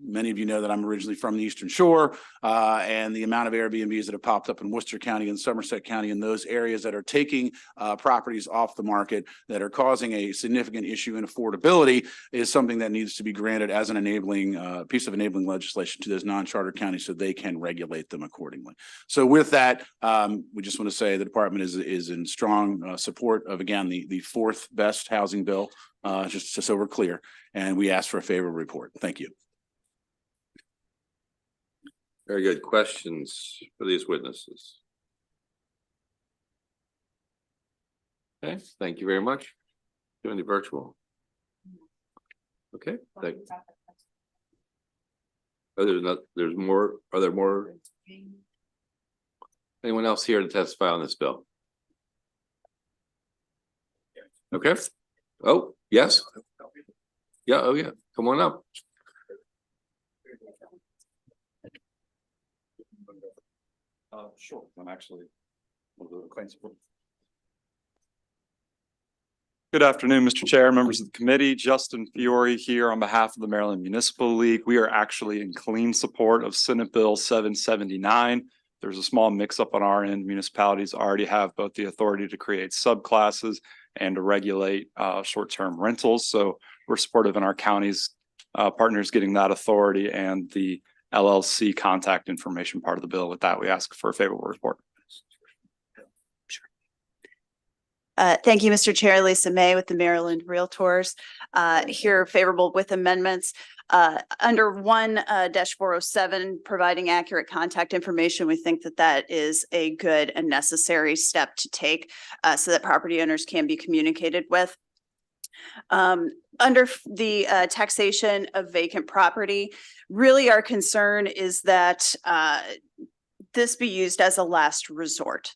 many of you know that I'm originally from the Eastern Shore, and the amount of Airbnbs that have popped up in Worcester County and Somerset County in those areas that are taking properties off the market that are causing a significant issue in affordability is something that needs to be granted as an enabling piece of enabling legislation to those non-charter counties so they can regulate them accordingly. So with that, we just want to say the department is in strong support of, again, the fourth best housing bill, just so we're clear, and we ask for a favorable report. Thank you. Very good. Questions for these witnesses? Okay, thank you very much. Doing the virtual. Okay, thank. Oh, there's more, are there more? Anyone else here to testify on this bill? Okay. Oh, yes. Yeah, oh yeah, come on up. Sure, I'm actually. Good afternoon, Mr. Chair, members of the committee. Justin Fiore here on behalf of the Maryland Municipal League. We are actually in clean support of Senate Bill 779. There's a small mix-up on our end. Municipalities already have both the authority to create subclasses and to regulate short-term rentals. So we're supportive in our county's partners getting that authority and the LLC contact information part of the bill. With that, we ask for a favorable report. Thank you, Mr. Chair. Lisa May with the Maryland Realtors. Here favorable with amendments. Under 1-407, providing accurate contact information, we think that that is a good and necessary step to take so that property owners can be communicated with. Under the taxation of vacant property, really our concern is that this be used as a last resort.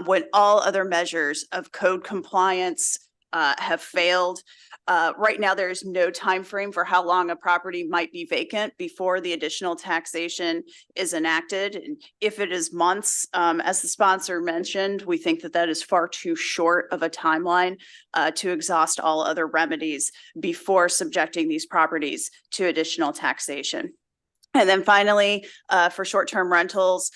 When all other measures of code compliance have failed. Right now, there is no time frame for how long a property might be vacant before the additional taxation is enacted. And if it is months, as the sponsor mentioned, we think that that is far too short of a timeline to exhaust all other remedies before subjecting these properties to additional taxation. And then finally, for short-term rentals,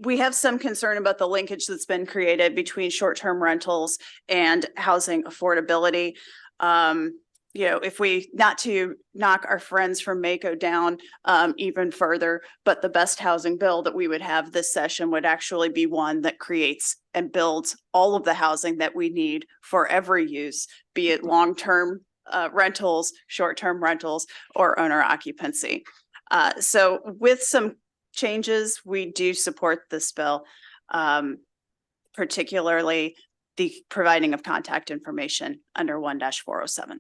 we have some concern about the linkage that's been created between short-term rentals and housing affordability. You know, if we, not to knock our friends from MACO down even further, but the best housing bill that we would have this session would actually be one that creates and builds all of the housing that we need for every use, be it long-term rentals, short-term rentals, or owner occupancy. So with some changes, we do support this bill, particularly the providing of contact information under 1-407.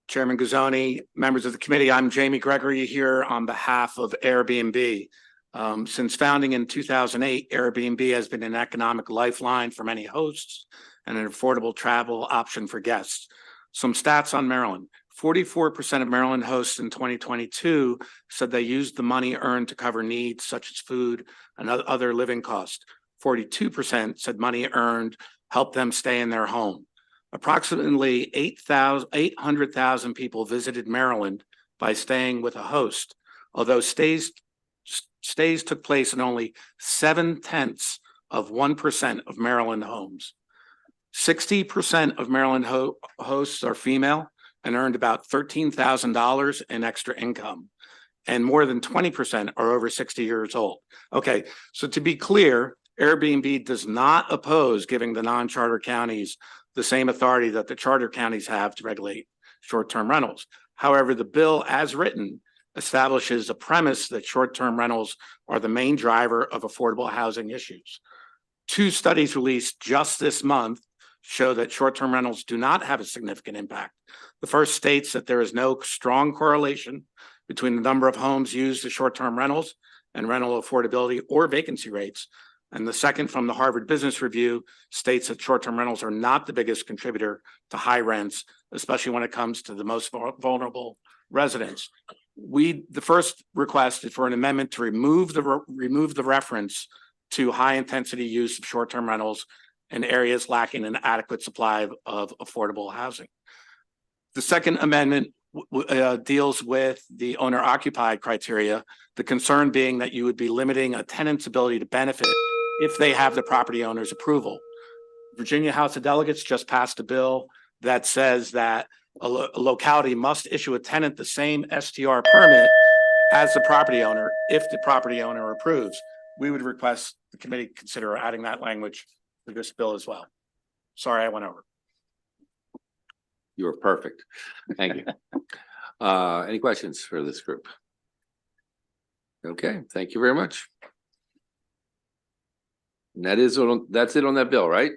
Chairman Guzzoni, members of the committee, I'm Jamie Gregory here on behalf of Airbnb. Since founding in 2008, Airbnb has been an economic lifeline for many hosts and an affordable travel option for guests. Some stats on Maryland. 44% of Maryland hosts in 2022 said they used the money earned to cover needs such as food and other living costs. 42% said money earned helped them stay in their home. Approximately 800,000 people visited Maryland by staying with a host, although stays took place in only 0.7% of Maryland homes. 60% of Maryland hosts are female and earned about $13,000 in extra income. And more than 20% are over 60 years old. Okay, so to be clear, Airbnb does not oppose giving the non-charter counties the same authority that the charter counties have to regulate short-term rentals. However, the bill as written establishes a premise that short-term rentals are the main driver of affordable housing issues. 2 studies released just this month show that short-term rentals do not have a significant impact. The first states that there is no strong correlation between the number of homes used as short-term rentals and rental affordability or vacancy rates. And the second, from the Harvard Business Review, states that short-term rentals are not the biggest contributor to high rents, especially when it comes to the most vulnerable residents. The first request is for an amendment to remove the reference to high-intensity use of short-term rentals in areas lacking an adequate supply of affordable housing. The second amendment deals with the owner-occupied criteria, the concern being that you would be limiting a tenant's ability to benefit if they have the property owner's approval. Virginia House of Delegates just passed a bill that says that a locality must issue a tenant the same STR permit as the property owner if the property owner approves. We would request the committee consider adding that language to this bill as well. Sorry, I went over. You were perfect. Thank you. Any questions for this group? Okay, thank you very much. And that's it on that bill, right?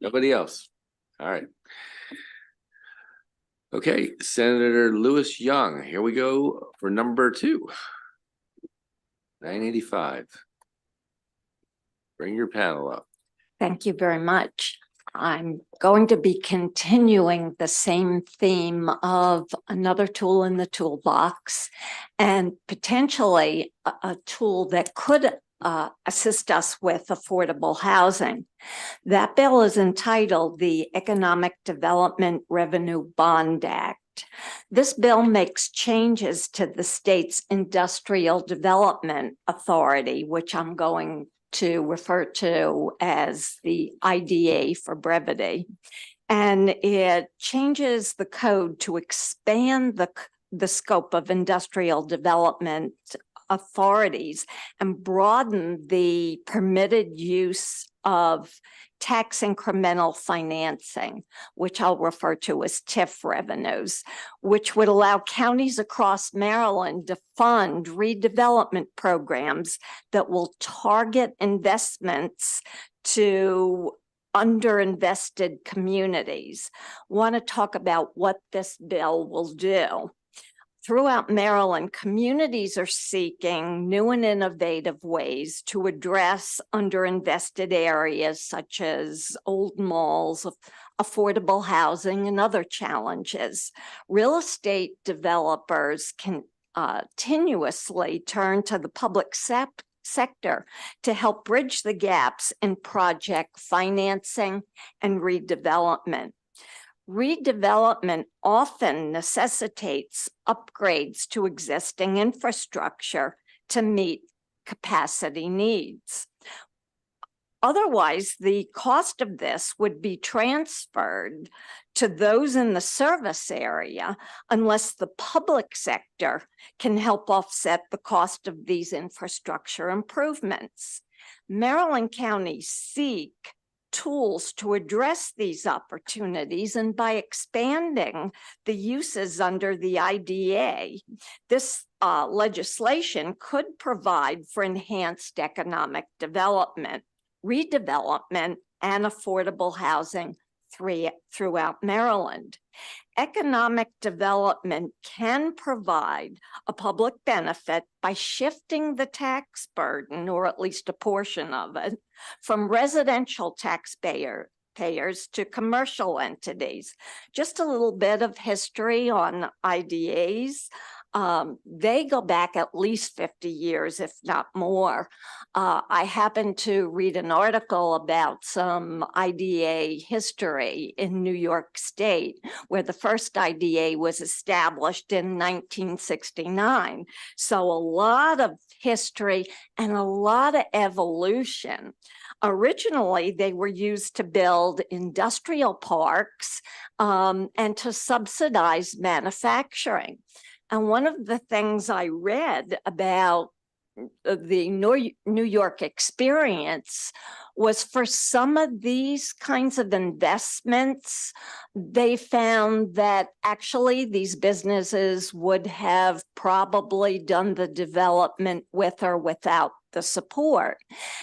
Nobody else. All right. Okay, Senator Lewis Young, here we go for number 2. 985. Bring your panel up. Thank you very much. I'm going to be continuing the same theme of another tool in the toolbox and potentially a tool that could assist us with affordable housing. That bill is entitled the Economic Development Revenue Bond Act. This bill makes changes to the state's Industrial Development Authority, which I'm going to refer to as the IDA for brevity. And it changes the code to expand the scope of industrial development authorities and broaden the permitted use of tax incremental financing, which I'll refer to as TIF revenues, which would allow counties across Maryland to fund redevelopment programs that will target investments to underinvested communities. Want to talk about what this bill will do. Throughout Maryland, communities are seeking new and innovative ways to address underinvested areas such as old malls, affordable housing, and other challenges. Real estate developers can continuously turn to the public sector to help bridge the gaps in project financing and redevelopment. Redevelopment often necessitates upgrades to existing infrastructure to meet capacity needs. Otherwise, the cost of this would be transferred to those in the service area unless the public sector can help offset the cost of these infrastructure improvements. Maryland counties seek tools to address these opportunities, and by expanding the uses under the IDA, this legislation could provide for enhanced economic development, redevelopment, and affordable housing throughout Maryland. Economic development can provide a public benefit by shifting the tax burden, or at least a portion of it, from residential taxpayers to commercial entities. Just a little bit of history on IDAs. They go back at least 50 years, if not more. I happened to read an article about some IDA history in New York State, where the first IDA was established in 1969. So a lot of history and a lot of evolution. Originally, they were used to build industrial parks and to subsidize manufacturing. And one of the things I read about the New York experience was for some of these kinds of investments, they found that actually these businesses would have probably done the development with or without the support.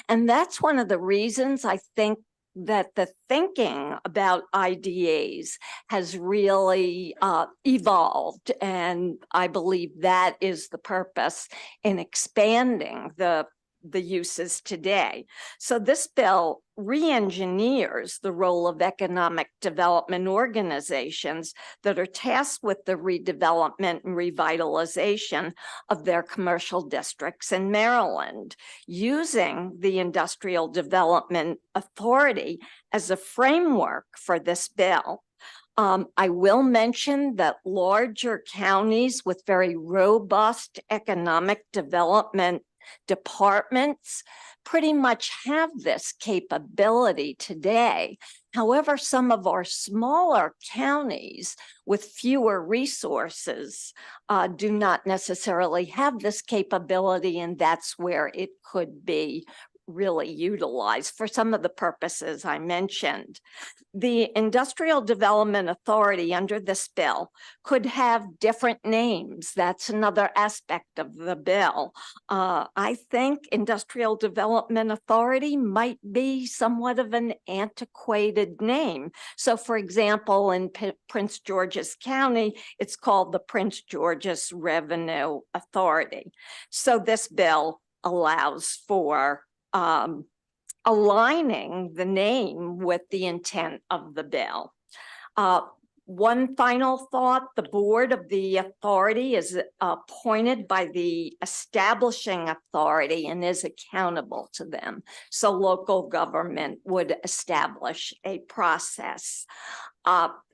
And that's one of the reasons I think that the thinking about IDAs has really evolved. And I believe that is the purpose in expanding the uses today. So this bill re-engineers the role of economic development organizations that are tasked with the redevelopment and revitalization of their commercial districts in Maryland, using the Industrial Development Authority as a framework for this bill. I will mention that larger counties with very robust economic development departments pretty much have this capability today. However, some of our smaller counties with fewer resources do not necessarily have this capability, and that's where it could be really utilized for some of the purposes I mentioned. The Industrial Development Authority under this bill could have different names. That's another aspect of the bill. I think Industrial Development Authority might be somewhat of an antiquated name. So for example, in Prince George's County, it's called the Prince George's Revenue Authority. So this bill allows for aligning the name with the intent of the bill. One final thought, the board of the authority is appointed by the establishing authority and is accountable to them. So local government would establish a process.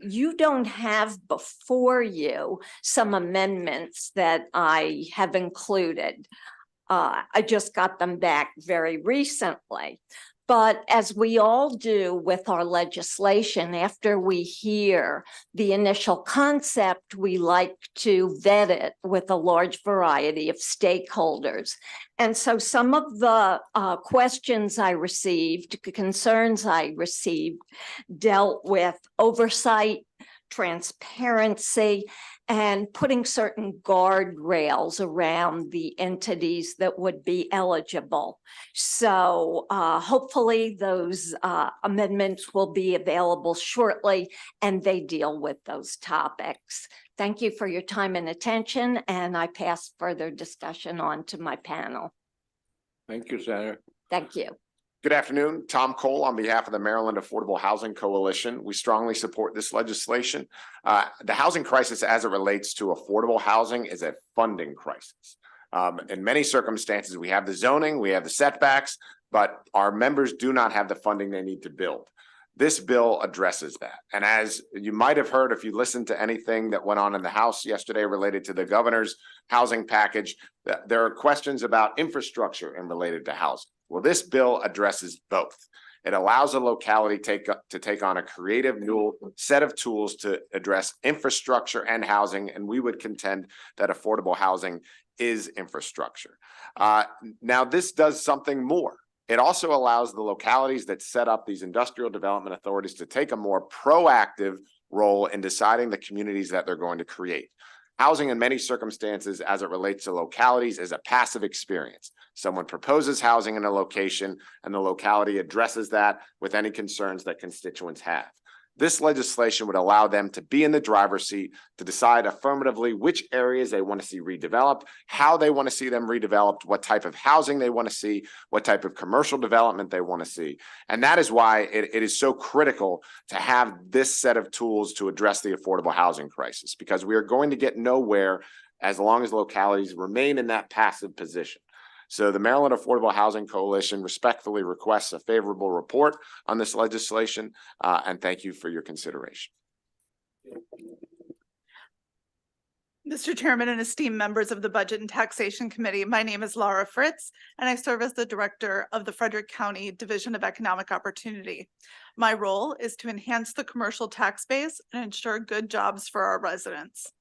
You don't have before you some amendments that I have included. I just got them back very recently. But as we all do with our legislation, after we hear the initial concept, we like to vet it with a large variety of stakeholders. And so some of the questions I received, concerns I received, dealt with oversight, transparency, and putting certain guardrails around the entities that would be eligible. So hopefully those amendments will be available shortly, and they deal with those topics. Thank you for your time and attention, and I pass further discussion on to my panel. Thank you, Senator. Thank you. Good afternoon, Tom Cole on behalf of the Maryland Affordable Housing Coalition. We strongly support this legislation. The housing crisis as it relates to affordable housing is a funding crisis. In many circumstances, we have the zoning, we have the setbacks, but our members do not have the funding they need to build. This bill addresses that. And as you might have heard, if you listened to anything that went on in the House yesterday related to the governor's housing package, there are questions about infrastructure and related to housing. Well, this bill addresses both. It allows a locality to take on a creative new set of tools to address infrastructure and housing, and we would contend that affordable housing is infrastructure. Now, this does something more. It also allows the localities that set up these industrial development authorities to take a more proactive role in deciding the communities that they're going to create. Housing in many circumstances as it relates to localities is a passive experience. Someone proposes housing in a location and the locality addresses that with any concerns that constituents have. This legislation would allow them to be in the driver's seat to decide affirmatively which areas they want to see redeveloped, how they want to see them redeveloped, what type of housing they want to see, what type of commercial development they want to see. And that is why it is so critical to have this set of tools to address the affordable housing crisis, because we are going to get nowhere as long as localities remain in that passive position. So the Maryland Affordable Housing Coalition respectfully requests a favorable report on this legislation, and thank you for your consideration. Mr. Chairman and esteemed members of the Budget and Taxation Committee, my name is Laura Fritz, and I serve as the Director of the Frederick County Division of Economic Opportunity. My role is to enhance the commercial tax base and ensure good jobs for our residents.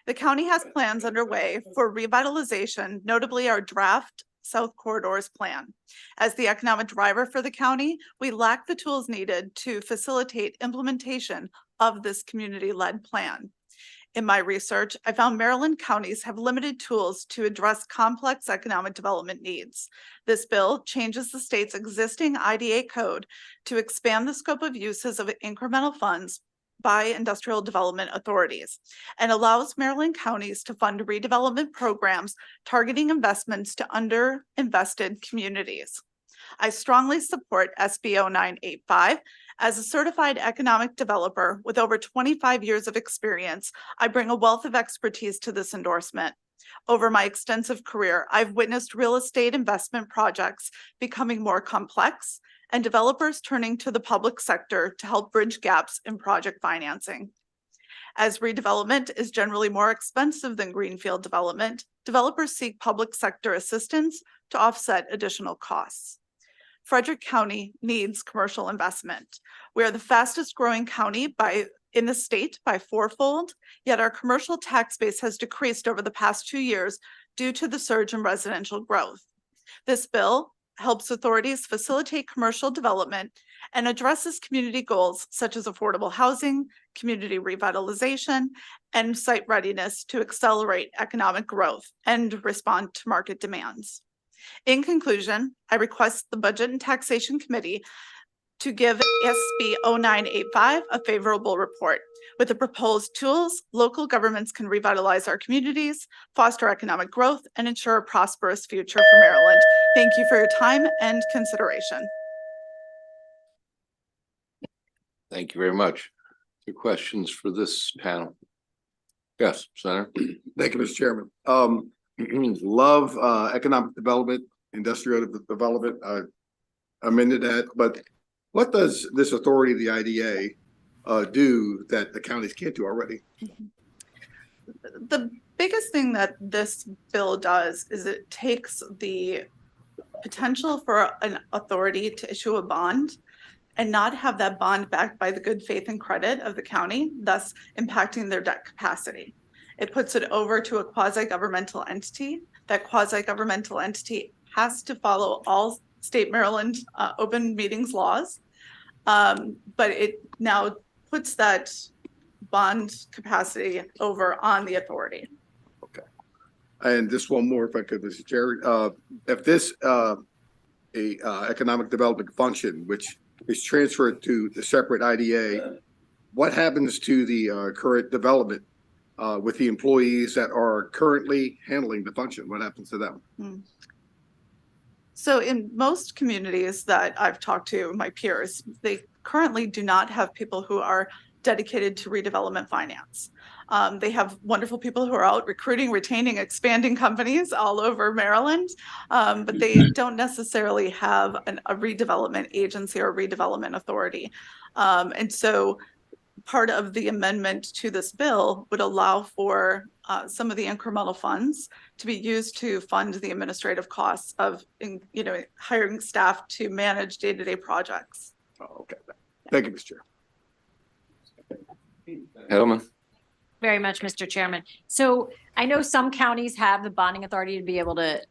The county has plans underway for revitalization, notably our draft South Corridors plan. As the economic driver for the county, we lack the tools needed to facilitate implementation of this community-led plan. In my research, I found Maryland counties have limited tools to address complex economic development needs. This bill changes the state's existing IDA code to expand the scope of uses of incremental funds by industrial development authorities and allows Maryland counties to fund redevelopment programs targeting investments to underinvested communities. I strongly support SB 0985. As a certified economic developer with over 25 years of experience, I bring a wealth of expertise to this endorsement. Over my extensive career, I've witnessed real estate investment projects becoming more complex and developers turning to the public sector to help bridge gaps in project financing. As redevelopment is generally more expensive than greenfield development, developers seek public sector assistance to offset additional costs. Frederick County needs commercial investment. We are the fastest growing county in the state by fourfold, yet our commercial tax base has decreased over the past 2 years due to the surge in residential growth. This bill helps authorities facilitate commercial development and addresses community goals such as affordable housing, community revitalization, and site readiness to accelerate economic growth and respond to market demands. In conclusion, I request the Budget and Taxation Committee to give SB 0985 a favorable report. With the proposed tools, local governments can revitalize our communities, foster economic growth, and ensure a prosperous future for Maryland. Thank you for your time and consideration. Thank you very much. Any questions for this panel? Yes, Senator. Thank you, Mr. Chairman. Love economic development, industrial development. I'm into that, but what does this authority, the IDA, do that the counties can't do already? The biggest thing that this bill does is it takes the potential for an authority to issue a bond and not have that bond backed by the good faith and credit of the county, thus impacting their debt capacity. It puts it over to a quasi-governmental entity. That quasi-governmental entity has to follow all state Maryland open meetings laws. But it now puts that bond capacity over on the authority. Okay. And just one more, if I could, Mr. Chair. If this economic development function, which is transferred to the separate IDA, what happens to the current development with the employees that are currently handling the function? What happens to them? So in most communities that I've talked to, my peers, they currently do not have people who are dedicated to redevelopment finance. They have wonderful people who are out recruiting, retaining, expanding companies all over Maryland, but they don't necessarily have a redevelopment agency or redevelopment authority. And so part of the amendment to this bill would allow for some of the incremental funds to be used to fund the administrative costs of, hiring staff to manage day-to-day projects. Oh, okay. Thank you, Mr. Chair. Edelman. Very much, Mr. Chairman. So I know some counties have the bonding authority to be able to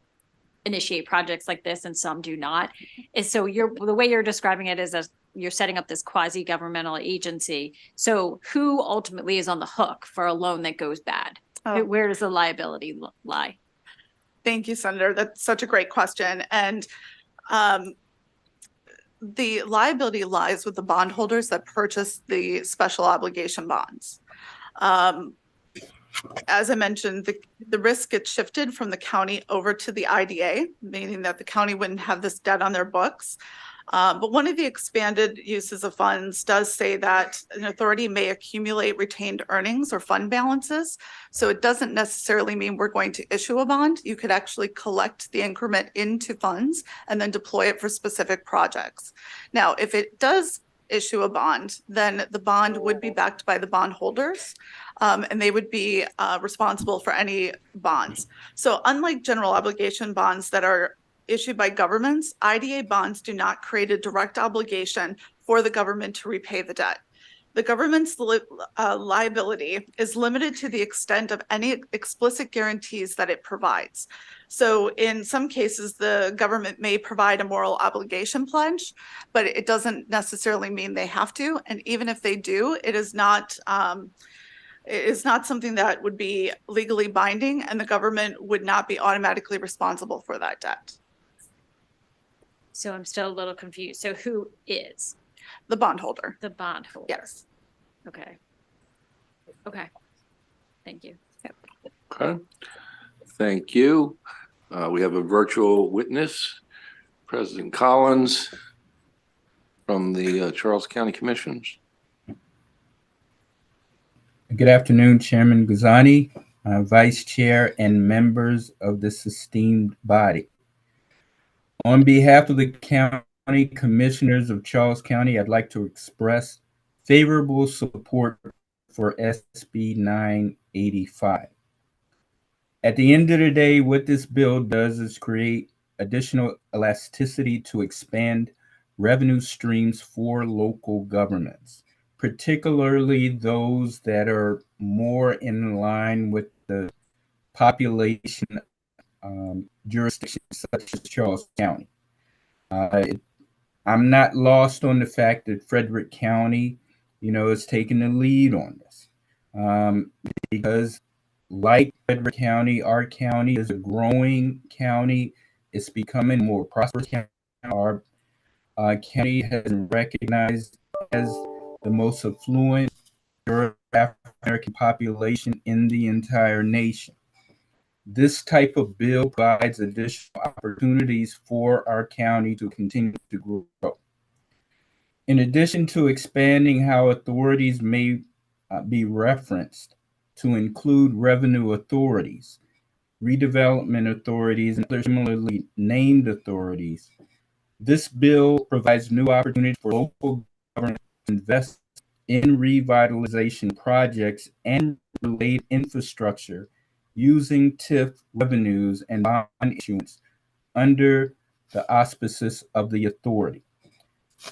initiate projects like this and some do not. And so the way you're describing it is as you're setting up this quasi-governmental agency. So who ultimately is on the hook for a loan that goes bad? Where does the liability lie? Thank you, Senator. That's such a great question. And the liability lies with the bondholders that purchase the special obligation bonds. As I mentioned, the risk gets shifted from the county over to the IDA, meaning that the county wouldn't have this debt on their books. But one of the expanded uses of funds does say that an authority may accumulate retained earnings or fund balances. So it doesn't necessarily mean we're going to issue a bond. You could actually collect the increment into funds and then deploy it for specific projects. Now, if it does issue a bond, then the bond would be backed by the bondholders, and they would be responsible for any bonds. So unlike general obligation bonds that are issued by governments, IDA bonds do not create a direct obligation for the government to repay the debt. The government's liability is limited to the extent of any explicit guarantees that it provides. So in some cases, the government may provide a moral obligation pledge, but it doesn't necessarily mean they have to. And even if they do, it is not something that would be legally binding, and the government would not be automatically responsible for that debt. So I'm still a little confused. So who is? The bondholder. The bondholder. Yes. Okay. Okay. Thank you. Yep. Okay. Thank you. We have a virtual witness, President Collins from the Charles County Commissions. Good afternoon, Chairman Guzani, Vice Chair, and members of this esteemed body. On behalf of the County Commissioners of Charles County, I'd like to express favorable support for SB 985. At the end of the day, what this bill does is create additional elasticity to expand revenue streams for local governments, particularly those that are more in line with the population jurisdictions such as Charles County. I'm not lost on the fact that Frederick County, is taking the lead on this. Because like Frederick County, our county is a growing county. It's becoming a more prosperous county. Our county has been recognized as the most affluent African American population in the entire nation. This type of bill provides additional opportunities for our county to continue to grow. In addition to expanding how authorities may be referenced to include revenue authorities, redevelopment authorities, and other similarly named authorities, this bill provides new opportunities for local government to invest in revitalization projects and related infrastructure using TIF revenues and bond issuance under the auspices of the authority.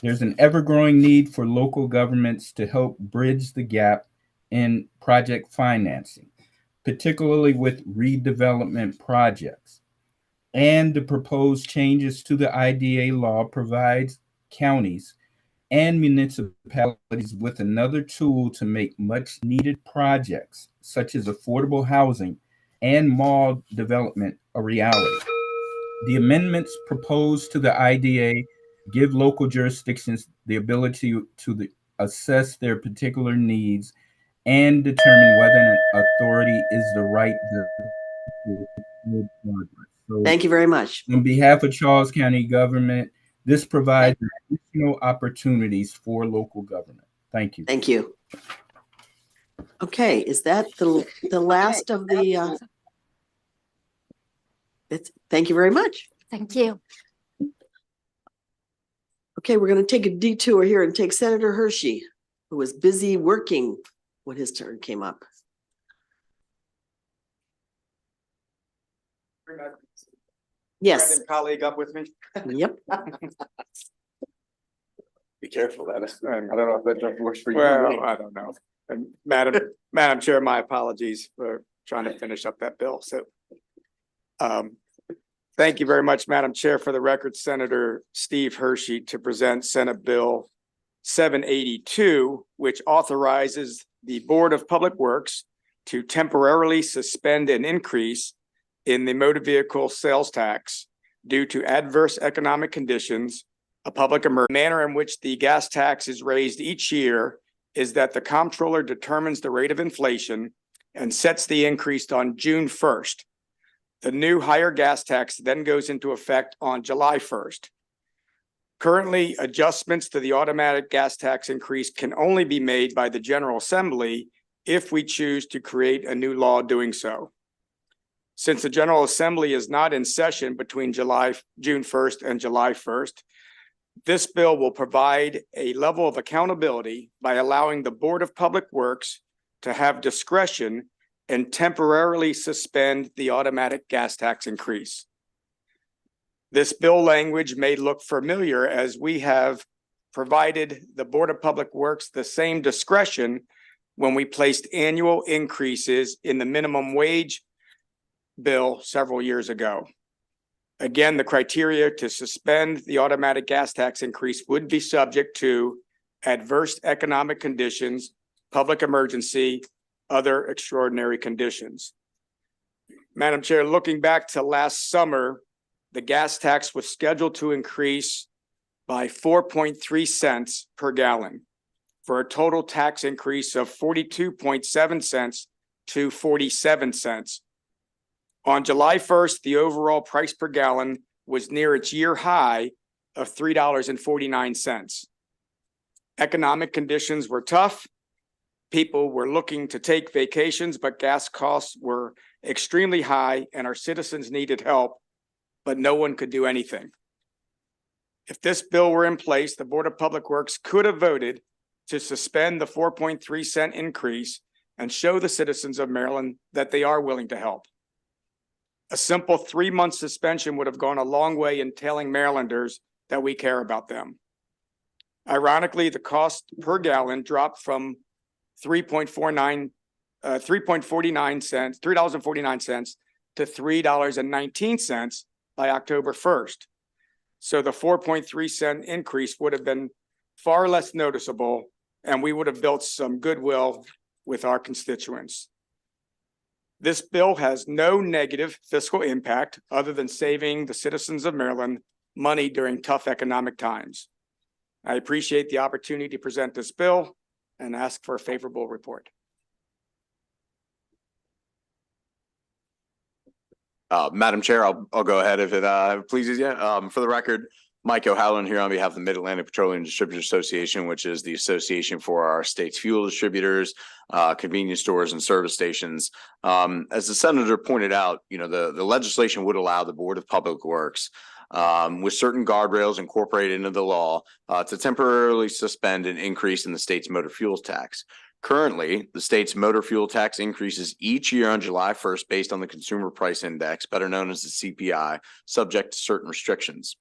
There's an ever-growing need for local governments to help bridge the gap in project financing, particularly with redevelopment projects. And the proposed changes to the IDA law provides counties and municipalities with another tool to make much needed projects such as affordable housing and mall development a reality. The amendments proposed to the IDA give local jurisdictions the ability to assess their particular needs and determine whether an authority is the right. So, thank you very much. on behalf of Charles County government, this provides additional opportunities for local government. Thank you. Thank you. Okay, is that the last of the? Thank you very much. Thank you. Okay, we're going to take a detour here and take Senator Hershey, who was busy working when his turn came up. Yes. Colleague up with me? Yep. Be careful, that is, I don't know if that works for you. Well, I don't know. And Madam Chair, my apologies for trying to finish up that bill. So thank you very much, Madam Chair. For the record, Senator Steve Hershey to present Senate Bill 782, which authorizes the Board of Public Works to temporarily suspend an increase in the motor vehicle sales tax due to adverse economic conditions, a public emergency. The manner in which the gas tax is raised each year is that the comptroller determines the rate of inflation and sets the increase on June 1st. The new higher gas tax then goes into effect on July 1st. Currently, adjustments to the automatic gas tax increase can only be made by the General Assembly if we choose to create a new law doing so. Since the General Assembly is not in session between June 1st and July 1st, this bill will provide a level of accountability by allowing the Board of Public Works to have discretion and temporarily suspend the automatic gas tax increase. This bill language may look familiar as we have provided the Board of Public Works the same discretion when we placed annual increases in the minimum wage bill several years ago. Again, the criteria to suspend the automatic gas tax increase would be subject to adverse economic conditions, public emergency, other extraordinary conditions. Madam Chair, looking back to last summer, the gas tax was scheduled to increase by 4.3 cents per gallon for a total tax increase of 42.7 cents to 47 cents. On July 1st, the overall price per gallon was near its year high of $3.49. Economic conditions were tough. People were looking to take vacations, but gas costs were extremely high and our citizens needed help, but no one could do anything. If this bill were in place, the Board of Public Works could have voted to suspend the 4.3 cent increase and show the citizens of Maryland that they are willing to help. A simple 3-month suspension would have gone a long way in telling Marylanders that we care about them. Ironically, the cost per gallon dropped from $3.49 to $3.19 by October 1st. So the 4.3 cent increase would have been far less noticeable, and we would have built some goodwill with our constituents. This bill has no negative fiscal impact other than saving the citizens of Maryland money during tough economic times. I appreciate the opportunity to present this bill and ask for a favorable report. Madam Chair, I'll go ahead if it pleases you. For the record, Mike O'Halloran here on behalf of the Mid-Atlantic Petroleum Distributors Association, which is the association for our state's fuel distributors, convenience stores and service stations. As the senator pointed out, the legislation would allow the Board of Public Works with certain guardrails incorporated into the law to temporarily suspend an increase in the state's motor fuels tax. Currently, the state's motor fuel tax increases each year on July 1st based on the Consumer Price Index, better known as the CPI, subject to certain restrictions.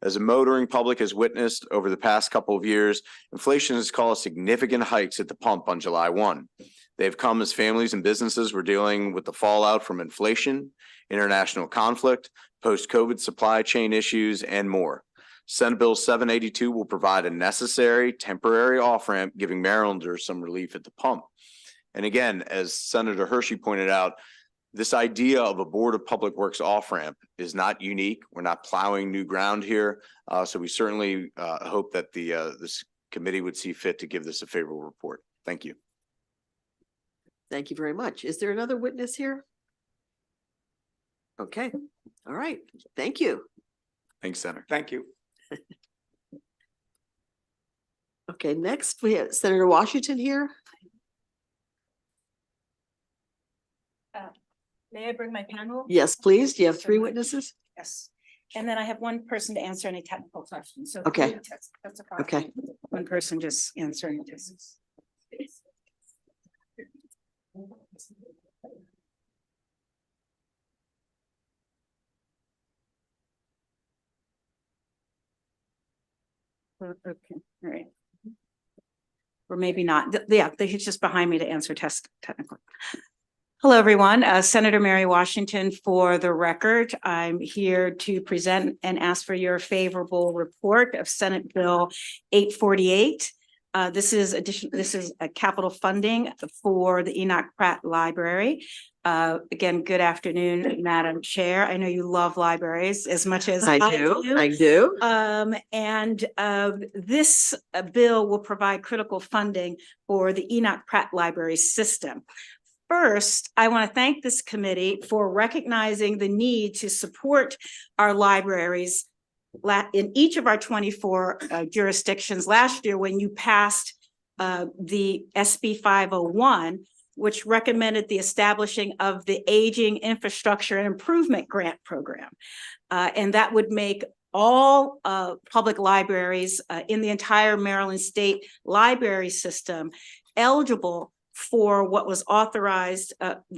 As the motoring public has witnessed over the past couple of years, inflation has caused significant hikes at the pump on July 1. They've come as families and businesses were dealing with the fallout from inflation, international conflict, post-COVID supply chain issues, and more. Senate Bill 782 will provide a necessary temporary off-ramp, giving Marylanders some relief at the pump. And again, as Senator Hershey pointed out, this idea of a Board of Public Works off-ramp is not unique. We're not plowing new ground here. So we certainly hope that this committee would see fit to give this a favorable report. Thank you. Thank you very much. Is there another witness here? Okay, all right, thank you. Thanks, Senator. Thank you. Okay, next we have Senator Washington here. May I bring my panel? Yes, please. Do you have 3 witnesses? Yes. And then I have one person to answer any technical questions. So Okay. that's a Okay. One person just answering this. Okay, all right. Or maybe not. Yeah, he's just behind me to answer technically. Hello, everyone. Senator Mary Washington for the record. I'm here to present and ask for your favorable report of Senate Bill 848. This is a capital funding for the Enoch Pratt Library. Again, good afternoon, Madam Chair. I know you love libraries as much as I do. This bill will provide critical funding for the Enoch Pratt Library system. First, I want to thank this committee for recognizing the need to support our libraries in each of our 24 jurisdictions. Last year, when you passed the SB 501, which recommended the establishing of the Aging Infrastructure and Improvement Grant Program. And that would make all public libraries in the entire Maryland State library system eligible for what was authorized,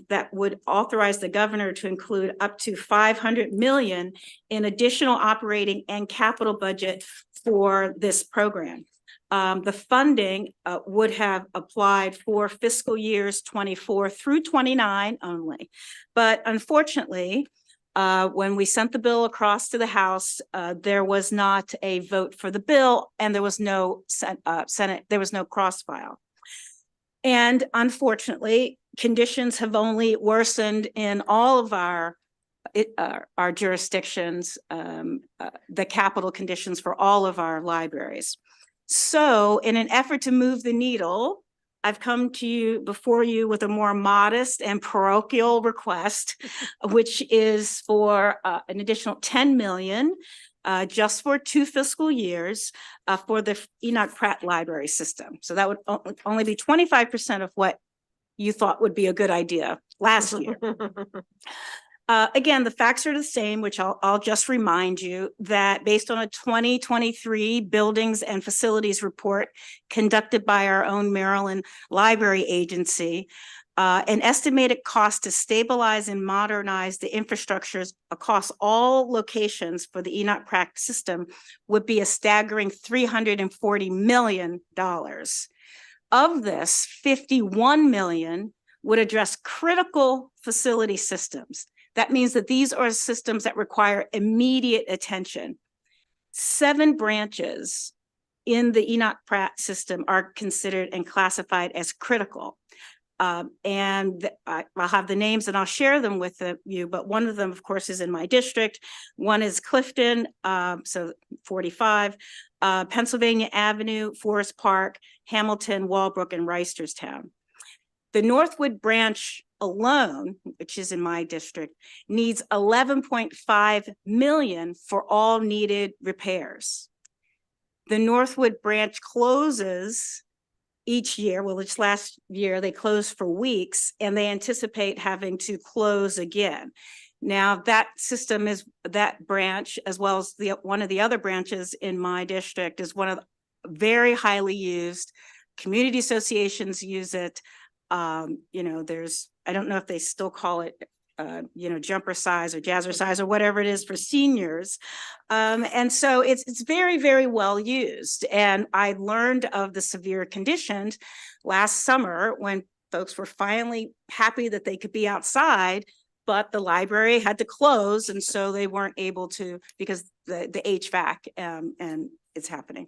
that would authorize the governor to include up to $500 million in additional operating and capital budget for this program. The funding would have applied for fiscal years 24 through 29 only. But unfortunately, when we sent the bill across to the House, there was not a vote for the bill, and there was no Senate, there was no cross-file. And unfortunately, conditions have only worsened in all of our jurisdictions, the capital conditions for all of our libraries. So in an effort to move the needle, I've come to you before you with a more modest and parochial request, which is for an additional $10 million just for 2 fiscal years for the Enoch Pratt Library system. So that would only be 25% of what you thought would be a good idea last year. Again, the facts are the same, which I'll just remind you that based on a 2023 Buildings and Facilities Report conducted by our own Maryland Library Agency, an estimated cost to stabilize and modernize the infrastructures across all locations for the Enoch Pratt system would be a staggering $340 million. Of this, $51 million would address critical facility systems. That means that these are systems that require immediate attention. 7 branches in the Enoch Pratt system are considered and classified as critical. I'll have the names and I'll share them with you, but one of them, of course, is in my district. One is Clifton, so 45, Pennsylvania Avenue, Forest Park, Hamilton, Walbrook, and Reisterstown. The Northwood branch alone, which is in my district, needs 11.5 million for all needed repairs. The Northwood branch closes each year. Well, this last year they closed for weeks and they anticipate having to close again. Now that system is, that branch, as well as one of the other branches in my district, is one of the very highly used. Community associations use it. You know, I don't know if they still call it, you know, jumper size or jazzercise or whatever it is for seniors. And so it's very, very well used. And I learned of the severe conditions last summer when folks were finally happy that they could be outside, but the library had to close. And so they weren't able to, because the HVAC and it's happening.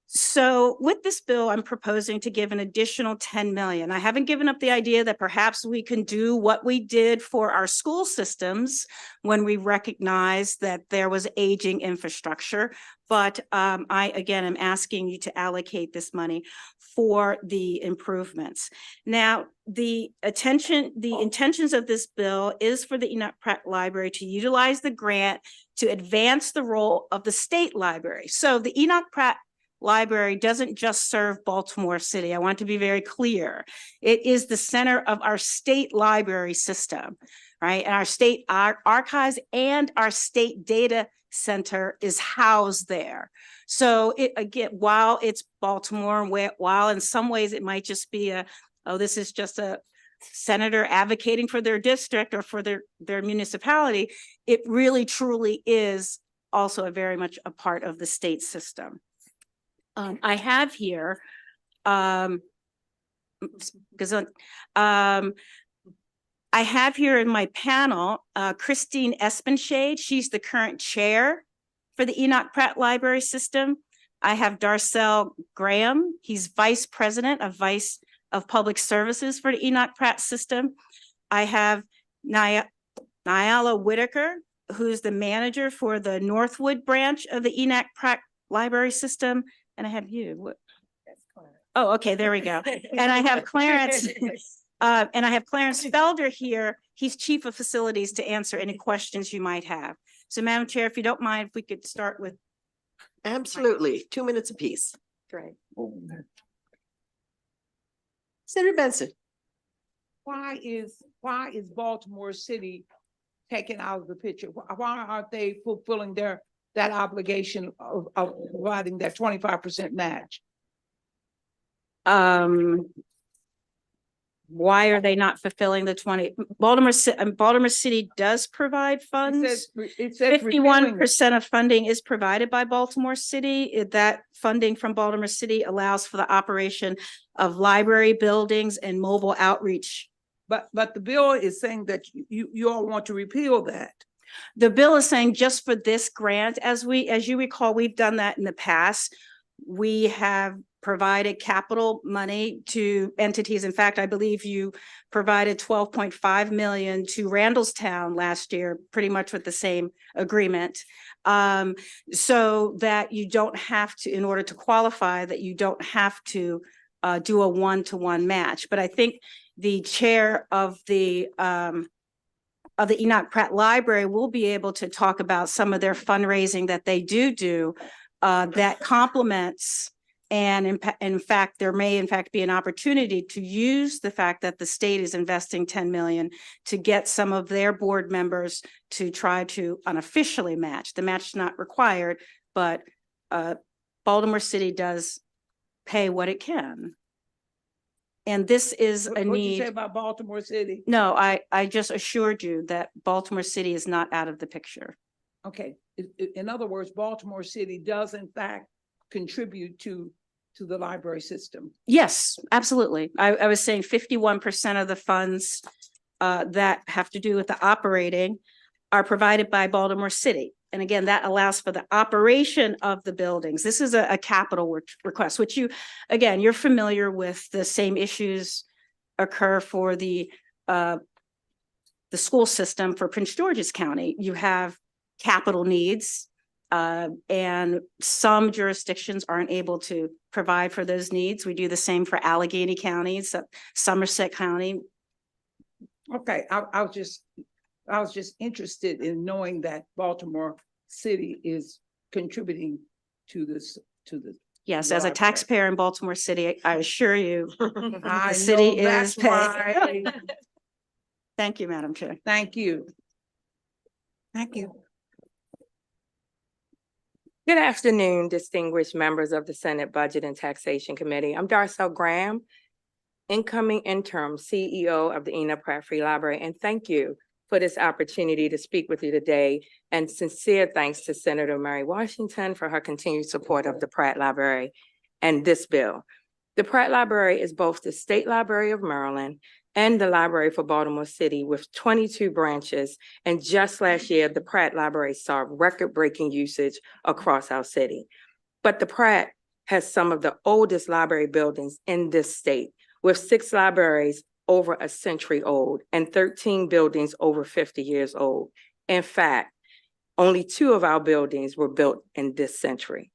So with this bill, I'm proposing to give an additional 10 million. I haven't given up the idea that perhaps we can do what we did for our school systems when we recognized that there was aging infrastructure. But I, again, am asking you to allocate this money for the improvements. Now, the intentions of this bill is for the Enoch Pratt Library to utilize the grant to advance the role of the state library. So the Enoch Pratt Library doesn't just serve Baltimore City. I want to be very clear. It is the center of our state library system, right? And our state archives and our state data center is housed there. So it, again, while it's Baltimore, while in some ways it might just be this is just a senator advocating for their district or for their municipality, it really truly is also very much a part of the state system. I have here, I have here in my panel, Christine Espenshade. She's the current chair for the Enoch Pratt Library System. I have Darcel Graham. He's vice president of public services for the Enoch Pratt System. I have Nyala Whitaker, who's the manager for the Northwood branch of the Enoch Pratt Library System. And I have you. Oh, okay, there we go. And I have Clarence, Felder here. He's chief of facilities to answer any questions you might have. So Madam Chair, if you don't mind, if we could start with. Absolutely. 2 minutes apiece. Great. Senator Benson. Why is Baltimore City taken out of the picture? Why aren't they fulfilling that obligation of providing that 25% match? Why are they not fulfilling the 20? Baltimore City does provide funds. 51% of funding is provided by Baltimore City. That funding from Baltimore City allows for the operation of library buildings and mobile outreach. But the bill is saying that you all want to repeal that. The bill is saying just for this grant, as you recall, we've done that in the past. We have provided capital money to entities. In fact, I believe you provided 12.5 million to Randallstown last year, pretty much with the same agreement. So that you don't have to, in order to qualify, that you don't have to do a one-to-one match. But I think the chair of the Enoch Pratt Library will be able to talk about some of their fundraising that they do that complements, and in fact, there may in fact be an opportunity to use the fact that the state is investing 10 million to get some of their board members to try to unofficially match. The match is not required, but Baltimore City does pay what it can. And this is a need. What did you say about Baltimore City? No, I just assured you that Baltimore City is not out of the picture. Okay. In other words, Baltimore City does in fact contribute to the library system. Yes, absolutely. I was saying 51% of the funds that have to do with the operating are provided by Baltimore City. And again, that allows for the operation of the buildings. This is a capital request, which you, again, you're familiar with the same issues occur for the school system for Prince George's County. You have capital needs, and some jurisdictions aren't able to provide for those needs. We do the same for Allegheny County, Somerset County. Okay, I was just interested in knowing that Baltimore City is contributing to this, to the. Yes, as a library. taxpayer in Baltimore City, I assure you, I the city know is that's right. paying. Thank you, Madam Chair. Thank you. Thank you. Good afternoon, distinguished members of the Senate Budget and Taxation Committee. I'm Darcel Graham, incoming interim CEO of the Enoch Pratt Free Library, and thank you for this opportunity to speak with you today. And sincere thanks to Senator Mary Washington for her continued support of the Pratt Library and this bill. The Pratt Library is both the State Library of Maryland and the Library for Baltimore City with 22 branches. And just last year, the Pratt Library saw record-breaking usage across our city. But the Pratt has some of the oldest library buildings in this state, with 6 libraries over a century old and 13 buildings over 50 years old. In fact, only 2 of our buildings were built in this century.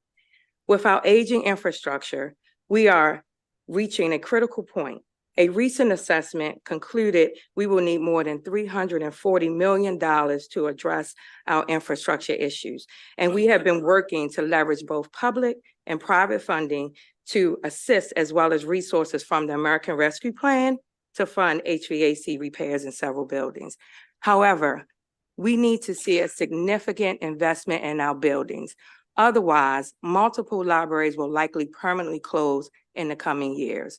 With our aging infrastructure, we are reaching a critical point. A recent assessment concluded we will need more than $340 million to address our infrastructure issues. And we have been working to leverage both public and private funding to assist, as well as resources from the American Rescue Plan to fund HVAC repairs in several buildings. However, we need to see a significant investment in our buildings. Otherwise, multiple libraries will likely permanently close in the coming years.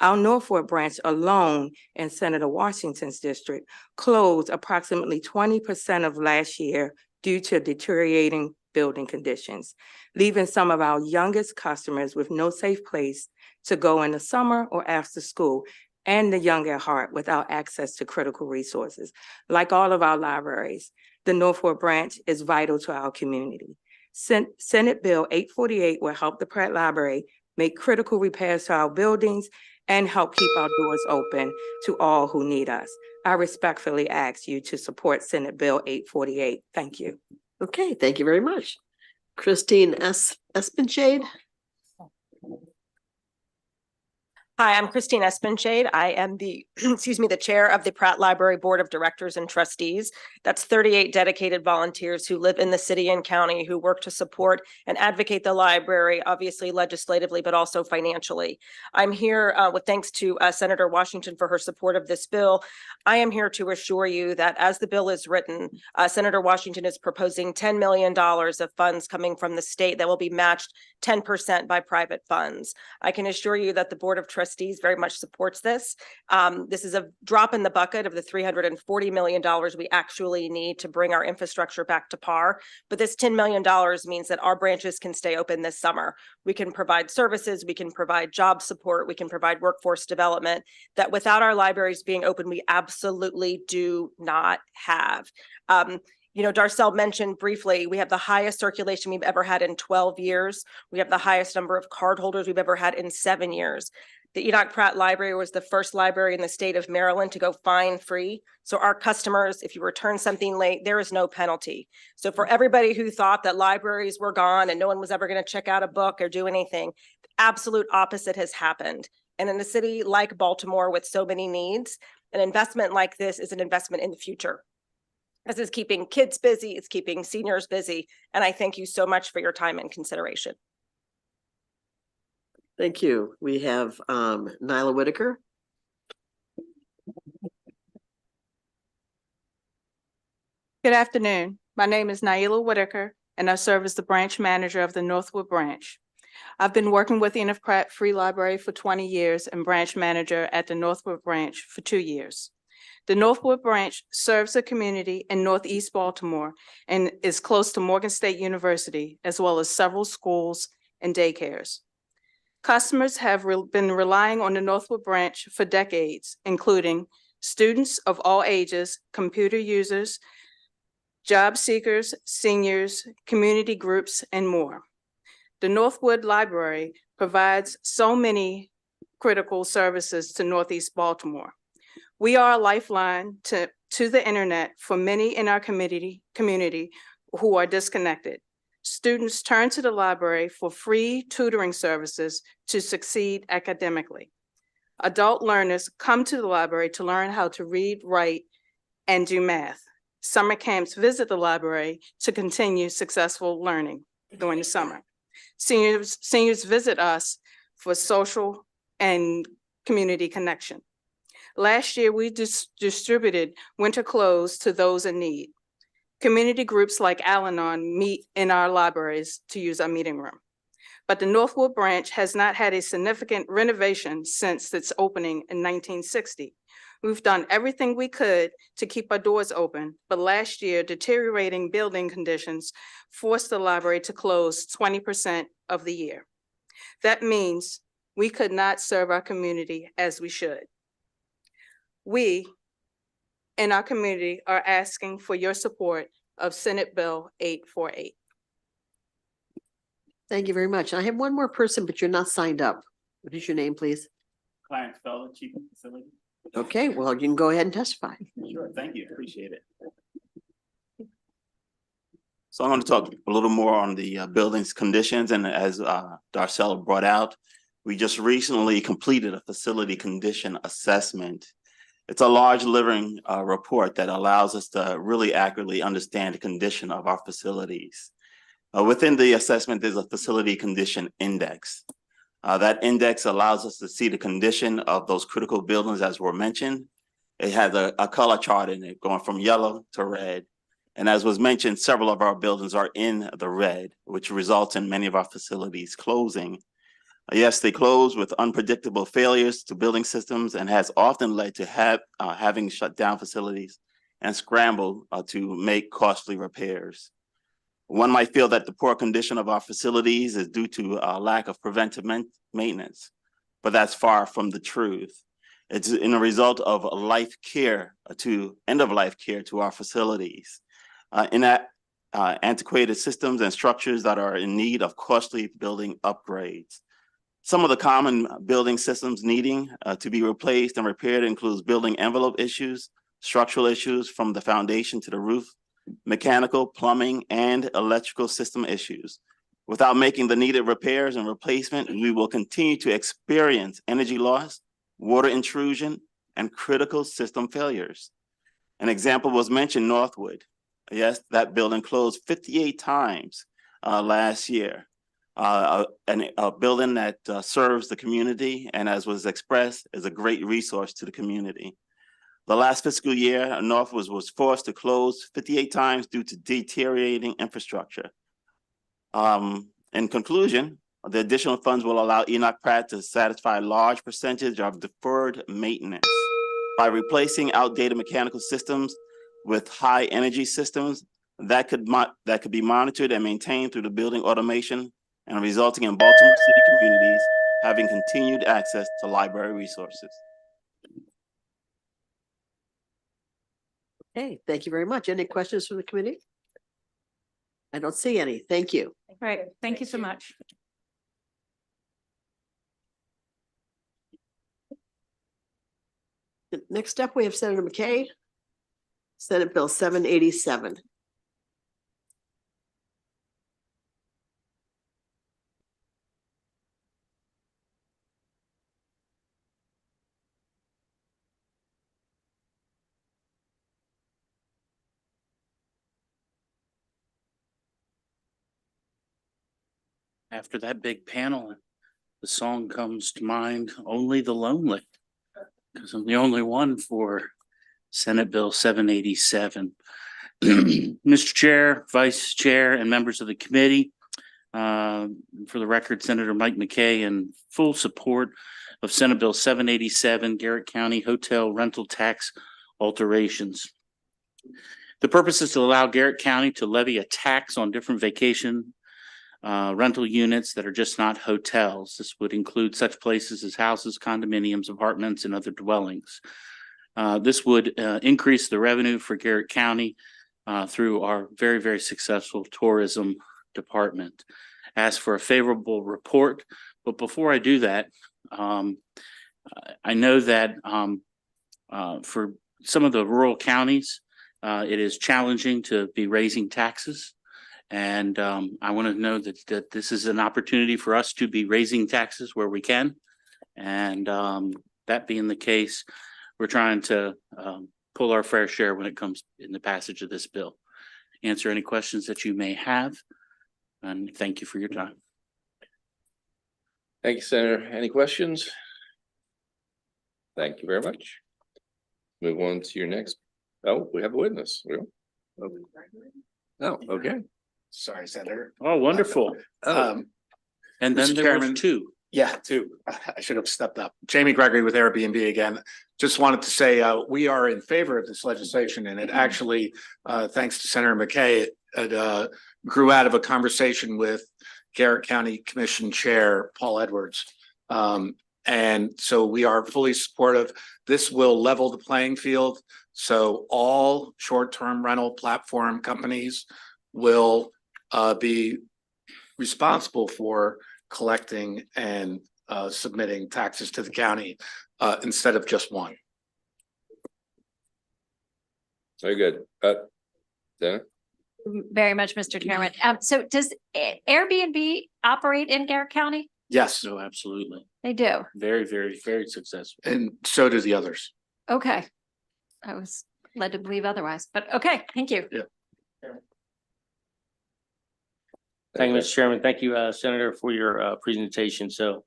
Our Norfolk branch alone in Senator Washington's district closed approximately 20% of last year due to deteriorating building conditions, leaving some of our youngest customers with no safe place to go in the summer or after school, and the young at heart without access to critical resources. Like all of our libraries, the Norfolk branch is vital to our community. Senate Bill 848 will help the Pratt Library make critical repairs to our buildings and help keep our doors open to all who need us. I respectfully ask you to support Senate Bill 848. Thank you. Okay, thank you very much. Christine Espenshade. Hi, I'm Christine Espenshade. I am the, the chair of the Pratt Library Board of Directors and Trustees. That's 38 dedicated volunteers who live in the city and county who work to support and advocate the library, obviously legislatively, but also financially. I'm here with thanks to Senator Washington for her support of this bill. I am here to assure you that as the bill is written, Senator Washington is proposing $10 million of funds coming from the state that will be matched 10% by private funds. I can assure you that the Board of Trustees very much supports this. This is a drop in the bucket of the $340 million we actually need to bring our infrastructure back to par. But this $10 million means that our branches can stay open this summer. We can provide services, we can provide job support, we can provide workforce development that without our libraries being open, we absolutely do not have. Darcel mentioned briefly, we have the highest circulation we've ever had in 12 years. We have the highest number of cardholders we've ever had in 7 years. The Enoch Pratt Library was the first library in the state of Maryland to go fine-free. So our customers, if you return something late, there is no penalty. So for everybody who thought that libraries were gone and no one was ever going to check out a book or do anything, the absolute opposite has happened. And in a city like Baltimore with so many needs, an investment like this is an investment in the future. This is keeping kids busy, it's keeping seniors busy, and I thank you so much for your time and consideration. Thank you. We have Nyla Whitaker. Good afternoon. My name is Naila Whitaker, and I serve as the branch manager of the Northwood branch. I've been working with Enoch Pratt Free Library for 20 years and branch manager at the Northwood branch for 2 years. The Northwood branch serves a community in Northeast Baltimore and is close to Morgan State University, as well as several schools and daycares. Customers have been relying on the Northwood branch for decades, including students of all ages, computer users, job seekers, seniors, community groups, and more. The Northwood Library provides so many critical services to Northeast Baltimore. We are a lifeline to the internet for many in our community who are disconnected. Students turn to the library for free tutoring services to succeed academically. Adult learners come to the library to learn how to read, write, and do math. Summer camps visit the library to continue successful learning during the summer. Seniors visit us for social and community connection. Last year, we distributed winter clothes to those in need. Community groups like Al-Anon meet in our libraries to use our meeting room. But the Northwood branch has not had a significant renovation since its opening in 1960. We've done everything we could to keep our doors open, but last year, deteriorating building conditions forced the library to close 20% of the year. That means we could not serve our community as we should. We in our community are asking for your support of Senate Bill 848. Thank you very much. I have one more person, but you're not signed up. What is your name, please? Clarence Fellow, Chief of Facility. Okay, well, you can go ahead and testify. Sure, thank you, appreciate it. So I'm going to talk a little more on the building's conditions, and as Darcel brought out, we just recently completed a facility condition assessment. It's a large living report that allows us to really accurately understand the condition of our facilities. Within the assessment, there's a facility condition index. That index allows us to see the condition of those critical buildings, as were mentioned. It has a color chart in it going from yellow to red. And as was mentioned, several of our buildings are in the red, which results in many of our facilities closing. Yes, they close with unpredictable failures to building systems and has often led to having shut down facilities and scramble to make costly repairs. One might feel that the poor condition of our facilities is due to a lack of preventive maintenance, but that's far from the truth. It's in a result of life care to end-of-life care to our facilities. In that antiquated systems and structures that are in need of costly building upgrades. Some of the common building systems needing to be replaced and repaired includes building envelope issues, structural issues from the foundation to the roof, mechanical, plumbing, and electrical system issues. Without making the needed repairs and replacement, we will continue to experience energy loss, water intrusion, and critical system failures. An example was mentioned, Northwood. Yes, that building closed 58 times last year. A building that serves the community and, as was expressed, is a great resource to the community. The last fiscal year, Northwood was forced to close 58 times due to deteriorating infrastructure. In conclusion, the additional funds will allow Enoch Pratt to satisfy a large percentage of deferred maintenance by replacing outdated mechanical systems with high energy systems that could be monitored and maintained through the building automation, and resulting in Baltimore City communities having continued access to library resources. Okay, thank you very much. Any questions from the committee? I don't see any. Thank you. Right, thank you so much. Next up, we have Senator McKay, Senate Bill 787. After that big panel, the song comes to mind, Only the Lonely, because I'm the only one for Senate Bill 787. Mr. Chair, Vice Chair, and members of the committee, for the record, Senator Mike McKay in full support of Senate Bill 787, Garrett County Hotel Rental Tax Alterations. The purpose is to allow Garrett County to levy a tax on different vacation rental units that are just not hotels. This would include such places as houses, condominiums, apartments, and other dwellings. This would increase the revenue for Garrett County through our very, very successful tourism department. Ask for a favorable report, but before I do that, I know that for some of the rural counties, it is challenging to be raising taxes. And I want to know that this is an opportunity for us to be raising taxes where we can. And that being the case, we're trying to pull our fair share when it comes in the passage of this bill. Answer any questions that you may have. And thank you for your time. Thank you, Senator. Any questions? Thank you very much. Move on to your next. Oh, we have a witness. Oh, okay. Sorry, Senator. Oh, wonderful. Um, And then Mr. there was Chairman. two. Yeah, two. I should have stepped up. Jamie Gregory with Airbnb again. Just wanted to say, we are in favor of this legislation, and it actually, thanks to Senator McKay, it grew out of a conversation with Garrett County Commission Chair Paul Edwards. And so we are fully supportive. This will level the playing field. So all short-term rental platform companies will be responsible for collecting and submitting taxes to the county instead of just one. Very good. Dana? Very much, Mr. Chairman. So does Airbnb operate in Garrett County? Yes, No, absolutely. They do. Very, very, very successful. and so do the others. Okay. I was led to believe otherwise, but okay, thank you. Thank you, Mr. Chairman. Thank you, Senator, for your presentation. So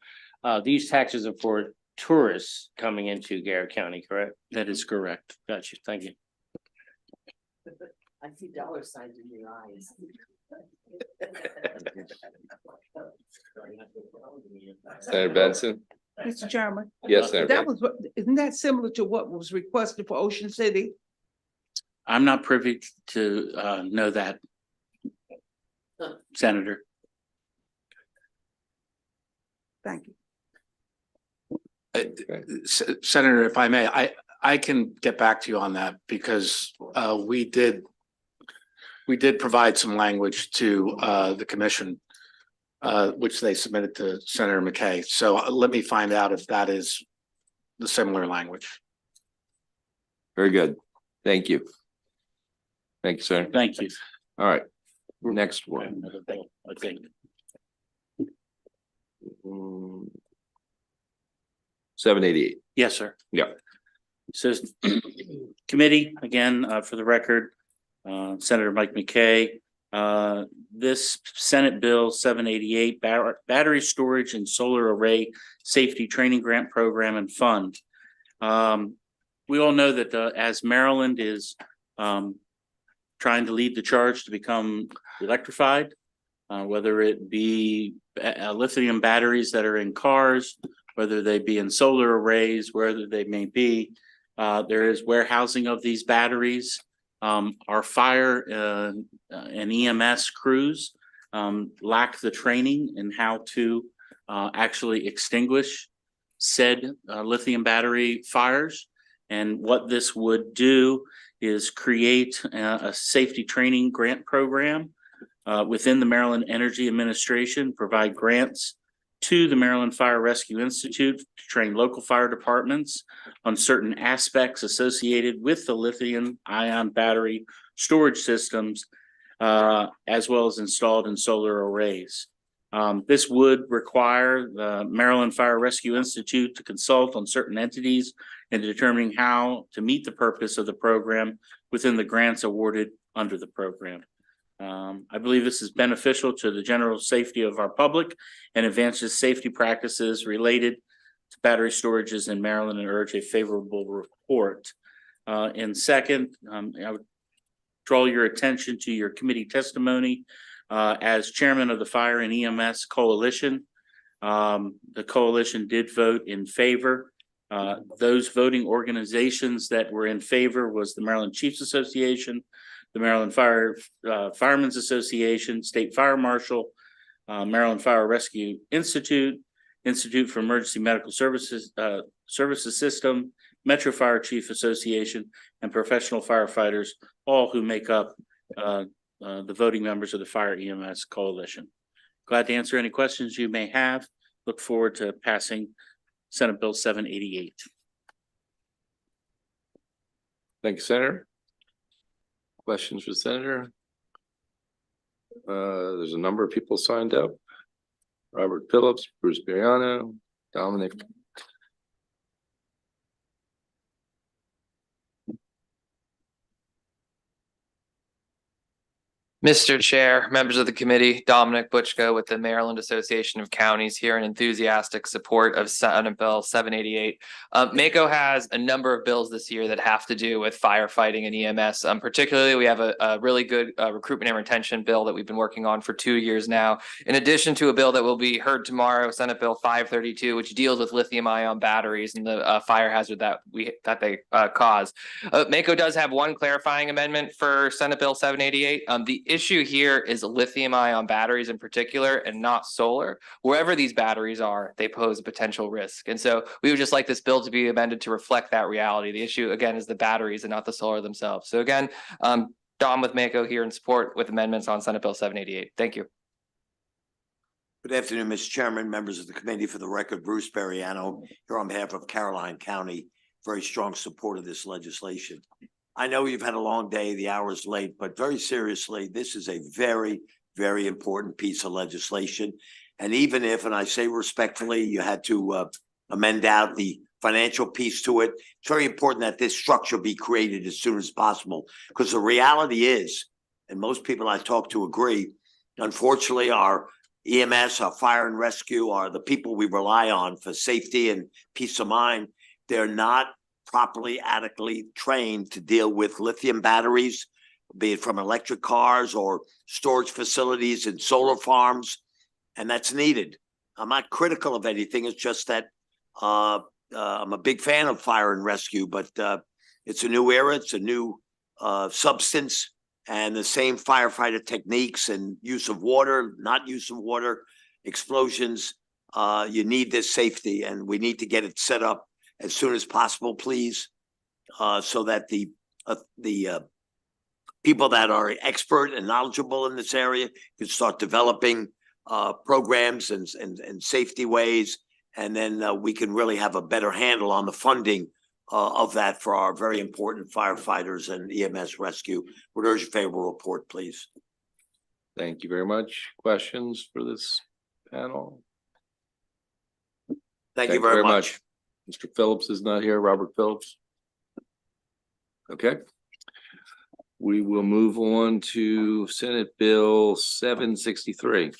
these taxes are for tourists coming into Garrett County, correct? That is correct. Got you. Thank you. I see dollar signs in your eyes. Senator Benson? Mr. Chairman. Yes, Senator. That was, isn't that similar to what was requested for Ocean City? I'm not privy to know that, Senator. Thank you. Senator, if I may, I can get back to you on that because we did provide some language to the commission, which they submitted to Senator McKay. So let me find out if that is the similar language. Very good. Thank you. Thank you, sir. Thank you. All right. Next one. I think. 788. Yes, sir. Yeah. So committee, again, for the record, Senator Mike McKay, this Senate Bill 788 battery storage and solar array safety training grant program and fund. We all know that as Maryland is trying to lead the charge to become electrified, whether it be lithium batteries that are in cars, whether they be in solar arrays, wherever they may be, there is warehousing of these batteries. Our fire and EMS crews lack the training in how to actually extinguish said lithium battery fires. And what this would do is create a safety training grant program within the Maryland Energy Administration, provide grants to the Maryland Fire Rescue Institute to train local fire departments on certain aspects associated with the lithium ion battery storage systems, as well as installed in solar arrays. This would require the Maryland Fire Rescue Institute to consult on certain entities in determining how to meet the purpose of the program within the grants awarded under the program. I believe this is beneficial to the general safety of our public and advances safety practices related to battery storages in Maryland and urge a favorable report. And second, I would draw your attention to your committee testimony as chairman of the Fire and EMS Coalition. The coalition did vote in favor. Those voting organizations that were in favor was the Maryland Chiefs Association, the Maryland Firemen's Association, State Fire Marshal, Maryland Fire Rescue Institute, Institute for Emergency Medical Services System, Metro Fire Chief Association, and professional firefighters, all who make up the voting members of the Fire EMS Coalition. Glad to answer any questions you may have. Look forward to passing Senate Bill 788. Thank you, Senator. Questions for the Senator? There's a number of people signed up. Robert Phillips, Bruce Bariano, Dominic. Mr. Chair, members of the committee, Dominic Butchko with the Maryland Association of Counties here in enthusiastic support of Senate Bill 788. MACO has a number of bills this year that have to do with firefighting and EMS. Particularly, we have a really good recruitment and retention bill that we've been working on for 2 years now. In addition to a bill that will be heard tomorrow, Senate Bill 532, which deals with lithium-ion batteries and the fire hazard that they cause. MACO does have one clarifying amendment for Senate Bill 788. The issue here is lithium-ion batteries in particular and not solar. Wherever these batteries are, they pose a potential risk. And so we would just like this bill to be amended to reflect that reality. The issue, again, is the batteries and not the solar themselves. So again, Dom with MACO here in support with amendments on Senate Bill 788. Thank you. Good afternoon, Mr. Chairman, members of the committee. For the record, Bruce Bariano here on behalf of Caroline County. Very strong support of this legislation. I know you've had a long day, the hour is late, but very seriously, this is a very, very important piece of legislation. And even if, and I say respectfully, you had to amend out the financial piece to it, it's very important that this structure be created as soon as possible. Because the reality is, and most people I talk to agree, unfortunately, our EMS, our fire and rescue, are the people we rely on for safety and peace of mind. They're not properly, adequately trained to deal with lithium batteries, be it from electric cars or storage facilities and solar farms, and that's needed. I'm not critical of anything. It's just that I'm a big fan of fire and rescue, but it's a new era. It's a new substance, and the same firefighter techniques and use of water, not use of water, explosions. You need this safety, and we need to get it set up as soon as possible, please, so that the people that are expert and knowledgeable in this area can start developing programs and safety ways, and then we can really have a better handle on the funding of that for our very important firefighters and EMS rescue. Would urge a favorable report, please. Thank you very much. Questions for this panel? Thank you very much. Mr. Phillips is not here. Robert Phillips. Okay. We will move on to Senate Bill 763.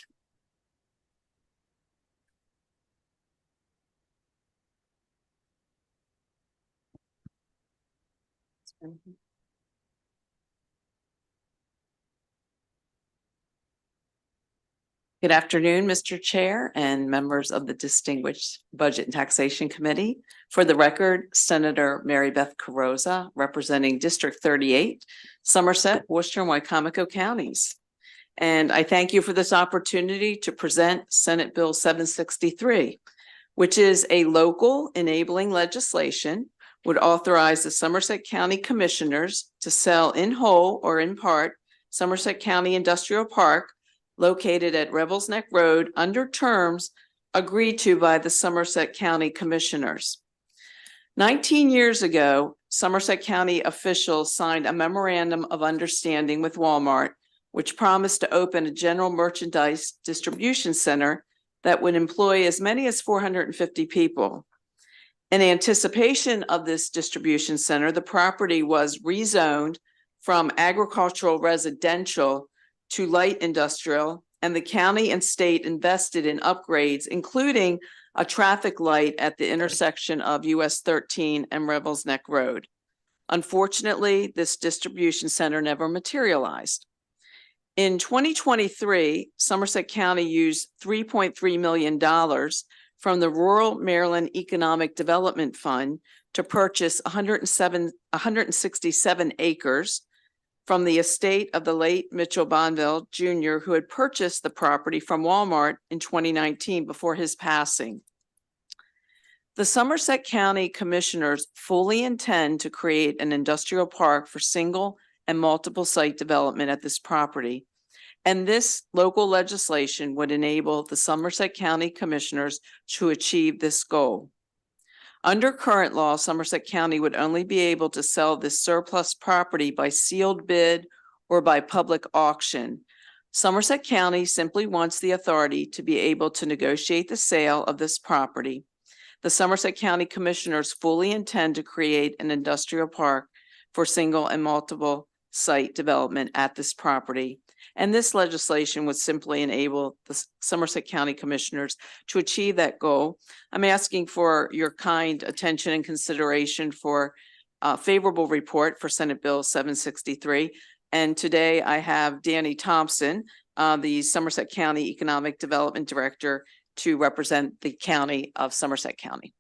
Good afternoon, Mr. Chair and members of the distinguished Budget and Taxation Committee. For the record, Senator Mary Beth Carrozza, representing District 38, Somerset, Worcester, and Wycomico counties. And I thank you for this opportunity to present Senate Bill 763, which is a local enabling legislation, would authorize the Somerset County Commissioners to sell in whole or in part Somerset County Industrial Park located at Revels Neck Road under terms agreed to by the Somerset County Commissioners. 19 years ago, Somerset County officials signed a memorandum of understanding with Walmart, which promised to open a general merchandise distribution center that would employ as many as 450 people. In anticipation of this distribution center, the property was rezoned from agricultural residential to light industrial, and the county and state invested in upgrades, including a traffic light at the intersection of US 13 and Revels Neck Road. Unfortunately, this distribution center never materialized. In 2023, Somerset County used $3.3 million from the Rural Maryland Economic Development Fund to purchase 167 acres from the estate of the late Mitchell Bonville Jr., who had purchased the property from Walmart in 2019 before his passing. The Somerset County Commissioners fully intend to create an industrial park for single and multiple site development at this property. And this local legislation would enable the Somerset County Commissioners to achieve this goal. Under current law, Somerset County would only be able to sell this surplus property by sealed bid or by public auction. Somerset County simply wants the authority to be able to negotiate the sale of this property. The Somerset County Commissioners fully intend to create an industrial park for single and multiple site development at this property. And this legislation would simply enable the Somerset County Commissioners to achieve that goal. I'm asking for your kind attention and consideration for a favorable report for Senate Bill 763. And today I have Danny Thompson, the Somerset County Economic Development Director, to represent the county of Somerset County.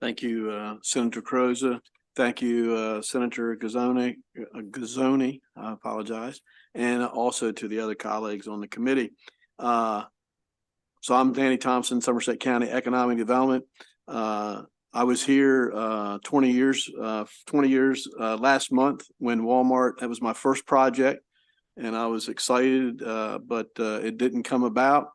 Thank you, Senator Croza. Thank you, Senator Gazzoni, I apologize, and also to the other colleagues on the committee. So I'm Danny Thompson, Somerset County Economic Development. I was here 20 years last month when Walmart, that was my first project, and I was excited, but it didn't come about.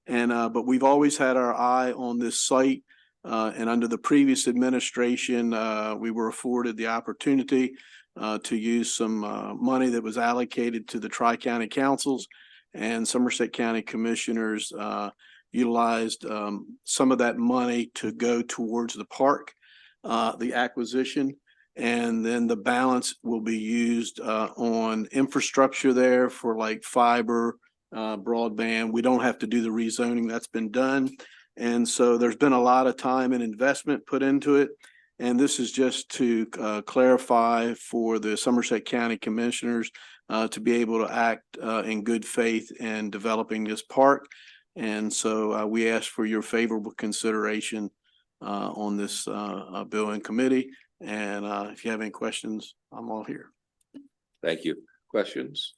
And but we've always had our eye on this site. And under the previous administration, we were afforded the opportunity to use some money that was allocated to the Tri-County Councils, and Somerset County Commissioners utilized some of that money to go towards the park, the acquisition, and then the balance will be used on infrastructure there for like fiber, broadband. We don't have to do the rezoning, that's been done. And so there's been a lot of time and investment put into it. And this is just to clarify for the Somerset County Commissioners to be able to act in good faith in developing this park. And so we ask for your favorable consideration on this bill in committee. And if you have any questions, I'm all here. Thank you. Questions?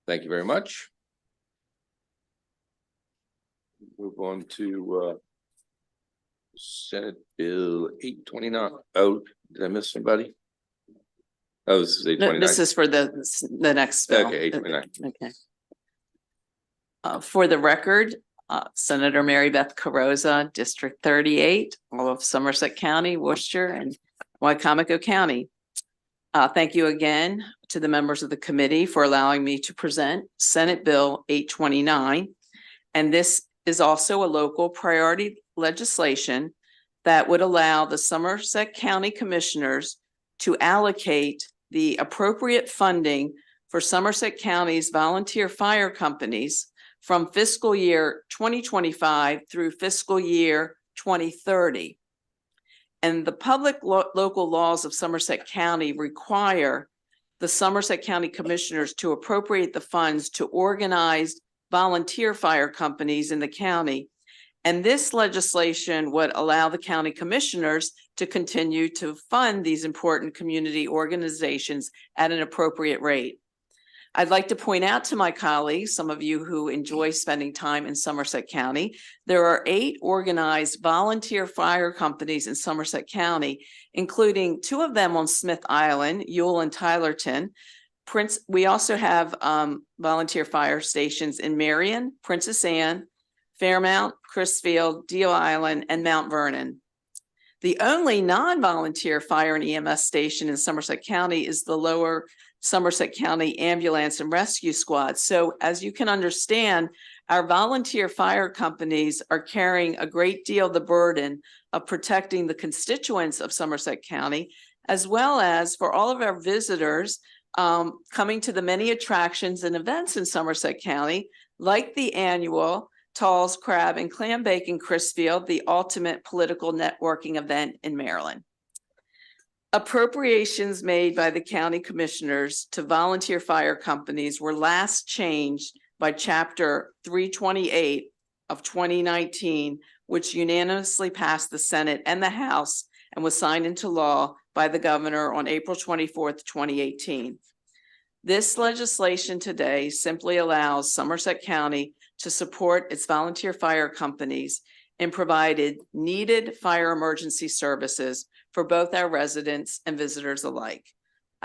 Thank you very much. Move on to Senate Bill 829. Oh, did I miss somebody? Oh, this is 829. This is for the next bill. Okay, 829. Okay. For the record, Senator Mary Beth Carrozza, District 38, all of Somerset County, Worcester, and Wycomico County. Thank you again to the members of the committee for allowing me to present Senate Bill 829. And this is also a local priority legislation that would allow the Somerset County Commissioners to allocate the appropriate funding for Somerset County's volunteer fire companies from fiscal year 2025 through fiscal year 2030. And the public local laws of Somerset County require the Somerset County Commissioners to appropriate the funds to organize volunteer fire companies in the county. And this legislation would allow the county commissioners to continue to fund these important community organizations at an appropriate rate. I'd like to point out to my colleagues, some of you who enjoy spending time in Somerset County, there are 8 organized volunteer fire companies in Somerset County, including 2 of them on Smith Island, Ewell and Tylerton. We also have volunteer fire stations in Marion, Princess Anne, Fairmount, Crisfield, Deal Island, and Mount Vernon. The only non-volunteer fire and EMS station in Somerset County is the Lower Somerset County Ambulance and Rescue Squad. So as you can understand, our volunteer fire companies are carrying a great deal of the burden of protecting the constituents of Somerset County, as well as for all of our visitors coming to the many attractions and events in Somerset County, like the annual Tall's Crab and Clam Bake in Crisfield, the ultimate political networking event in Maryland. Appropriations made by the county commissioners to volunteer fire companies were last changed by Chapter 328 of 2019, which unanimously passed the Senate and the House and was signed into law by the governor on April 24th, 2018. This legislation today simply allows Somerset County to support its volunteer fire companies and provided needed fire emergency services for both our residents and visitors alike.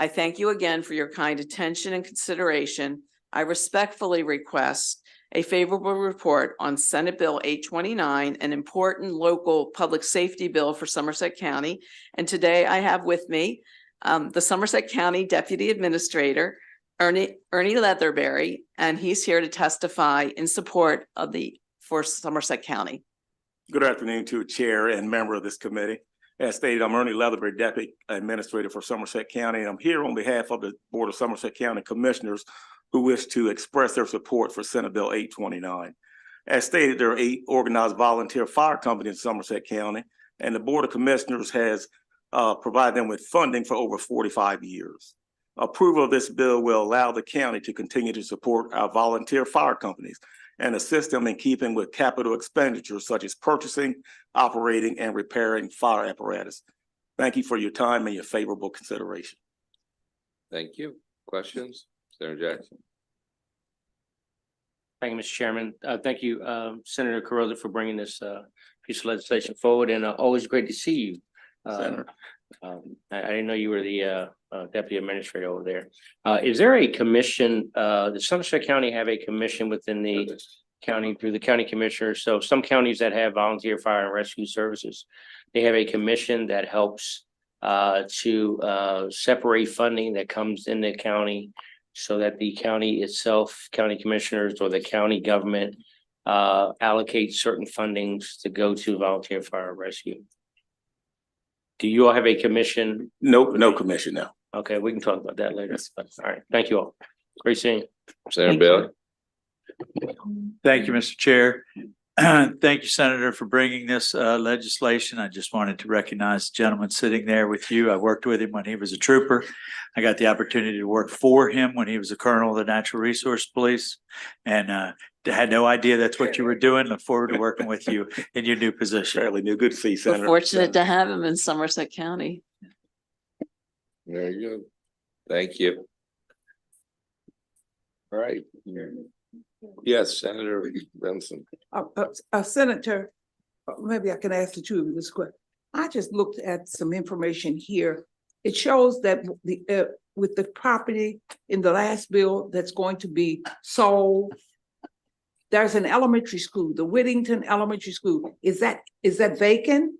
I thank you again for your kind attention and consideration. I respectfully request a favorable report on Senate Bill 829, an important local public safety bill for Somerset County. And today I have with me the Somerset County Deputy Administrator, Ernie Leatherberry, and he's here to testify in support of for Somerset County. Good afternoon to Chair and member of this committee. As stated, I'm Ernie Leatherberry, Deputy Administrator for Somerset County. And I'm here on behalf of the Board of Somerset County Commissioners who wish to express their support for Senate Bill 829. As stated, there are 8 organized volunteer fire companies in Somerset County, and the Board of Commissioners has provided them with funding for over 45 years. Approval of this bill will allow the county to continue to support our volunteer fire companies and assist them in keeping with capital expenditures such as purchasing, operating, and repairing fire apparatus. Thank you for your time and your favorable consideration. Thank you. Questions? Senator Jackson. Thank you, Mr. Chairman. Thank you, Senator Carrozza, for bringing this piece of legislation forward, and always great to see you. Senator. I didn't know you were the Deputy Administrator over there. Is there a commission, does Somerset County have a commission within the county through the county commissioner? So some counties that have volunteer fire and rescue services, they have a commission that helps to separate funding that comes in the county so that the county itself, county commissioners or the county government allocate certain fundings to go to volunteer fire and rescue. Do you all have a commission? No commission now. Okay, we can talk about that later. All right, thank you all. Great seeing you. Senator Bailey. Thank you, Mr. Chair. Thank you, Senator, for bringing this legislation. I just wanted to recognize the gentleman sitting there with you. I worked with him when he was a trooper. I got the opportunity to work for him when he was a colonel of the Natural Resource Police, and had no idea that's what you were doing. Look forward to working with you in your new position. Fairly new. Good to see you, We're Senator. fortunate to have him in Somerset County. Very good. Thank you. All right. Yes, Senator Benson. Senator, maybe I can ask the two of you this question. I just looked at some information here. It shows that with the property in the last bill that's going to be sold, there's an elementary school, the Whittington Elementary School. Is that vacant?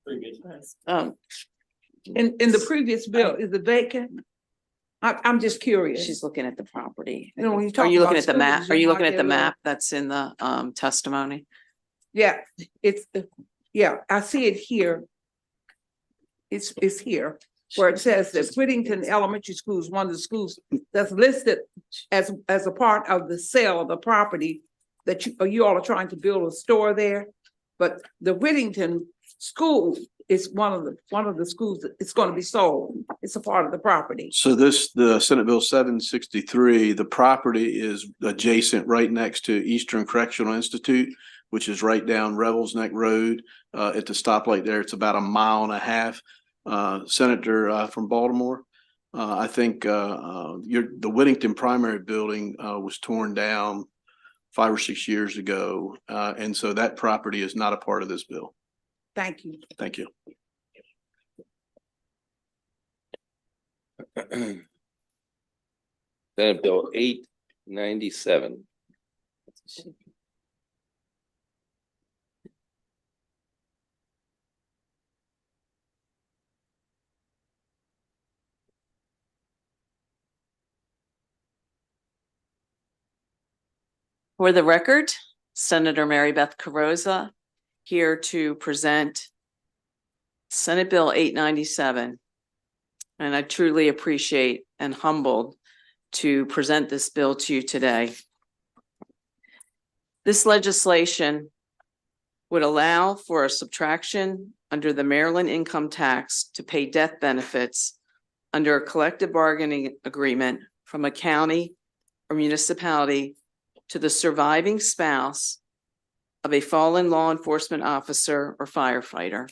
In the previous bill, is it vacant? I'm just curious. She's looking at the property. You know, when you Are talk you about looking at the map? schools, Are you might looking at get the a little- map that's in the testimony? Yeah, yeah, I see it here. It's here where it says that Whittington Elementary School is one of the schools that's listed as a part of the sale of the property that you all are trying to build a store there. But the Whittington School is one of the schools that it's going to be sold. It's a part of the property. So the Senate Bill 763, the property is adjacent right next to Eastern Correctional Institute, which is right down Rebels Neck Road at the stoplight there. It's about 1.5 miles. Senator from Baltimore, I think the Whittington primary building was torn down 5 or 6 years ago. And so that property is not a part of this bill. Thank you. Thank you. Senate Bill 897. For the record, Senator Mary Beth Carrozza here to present Senate Bill 897. And I truly appreciate and humbled to present this bill to you today. This legislation would allow for a subtraction under the Maryland income tax to pay death benefits under a collective bargaining agreement from a county or municipality to the surviving spouse of a fallen law enforcement officer or firefighter.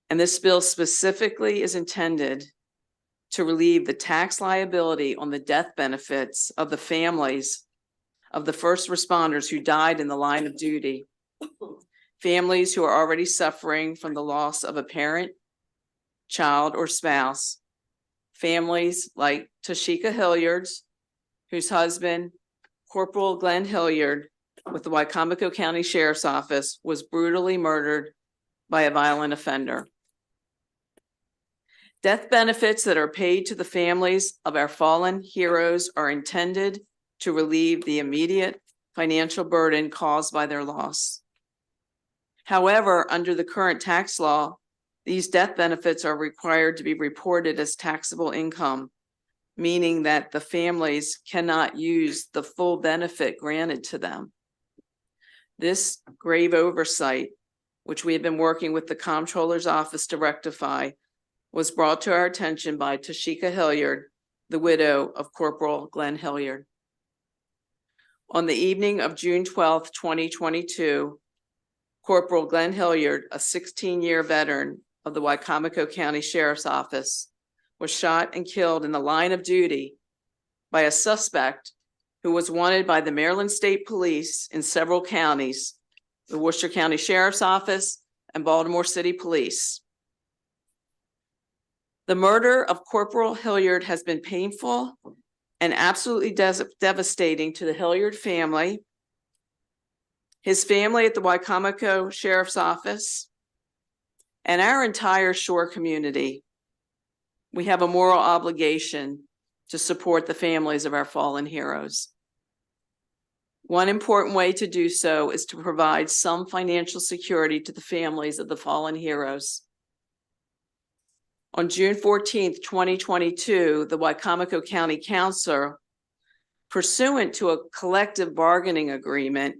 And this bill specifically is intended to relieve the tax liability on the death benefits of the families of the first responders who died in the line of duty families who are already suffering from the loss of a parent, child, or spouse, families like Tashika Hilliard's, whose husband, Corporal Glenn Hilliard, with the Wycomico County Sheriff's Office, was brutally murdered by a violent offender. Death benefits that are paid to the families of our fallen heroes are intended to relieve the immediate financial burden caused by their loss. However, under the current tax law, these death benefits are required to be reported as taxable income, meaning that the families cannot use the full benefit granted to them. This grave oversight, which we have been working with the Comptroller's Office to rectify, was brought to our attention by Tashika Hilliard, the widow of Corporal Glenn Hilliard. On the evening of June 12th, 2022, Corporal Glenn Hilliard, a 16-year veteran of the Wycomico County Sheriff's Office, was shot and killed in the line of duty by a suspect who was wanted by the Maryland State Police in several counties, the Worcester County Sheriff's Office and Baltimore City Police. The murder of Corporal Hilliard has been painful and absolutely devastating to the Hilliard family, his family at the Wycomico Sheriff's Office, and our entire Shore community. We have a moral obligation to support the families of our fallen heroes. One important way to do so is to provide some financial security to the families of the fallen heroes. On June 14th, 2022, the Wycomico County Council, pursuant to a collective bargaining agreement,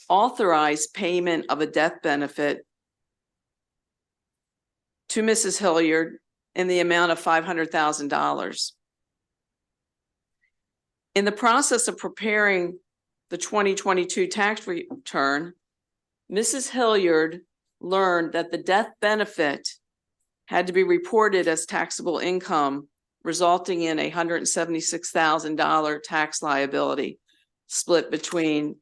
authorized payment of a death benefit to Mrs. Hilliard in the amount of $500,000. In the process of preparing the 2022 tax return, Mrs. Hilliard learned that the death benefit had to be reported as taxable income, resulting in a $176,000 tax liability split between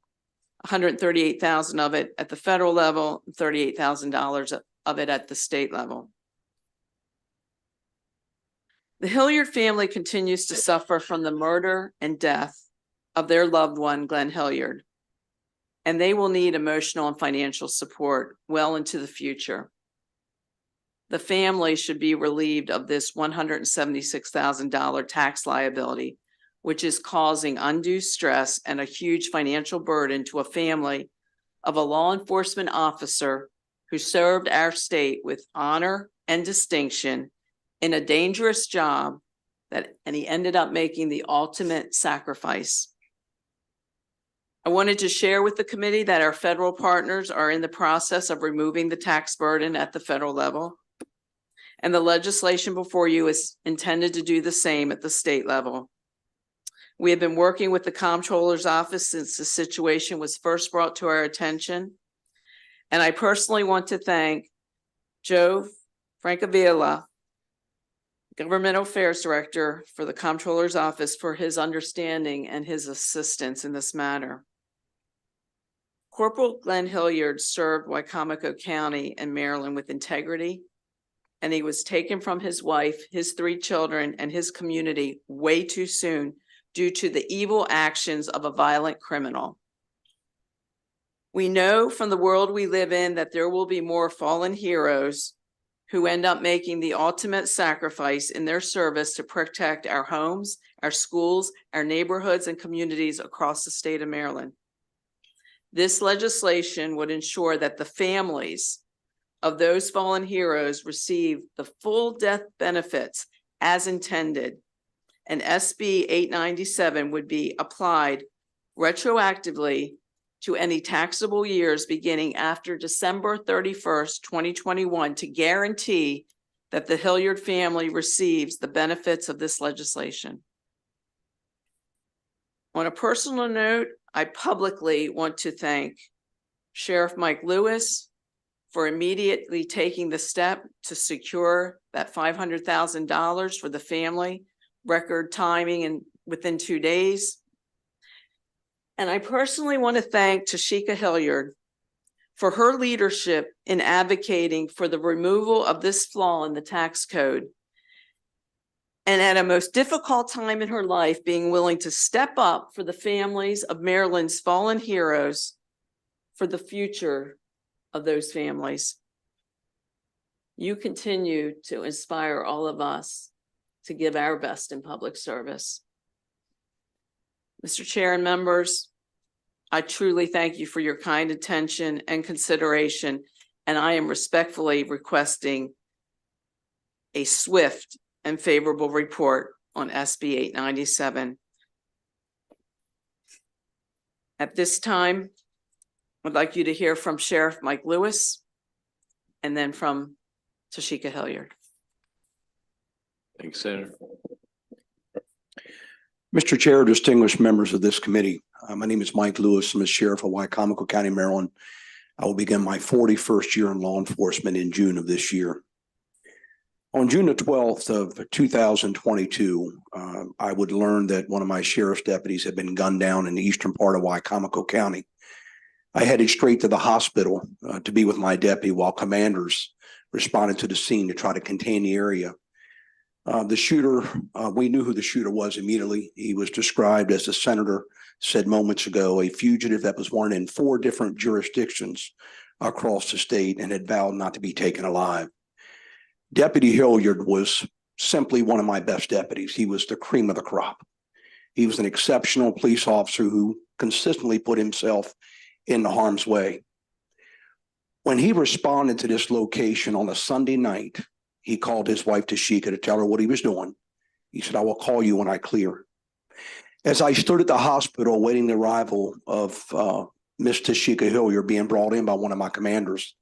$138,000 of it at the federal level, $38,000 of it at the state level. The Hilliard family continues to suffer from the murder and death of their loved one, Glenn Hilliard, and they will need emotional and financial support well into the future. The family should be relieved of this $176,000 tax liability, which is causing undue stress and a huge financial burden to a family of a law enforcement officer who served our state with honor and distinction in a dangerous job and he ended up making the ultimate sacrifice. I wanted to share with the committee that our federal partners are in the process of removing the tax burden at the federal level. And the legislation before you is intended to do the same at the state level. We have been working with the Comptroller's Office since the situation was first brought to our attention. And I personally want to thank Joe Francavilla, Governmental Affairs Director for the Comptroller's Office, for his understanding and his assistance in this matter. Corporal Glenn Hilliard served Wycomico County and Maryland with integrity, and he was taken from his wife, his 3 children, and his community way too soon due to the evil actions of a violent criminal. We know from the world we live in that there will be more fallen heroes who end up making the ultimate sacrifice in their service to protect our homes, our schools, our neighborhoods, and communities across the state of Maryland. This legislation would ensure that the families of those fallen heroes receive the full death benefits as intended, and SB 897 would be applied retroactively to any taxable years beginning after December 31st, 2021 to guarantee that the Hilliard family receives the benefits of this legislation. On a personal note, I publicly want to thank Sheriff Mike Lewis for immediately taking the step to secure that $500,000 for the family, record timing and within 2 days. And I personally want to thank Tashika Hilliard for her leadership in advocating for the removal of this flaw in the tax code. And at a most difficult time in her life, being willing to step up for the families of Maryland's fallen heroes, for the future of those families. You continue to inspire all of us to give our best in public service. Mr. Chair and members, I truly thank you for your kind attention and consideration, and I am respectfully requesting a swift and favorable report on SB 897. At this time, I'd like you to hear from Sheriff Mike Lewis and then from Tashika Hilliard. Thanks, Senator. Mr. Chair, distinguished members of this committee, my name is Mike Lewis. I'm a sheriff of Wycomico County, Maryland. I will begin my 41st year in law enforcement in June of this year. On June the 12th of 2022, I would learn that one of my sheriff's deputies had been gunned down in the eastern part of Wycomico County. I headed straight to the hospital to be with my deputy while commanders responded to the scene to try to contain the area. The shooter, we knew who the shooter was immediately. He was described, as the senator said moments ago, a fugitive that was wanted in 4 different jurisdictions across the state and had vowed not to be taken alive. Deputy Hilliard was simply one of my best deputies. He was the cream of the crop. He was an exceptional police officer who consistently put himself in harm's way. When he responded to this location on a Sunday night, he called his wife Tashika to tell her what he was doing. He said, "I will call you when I clear." As I stood at the hospital awaiting the arrival of Miss Tashika Hilliard being brought in by one of my commanders,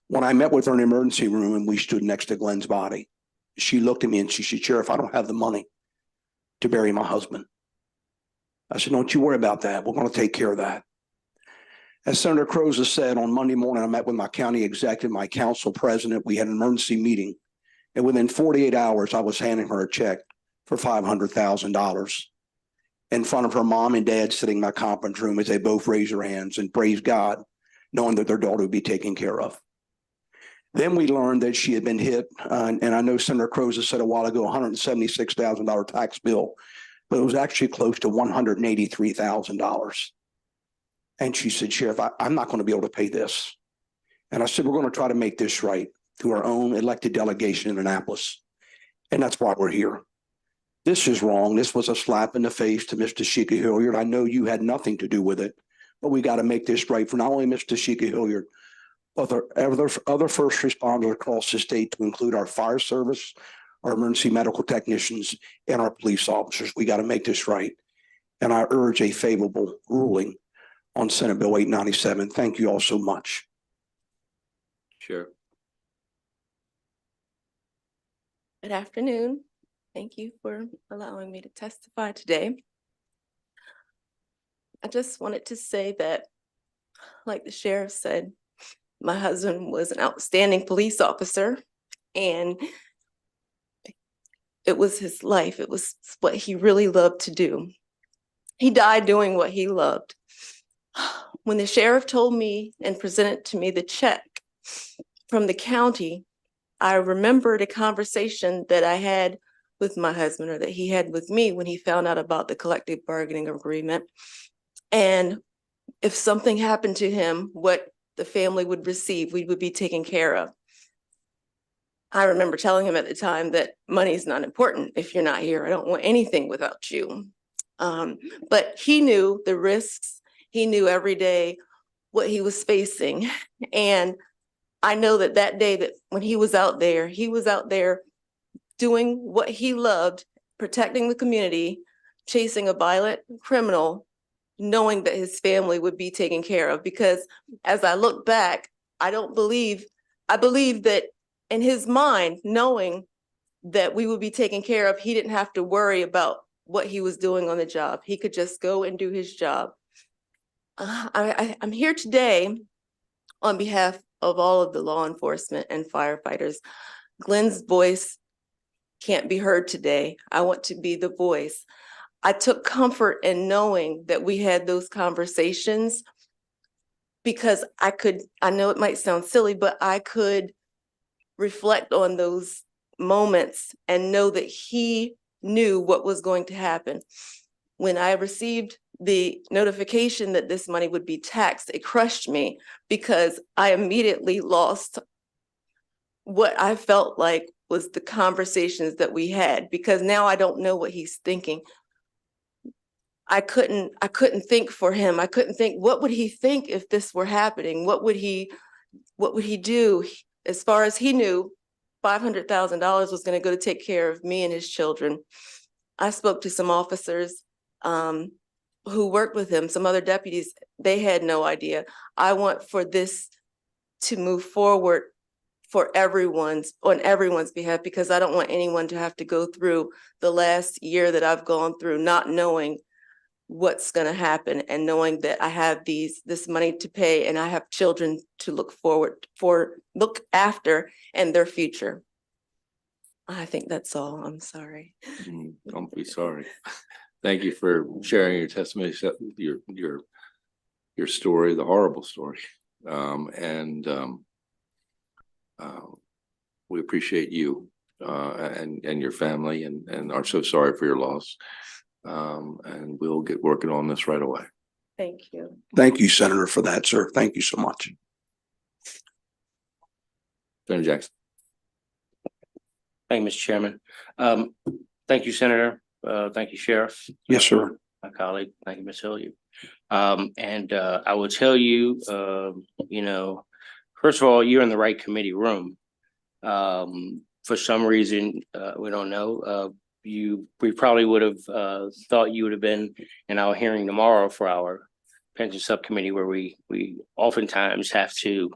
when I met with her in the emergency room and we stood next to Glenn's body, she looked at me and she said, "Sheriff, I don't have the money to bury my husband." I said, "Don't you worry about that. We're going to take care of that." As Senator Croza said, on Monday morning, I met with my county executive, my council president. We had an emergency meeting. And within 48 hours, I was handing her a check for $500,000 in front of her mom and dad sitting in my conference room as they both raised their hands and praised God, knowing that their daughter would be taken care of. Then we learned that she had been hit, and I know Senator Croza said a while ago, $176,000 tax bill, but it was actually close to $183,000. And she said, "Sheriff, I'm not going to be able to pay this." And I said, "We're going to try to make this right through our own elected delegation in Annapolis." And that's why we're here. This is wrong. This was a slap in the face to Miss Tashika Hilliard. I know you had nothing to do with it, but we got to make this right for not only Miss Tashika Hilliard, but other first responders across the state, to include our fire service, our emergency medical technicians, and our police officers. We got to make this right. And I urge a favorable ruling on Senate Bill 897. Thank you all so much. Sure. Good afternoon. Thank you for allowing me to testify today. I just wanted to say that, like the sheriff said, my husband was an outstanding police officer, and it was his life. It was what he really loved to do. He died doing what he loved. When the sheriff told me and presented to me the check from the county, I remembered a conversation that I had with my husband, or that he had with me, when he found out about the collective bargaining agreement. And if something happened to him, what the family would receive, we would be taken care of. I remember telling him at the time that money's not important. If you're not here, I don't want anything without you. But he knew the risks. He knew every day what he was facing. And I know that that day, that when he was out there doing what he loved, protecting the community, chasing a violent criminal, knowing that his family would be taken care of. Because as I look back, I believe that in his mind, knowing that we would be taken care of, he didn't have to worry about what he was doing on the job. He could just go and do his job. I'm here today on behalf of all of the law enforcement and firefighters. Glenn's voice can't be heard today. I want to be the voice. I took comfort in knowing that we had those conversations because I know it might sound silly, but I could reflect on those moments and know that he knew what was going to happen. When I received the notification that this money would be taxed, it crushed me because I immediately lost what I felt like was the conversations that we had, because now I don't know what he's thinking. I couldn't think for him. I couldn't think, what would he think if this were happening? What would he do? As far as he knew, $500,000 was going to go to take care of me and his children. I spoke to some officers who worked with him, some other deputies. They had no idea. I want for this to move forward on everyone's behalf, because I don't want anyone to have to go through the last year that I've gone through, not knowing what's going to happen and knowing that I have this money to pay and I have children to look after and their future. I think that's all. I'm sorry. Don't be sorry. Thank you for sharing your testimony, your story, the horrible story. We appreciate you and your family and are so sorry for your loss. And we'll get working on this right away. Thank you. Thank you, Senator, for that, sir. Thank you so much. Senator Jackson. Thank you, Mr. Chairman. Thank you, Senator. Thank you, Sheriff. Yes, sir. My colleague. Thank you, Ms. Hilliard. I will tell you, first of all, you're in the right committee room. For some reason, we don't know, we probably would have thought you would have been in our hearing tomorrow for our pension subcommittee, where we oftentimes have to,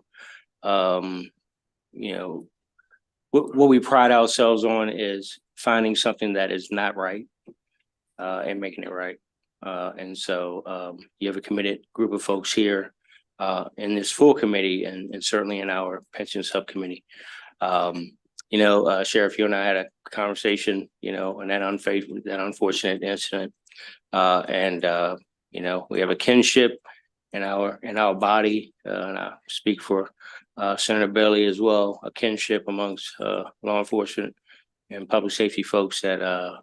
what we pride ourselves on is finding something that is not right and making it right. And so you have a committed group of folks here in this full committee and certainly in our pension subcommittee. Sheriff, you and I had a conversation, on that unfortunate incident. We have a kinship in our body, and I speak for Senator Bailey as well, a kinship amongst law enforcement and public safety folks that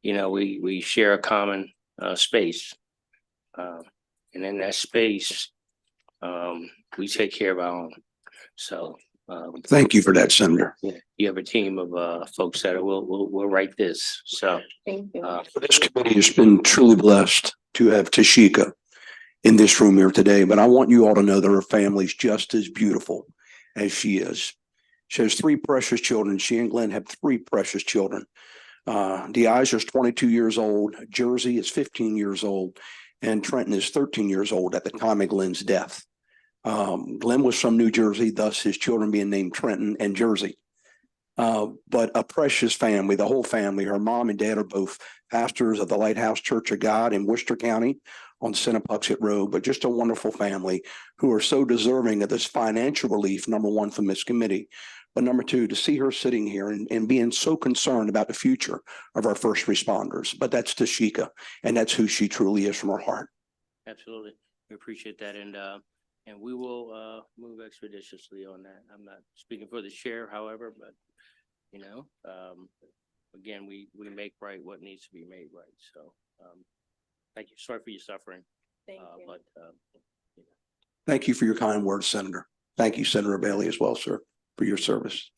we share a common space. And in that space, we take care of our own. So thank you for that, Senator. you have a team of folks that will write this. So thank you. This committee has been truly blessed to have Tashika in this room here today, but I want you all to know that her family's just as beautiful as she is. She has 3 precious children. She and Glenn have 3 precious children. Deaja is 22 years old, Jersey is 15 years old, and Trenton is 13 years old at the time of Glenn's death. Glenn was from New Jersey, thus his children being named Trenton and Jersey. But a precious family, the whole family. Her mom and dad are both pastors of the Lighthouse Church of God in Worcester County on Sennapuxet Road, but just a wonderful family who are so deserving of this financial relief, number one, from this committee. But number 2, to see her sitting here and being so concerned about the future of our first responders. But that's Tashika, and that's who she truly is from her heart. absolutely, we appreciate that, and we will move expeditiously on that. I'm not speaking for the chair, however, but again, we make right what needs to be made right. So thank you. Sorry for your suffering. Thank you. But Thank you for your kind words, Senator. Thank you, Senator Bailey, as well, sir, for your service.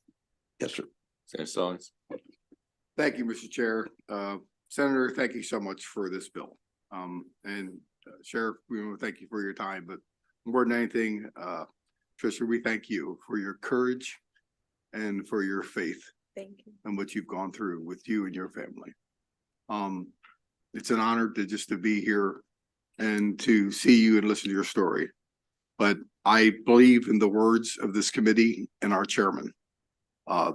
Yes, sir. Senator Stallings. Thank you, Mr. Chair. Senator, thank you so much for this bill. Sheriff, we want to thank you for your time, but more than anything, Tricia, we thank you for your courage and for your faith. Thank you. And what you've gone through with you and your family. It's an honor to be here and to see you and listen to your story. But I believe in the words of this committee and our chairman. A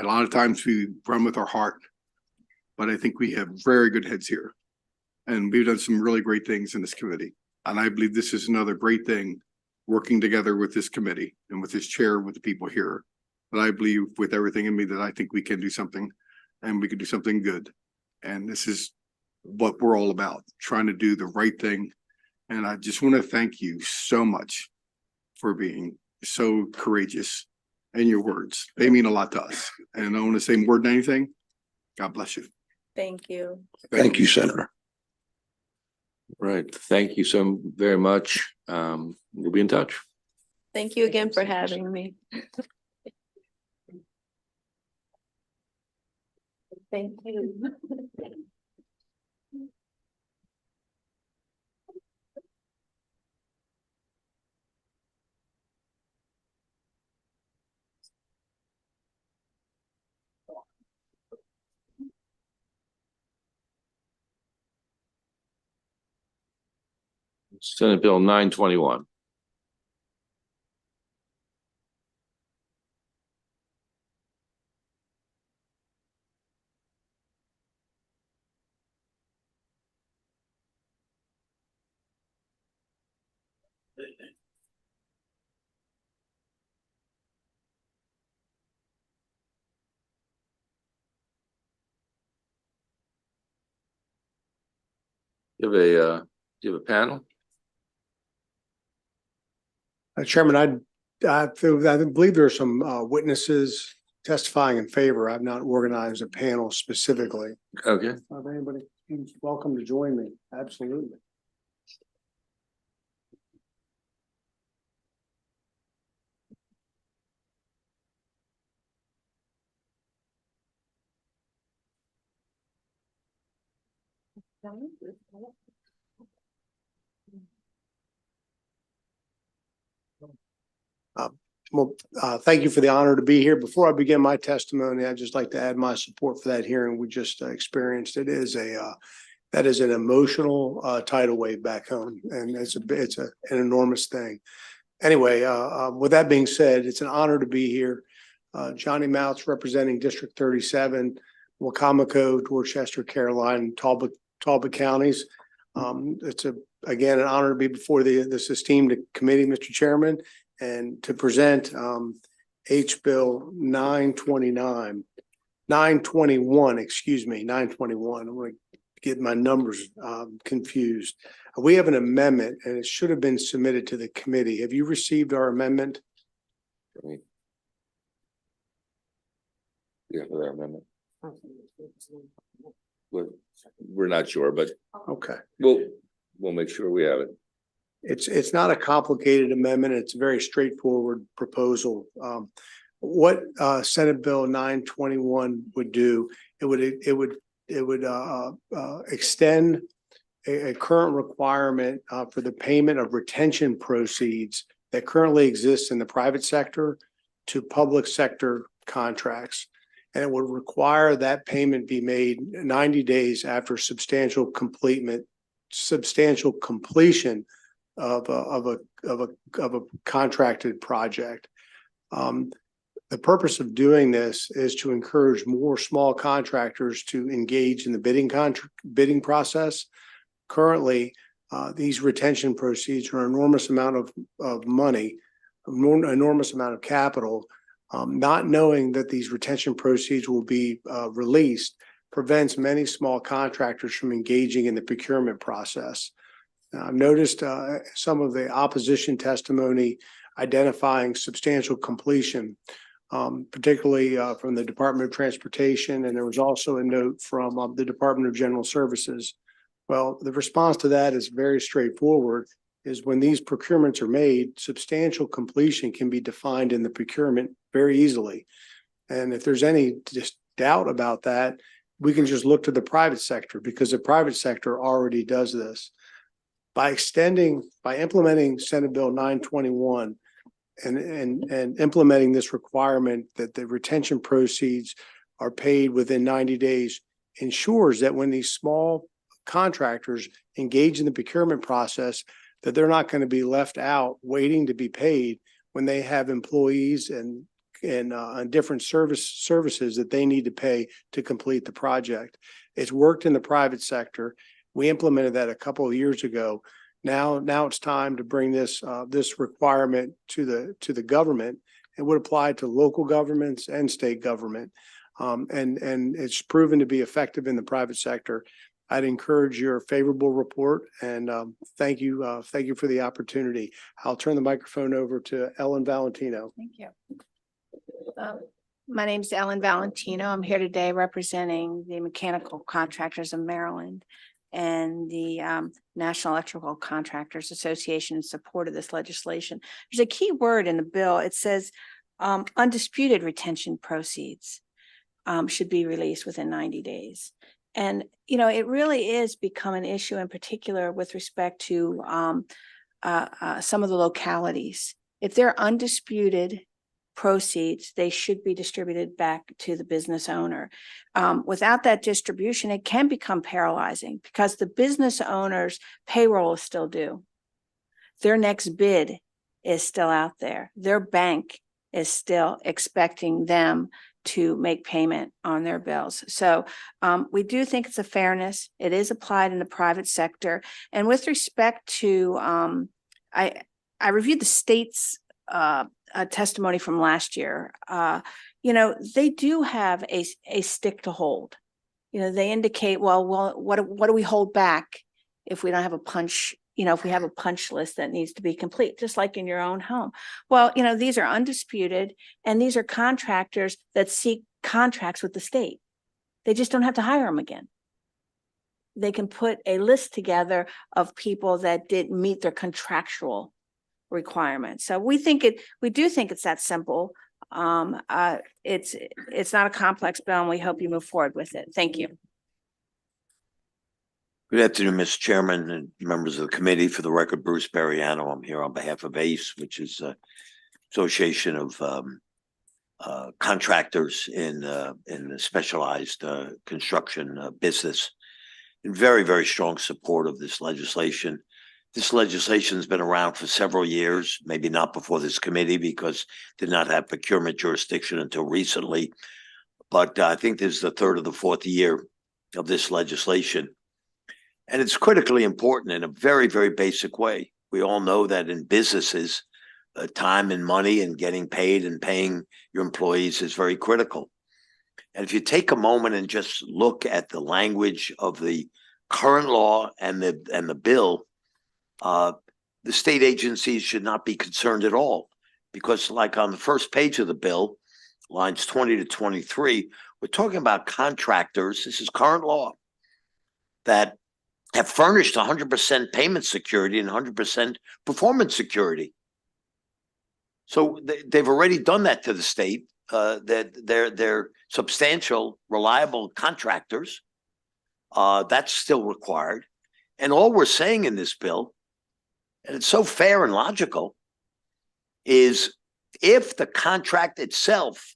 lot of times we run with our heart, but I think we have very good heads here. And we've done some really great things in this committee. And I believe this is another great thing, working together with this committee and with this chair, with the people here. But I believe with everything in me that I think we can do something, and we can do something good. And this is what we're all about, trying to do the right thing. And I just want to thank you so much for being so courageous in your words. They mean a lot to us. And I want to say more than anything, God bless you. Thank you. Thank you, Senator. Right. Thank you so very much. We'll be in touch. Thank you again for having me. Thank you. Senate Bill 921. You have a panel? Chairman, I believe there are some witnesses testifying in favor. I've not organized a panel specifically. Okay. If anybody is welcome to join me, absolutely. Thank you for the honor to be here. Before I begin my testimony, I'd just like to add my support for that hearing we just experienced. It is that is an emotional tidal wave back home, and it's an enormous thing. Anyway, with that being said, it's an honor to be here. Johnny Mouts representing District 37, Wacomico, Dorchester, Caroline, Talbot counties. It's again an honor to be before this esteemed committee, Mr. Chairman, and to present H Bill 921, 921. I'm going to get my numbers confused. We have an amendment and it should have been submitted to the committee. Have you received our amendment? Yeah, for that amendment. We're not sure, but Okay. We'll make sure we have it. It's not a complicated amendment. It's a very straightforward proposal. What Senate Bill 921 would do, it would extend a current requirement for the payment of retention proceeds that currently exists in the private sector to public sector contracts. And it would require that payment be made 90 days after substantial completion of a contracted project. The purpose of doing this is to encourage more small contractors to engage in the bidding process. Currently, these retention proceeds are an enormous amount of money, an enormous amount of capital. Not knowing that these retention proceeds will be released prevents many small contractors from engaging in the procurement process. I've noticed some of the opposition testimony identifying substantial completion, particularly from the Department of Transportation, and there was also a note from the Department of General Services. Well, the response to that is very straightforward, is when these procurements are made, substantial completion can be defined in the procurement very easily. And if there's any just doubt about that, we can just look to the private sector because the private sector already does this. By implementing Senate Bill 921 and implementing this requirement that the retention proceeds are paid within 90 days ensures that when these small contractors engage in the procurement process, that they're not going to be left out waiting to be paid when they have employees and different services that they need to pay to complete the project. It's worked in the private sector. We implemented that a couple of years ago. Now it's time to bring this requirement to the government. It would apply to local governments and state government. And it's proven to be effective in the private sector. I'd encourage your favorable report and thank you for the opportunity. I'll turn the microphone over to Ellen Valentino. Thank you. My name's Ellen Valentino. I'm here today representing the Mechanical Contractors of Maryland and the National Electrical Contractors Association in support of this legislation. There's a key word in the bill. It says undisputed retention proceeds should be released within 90 days. And, you know, it really is become an issue in particular with respect to some of the localities. If they're undisputed proceeds, they should be distributed back to the business owner. Without that distribution, it can become paralyzing because the business owner's payroll is still due. Their next bid is still out there. Their bank is still expecting them to make payment on their bills. So we do think it's a fairness. It is applied in the private sector. And with respect to, I reviewed the state's testimony from last year. You know, they do have a stick to hold. You know, they indicate, well, what do we hold back if we don't have a punch, you know, if we have a punch list that needs to be complete, just like in your own home. Well, you know, these are undisputed and these are contractors that seek contracts with the state. They just don't have to hire them again. They can put a list together of people that didn't meet their contractual requirements. So we do think it's that simple. It's not a complex bill and we hope you move forward with it. Thank you. Good afternoon, Mr. Chairman and members of the committee. For the record, Bruce Bariano. I'm here on behalf of ACE, which is Association of Contractors in the specialized construction business. In very, very strong support of this legislation. This legislation has been around for several years, maybe not before this committee because it did not have procurement jurisdiction until recently. But I think this is the third or the fourth year of this legislation. And it's critically important in a very, very basic way. We all know that in businesses, time and money and getting paid and paying your employees is very critical. And if you take a moment and just look at the language of the current law and the bill, the state agencies should not be concerned at all. Because like on the first page of the bill, lines 20 to 23, we're talking about contractors, this is current law, that have furnished 100% payment security and 100% performance security. So they've already done that to the state, that they're substantial, reliable contractors. That's still required. And all we're saying in this bill, and it's so fair and logical, is if the contract itself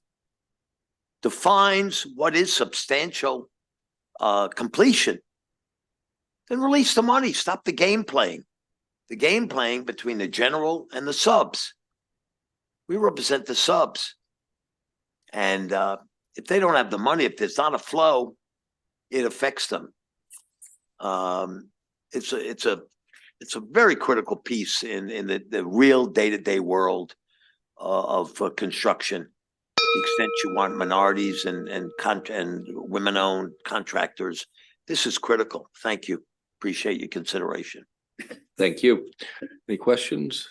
defines what is substantial completion, then release the money, stop the game playing between the general and the subs. We represent the subs. And if they don't have the money, if there's not a flow, it affects them. It's a very critical piece in the real day-to-day world of construction. To the extent you want minorities and women-owned contractors, this is critical. Thank you. Appreciate your consideration. Thank you. Any questions?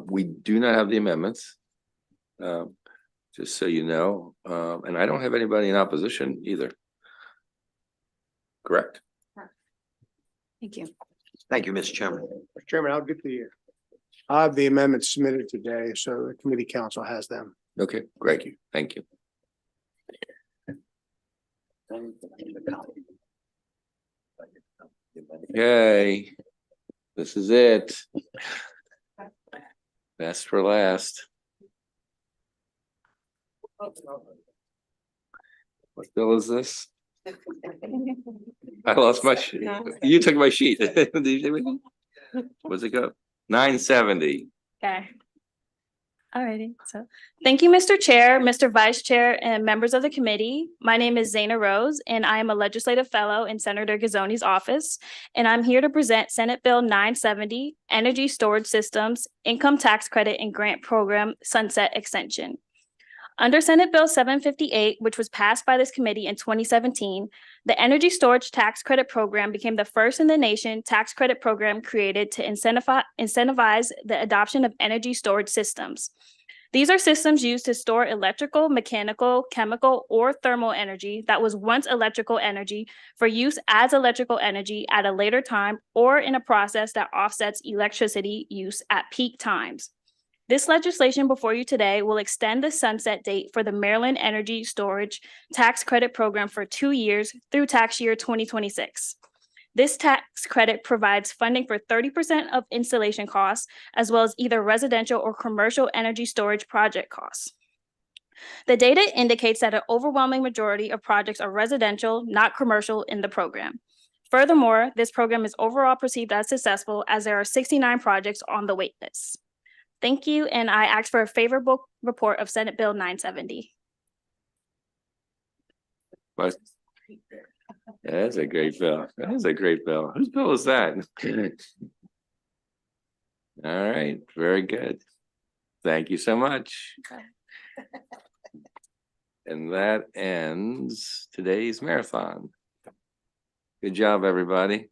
We do not have the amendments. Just so you know, and I don't have anybody in opposition either. Correct? Thank you. Thank you, Mr. Chairman. Mr. Chairman, I'll get I have the amendments submitted today, so the committee council has them. Okay, great. Thank you. Okay, this is it. Best for last. What bill is this? I lost my sheet. You took my sheet. What's it go? 970. Okay. Alrighty, so thank you, Mr. Chair, Mr. Vice Chair, and members of the committee. My name is Zaina Rose, and I am a legislative fellow in Senator Gazzoni's office, and I'm here to present Senate Bill 970, Energy Storage Systems, Income Tax Credit and Grant Program Sunset Extension. Under Senate Bill 758, which was passed by this committee in 2017, the Energy Storage Tax Credit Program became the first in the nation tax credit program created to incentivize the adoption of energy storage systems. These are systems used to store electrical, mechanical, chemical, or thermal energy that was once electrical energy for use as electrical energy at a later time or in a process that offsets electricity use at peak times. This legislation before you today will extend the sunset date for the Maryland Energy Storage Tax Credit Program for 2 years through tax year 2026. This tax credit provides funding for 30% of installation costs, as well as either residential or commercial energy storage project costs. The data indicates that an overwhelming majority of projects are residential, not commercial, in the program. Furthermore, this program is overall perceived as successful as there are 69 projects on the wait list. Thank you, and I ask for a favorable report of Senate Bill 970. But that's a great bill. That is a great bill. Whose bill is that? All right, very good. Thank you so much. And that ends today's marathon. Good job, everybody.